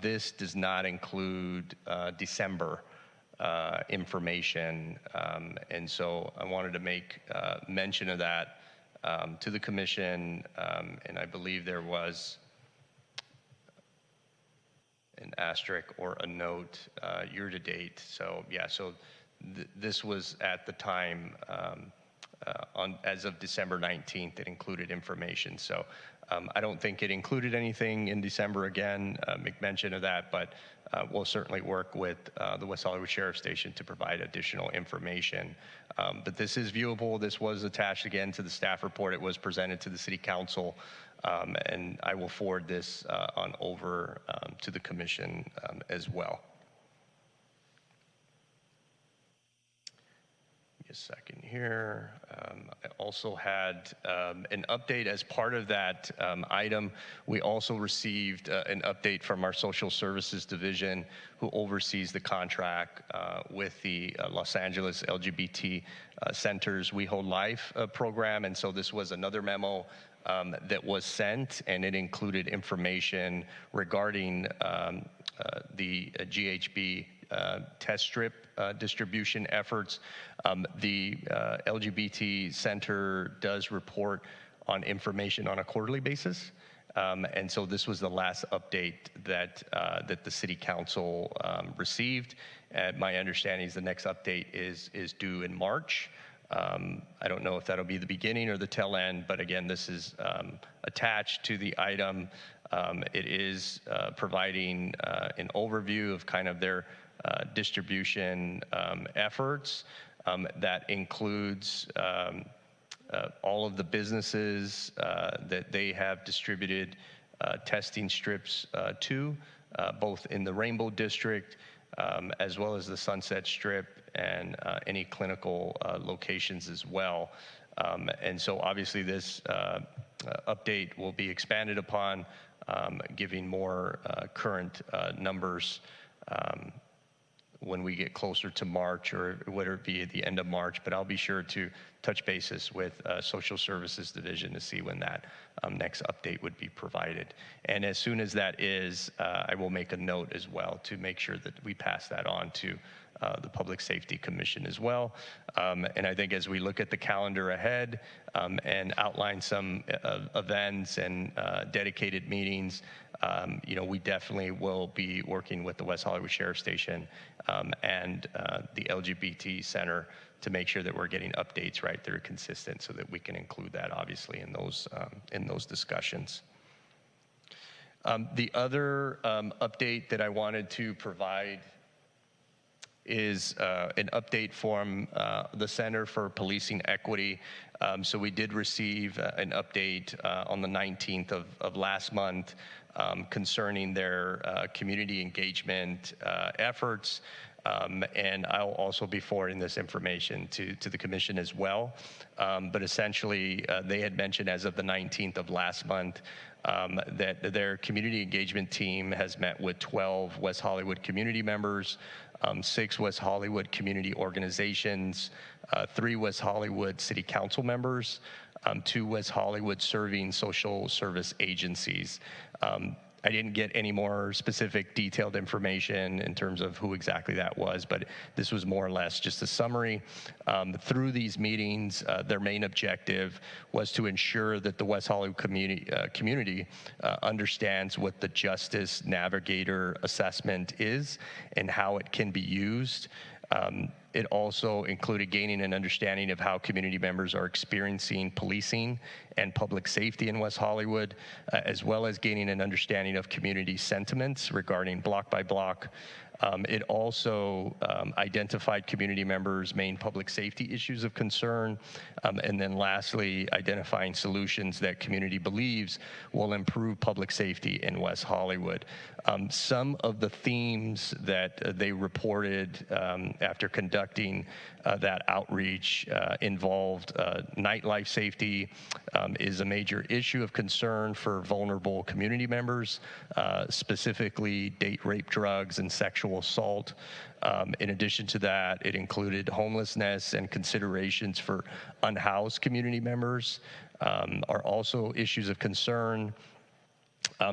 this does not include December information, and so I wanted to make mention of that to the commission, and I believe there was an asterisk or a note year to date. So yeah, so this was at the time as of December 19th, it included information. So I don't think it included anything in December again, make mention of that, but we'll certainly work with the West Hollywood Sheriff Station to provide additional information. But this is viewable. This was attached again to the staff report. It was presented to the City Council, and I will forward this on over to the Commission as well. A second here. I also had an update as part of that item. We also received an update from our Social Services Division, who oversees the contract with the Los Angeles LGBT Center's WehoLife program. And so this was another memo that was sent, and it included information regarding the GHB test strip distribution efforts. The LGBT Center does report on information on a quarterly basis. And so this was the last update that that the City Council received. My understanding is the next update is due in March. I don't know if that'll be the beginning or the tail end, but again, this is attached to the item. It is providing an overview of kind of their distribution efforts. That includes all of the businesses that they have distributed testing strips to, both in the Rainbow District as well as the Sunset Strip, and any clinical locations as well. And so obviously this update will be expanded upon, giving more current numbers when we get closer to March, or whether it be at the end of March. But I'll be sure to touch bases with Social Services Division to see when that next update would be provided. And as soon as that is, I will make a note as well to make sure that we pass that on to the Public Safety Commission as well. And I think as we look at the calendar ahead and outline some events and dedicated meetings, you know, we definitely will be working with the West Hollywood Sheriff Station and the LGBT Center to make sure that we're getting updates right that are consistent, so that we can include that obviously in those discussions. The other update that I wanted to provide is an update from the Center for Policing Equity. So we did receive an update on the 19th of last month concerning their community engagement efforts. And I'll also be forwarding this information to the commission as well. But essentially, they had mentioned as of the 19th of last month that their community engagement team has met with 12 West Hollywood community members, 6 West Hollywood community organizations, 3 West Hollywood city council members, 2 West Hollywood serving social service agencies. I didn't get any more specific detailed information in terms of who exactly that was, but this was more or less just a summary. Through these meetings, their main objective was to ensure that the West Hollywood community understands what the Justice Navigator assessment is and how it can be used. It also included gaining an understanding of how community members are experiencing policing and public safety in West Hollywood, as well as gaining an understanding of community sentiments regarding block by block. It also identified community members' main public safety issues of concern, and then lastly, identifying solutions that community believes will improve public safety in West Hollywood. Some of the themes that they reported after conducting that outreach involved nightlife safety is a major issue of concern for vulnerable community members, specifically date rape, drugs, and sexual assault. In addition to that, it included homelessness and considerations for unhoused community members are also issues of concern.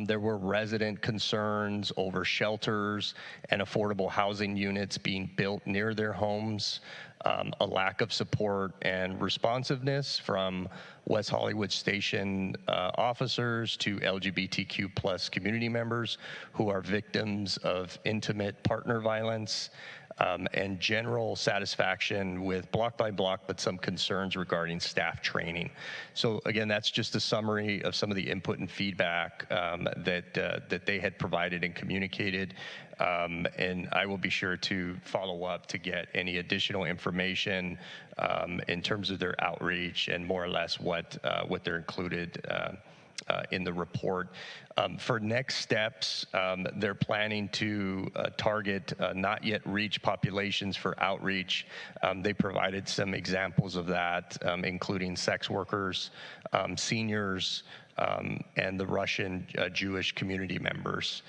There were resident concerns over shelters and affordable housing units being built near their homes, a lack of support and responsiveness from West Hollywood Station officers to LGBTQ plus community members who are victims of intimate partner violence, and general satisfaction with block by block, but some concerns regarding staff training. So again, that's just a summary of some of the input and feedback that they had provided and communicated. And I will be sure to follow up to get any additional information in terms of their outreach and more or less what they're included in the report. For next steps, they're planning to target not yet reached populations for outreach. They provided some examples of that, including sex workers, seniors, and the Russian Jewish community members.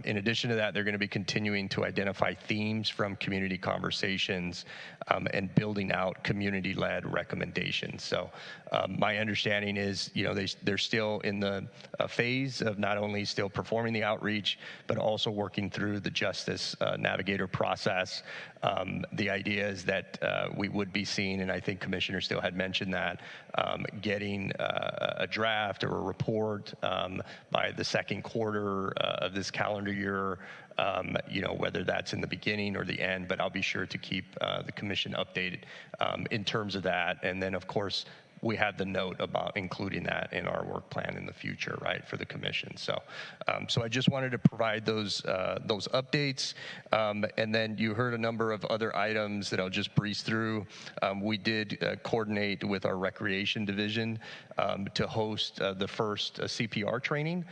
In addition to that, they're going to be continuing to identify themes from community conversations and building out community-led recommendations. So my understanding is, they're still in the phase of not only still performing the outreach, but also working through the Justice Navigator process. The idea is that we would be seeing, and I think Commissioner Steele had mentioned that, getting a draft or a report by the second quarter of this calendar year, whether that's in the beginning or the end, but I'll be sure to keep the commission updated in terms of that. And then, of course, we have the note about including that in our work plan in the future, right, for the commission. So, so I just wanted to provide those updates, and then you heard a number of other items that I'll just breeze through. We did coordinate with our recreation division to host the first CPR training.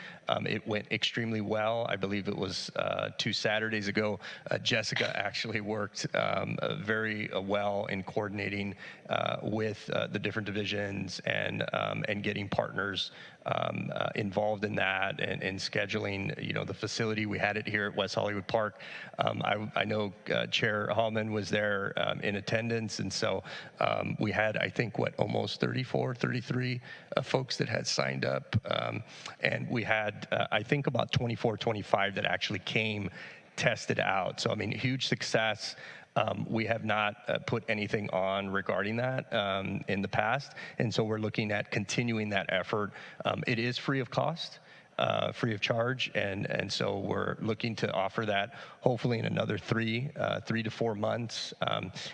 It went extremely well. I believe it was 2 Saturdays ago. Jessica actually worked very well in coordinating with the different divisions and getting partners involved in that and scheduling, the facility. We had it here at West Hollywood Park. I know Chair Hallman was there in attendance, and so we had, I think, almost 34, 33 folks that had signed up, and we had, I think, about 24, 25 that actually came, tested out. So, I mean, huge success. We have not put anything on regarding that in the past, and so we're looking at continuing that effort. It is free of cost, free of charge, and so we're looking to offer that hopefully in another 3 to 4 months.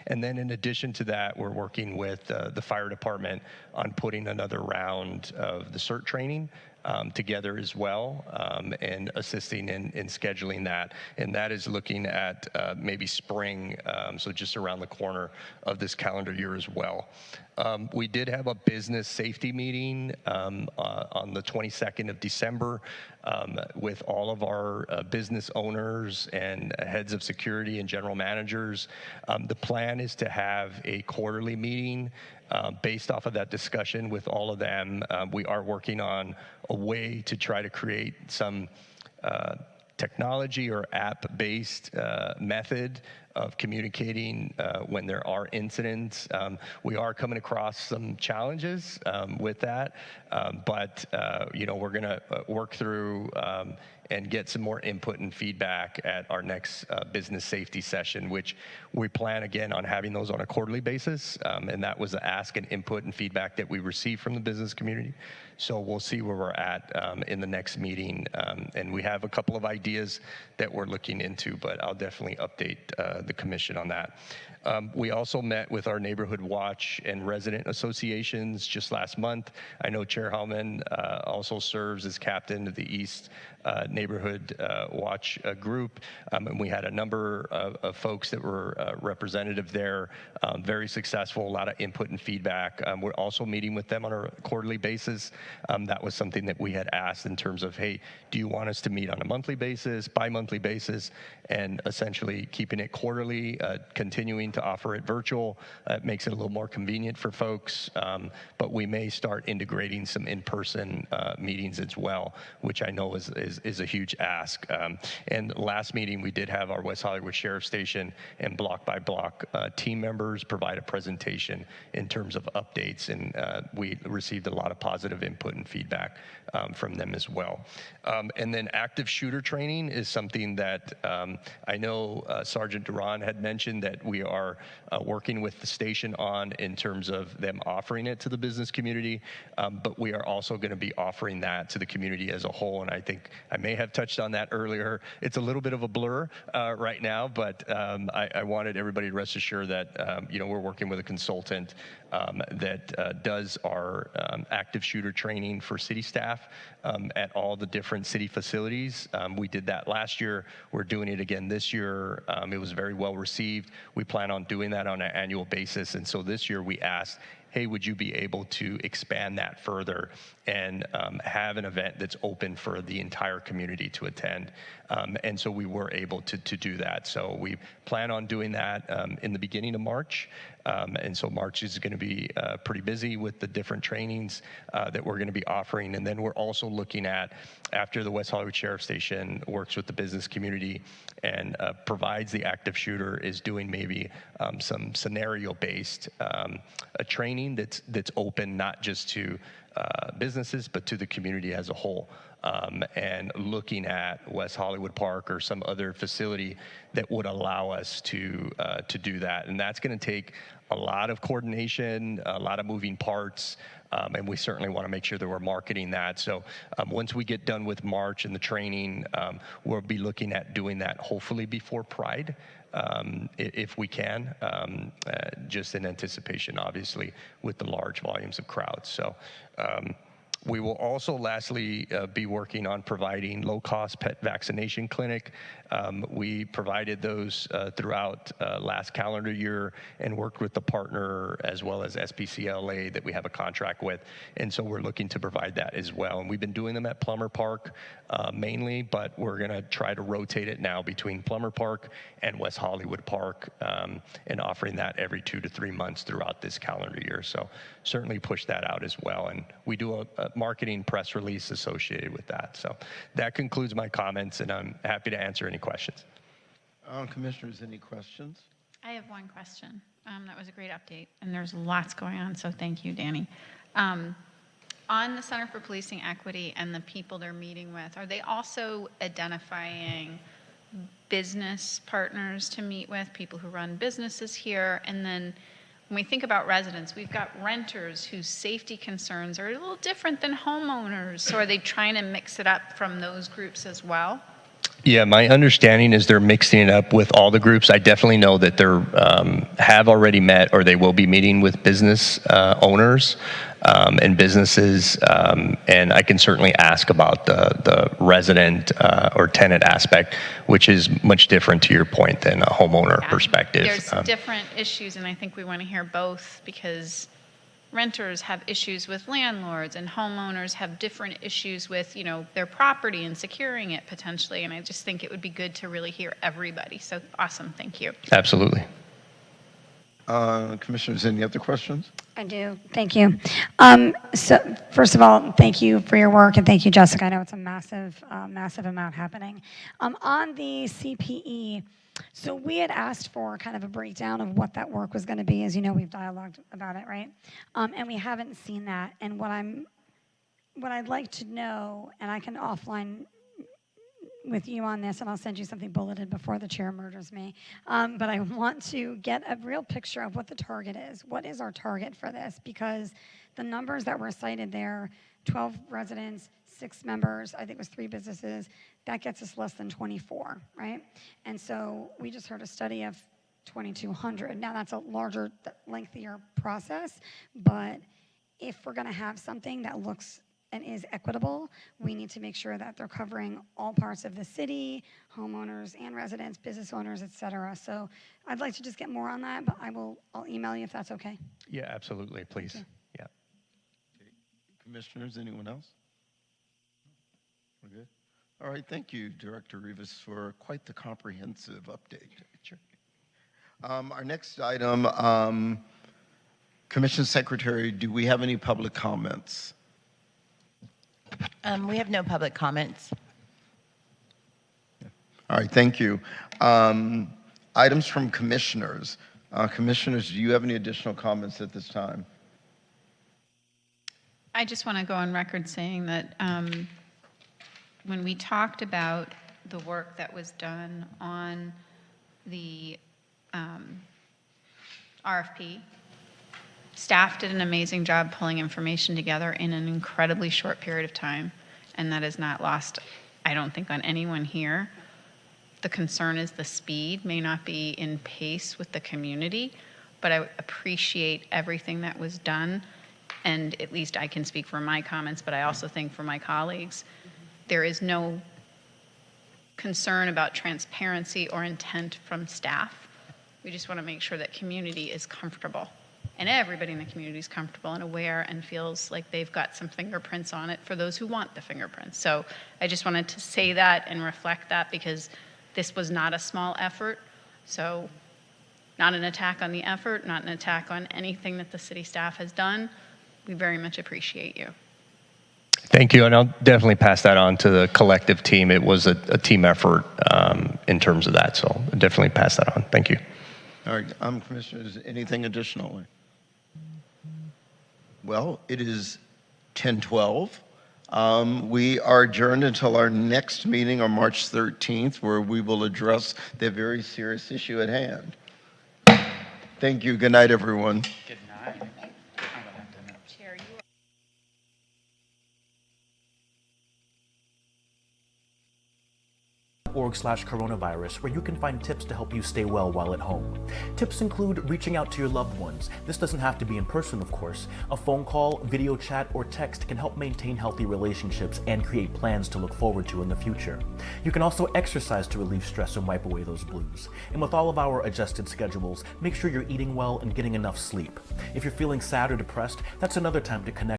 And then in addition to that, we're working with the fire department on putting another round of the CERT training together as well, and assisting in scheduling that. And that is looking at maybe spring, so just around the corner of this calendar year as well. We did have a business safety meeting on the 22nd of December with all of our business owners and heads of security and general managers. The plan is to have a quarterly meeting based off of that discussion with all of them. We are working on a way to try to create some technology or app-based method of communicating when there are incidents. We are coming across some challenges with that, but we're going to work through and get some more input and feedback at our next business safety session, which we plan again on having those on a quarterly basis. And that was the ask and input and feedback that we received from the business community. So we'll see where we're at in the next meeting. And we have a couple of ideas that we're looking into, but I'll definitely update the commission on that. We also met with our neighborhood watch and resident associations just last month. I know Chair Hellman also serves as captain of the East Neighborhood Watch group, and we had a number of folks that were representative there, very successful, a lot of input and feedback. We're also meeting with them on a quarterly basis. That was something that we had asked in terms of, hey, do you want us to meet on a monthly basis, bi-monthly basis, and essentially keeping it quarterly, continuing to offer it virtual. It makes it a little more convenient for folks, but we may start integrating some in-person meetings as well, which I know is a huge ask. And last meeting, we did have our West Hollywood Sheriff Station and block-by-block team members provide a presentation in terms of updates, and we received a lot of positive input and feedback from them as well. And then active shooter training is something that I know Sergeant Duran had mentioned that we are working with the station on in terms of them offering it to the business community, but we are also going to be offering that to the community as a whole. And I think I may have touched on that earlier. It's a little bit of a blur right now, but I wanted everybody to rest assured that we're working with a consultant that does our active shooter training for city staff at all the different city facilities. We did that last year. We're doing it again this year. It was very well received. We plan on doing that on an annual basis. And so this year we asked, hey, would you be able to expand that further and have an event that's open for the entire community to attend? And so we were able to do that. So we plan on doing that in the beginning of March. And so March is going to be pretty busy with the different trainings that we're going to be offering. And then we're also looking at, after the West Hollywood Sheriff Station works with the business community and provides the active shooter, is doing maybe some scenario-based training that's open not just to businesses, but to the community as a whole. And looking at West Hollywood Park or some other facility that would allow us to do that. And that's going to take a lot of coordination, a lot of moving parts, and we certainly want to make sure that we're marketing that. So once we get done with March and the training, we'll be looking at doing that hopefully before Pride, if we can, just in anticipation, obviously, with the large volumes of crowds. So we will also lastly be working on providing low-cost pet vaccination clinic. We provided those throughout last calendar year and worked with the partner as well as SPCLA that we have a contract with. And so we're looking to provide that as well. And we've been doing them at Plummer Park mainly, but we're going to try to rotate it now between Plummer Park and West Hollywood Park and offering that every 2 to 3 months throughout this calendar year. So certainly push that out as well. And we do a marketing press release associated with that. So that concludes my comments, and I'm happy to answer any questions. Commissioners, any questions? I have one question. That was a great update, and there's lots going on, so thank you, Danny. On the Center for Policing Equity and the people they're meeting with, are they also identifying business partners to meet with, people who run businesses here? And then when we think about residents, we've got renters whose safety concerns are a little different than homeowners. So are they trying to mix it up from those groups as well? Yeah, my understanding is they're mixing it up with all the groups. I definitely know that they're have already met or they will be meeting with business owners. and businesses, and I can certainly ask about the resident or tenant aspect, which is much different to your point than a homeowner perspective. There's different issues, and I think we want to hear both, because renters have issues with landlords and homeowners have different issues with, you know, their property and securing it potentially. And I just think it would be good to really hear everybody. So awesome. Thank you. Absolutely. Commissioners, any other questions? I do. Thank you. So first of all, thank you for your work, and thank you, Jessica. I know it's a massive, massive amount happening. On the CPE, so we had asked for kind of a breakdown of what that work was going to be. As you know, we've dialogued about it, right? And we haven't seen that. And what I'd like to know, and I can offline with you on this, and I'll send you something bulleted before the chair murders me. But I want to get a real picture of what the target is. What is our target for this? Because the numbers that were cited there, 12 residents, 6 members, I think it was 3 businesses, that gets us less than 24, right? And so we just heard a study of 2,200. Now that's a larger, lengthier process, but if we're gonna have something that looks and is equitable, we need to make sure that they're covering all parts of the city, homeowners and residents, business owners, et cetera. So I'd like to just get more on that, but I'll email you if that's okay. Yeah, absolutely, please. Yeah. Commissioners, anyone else? We're good? All right, thank you, Director Rivas, for quite the comprehensive update. Sure. Our next item, Commission Secretary, do we have any public comments? We have no public comments. All right, thank you. Items from commissioners. Commissioners, do you have any additional comments at this time? I just want to go on record saying that when we talked about the work that was done on the RFP, staff did an amazing job pulling information together in an incredibly short period of time, and that is not lost, I don't think, on anyone here. The concern is the speed may not be in pace with the community, but I appreciate everything that was done, and at least I can speak for my comments, but I also think for my colleagues, there is no concern about transparency or intent from staff. We just want to make sure that community is comfortable. And everybody in the community is comfortable and aware and feels like they've got some fingerprints on it for those who want the fingerprints. So I just wanted to say that and reflect that, because this was not a small effort. So not an attack on the effort, not an attack on anything that the city staff has done. We very much appreciate you. Thank you, and I'll definitely pass that on to the collective team. It was a team effort in terms of that, so I'll definitely pass that on. Thank you. All right, Commissioners, anything additionally? Well, it is 10:12. We are adjourned until our next meeting on March 13th, where we will address the very serious issue at hand. Thank you. Good night, everyone. Good night. .org/coronavirus, where you can find tips to help you stay well while at home. Tips include reaching out to your loved ones. This doesn't have to be in person, of course. A phone call, video chat, or text can help maintain healthy relationships and create plans to look forward to in the future. You can also exercise to relieve stress and wipe away those blues. And with all of our adjusted schedules, make sure you're eating well and getting enough sleep. If you're feeling sad or depressed, that's another time to connect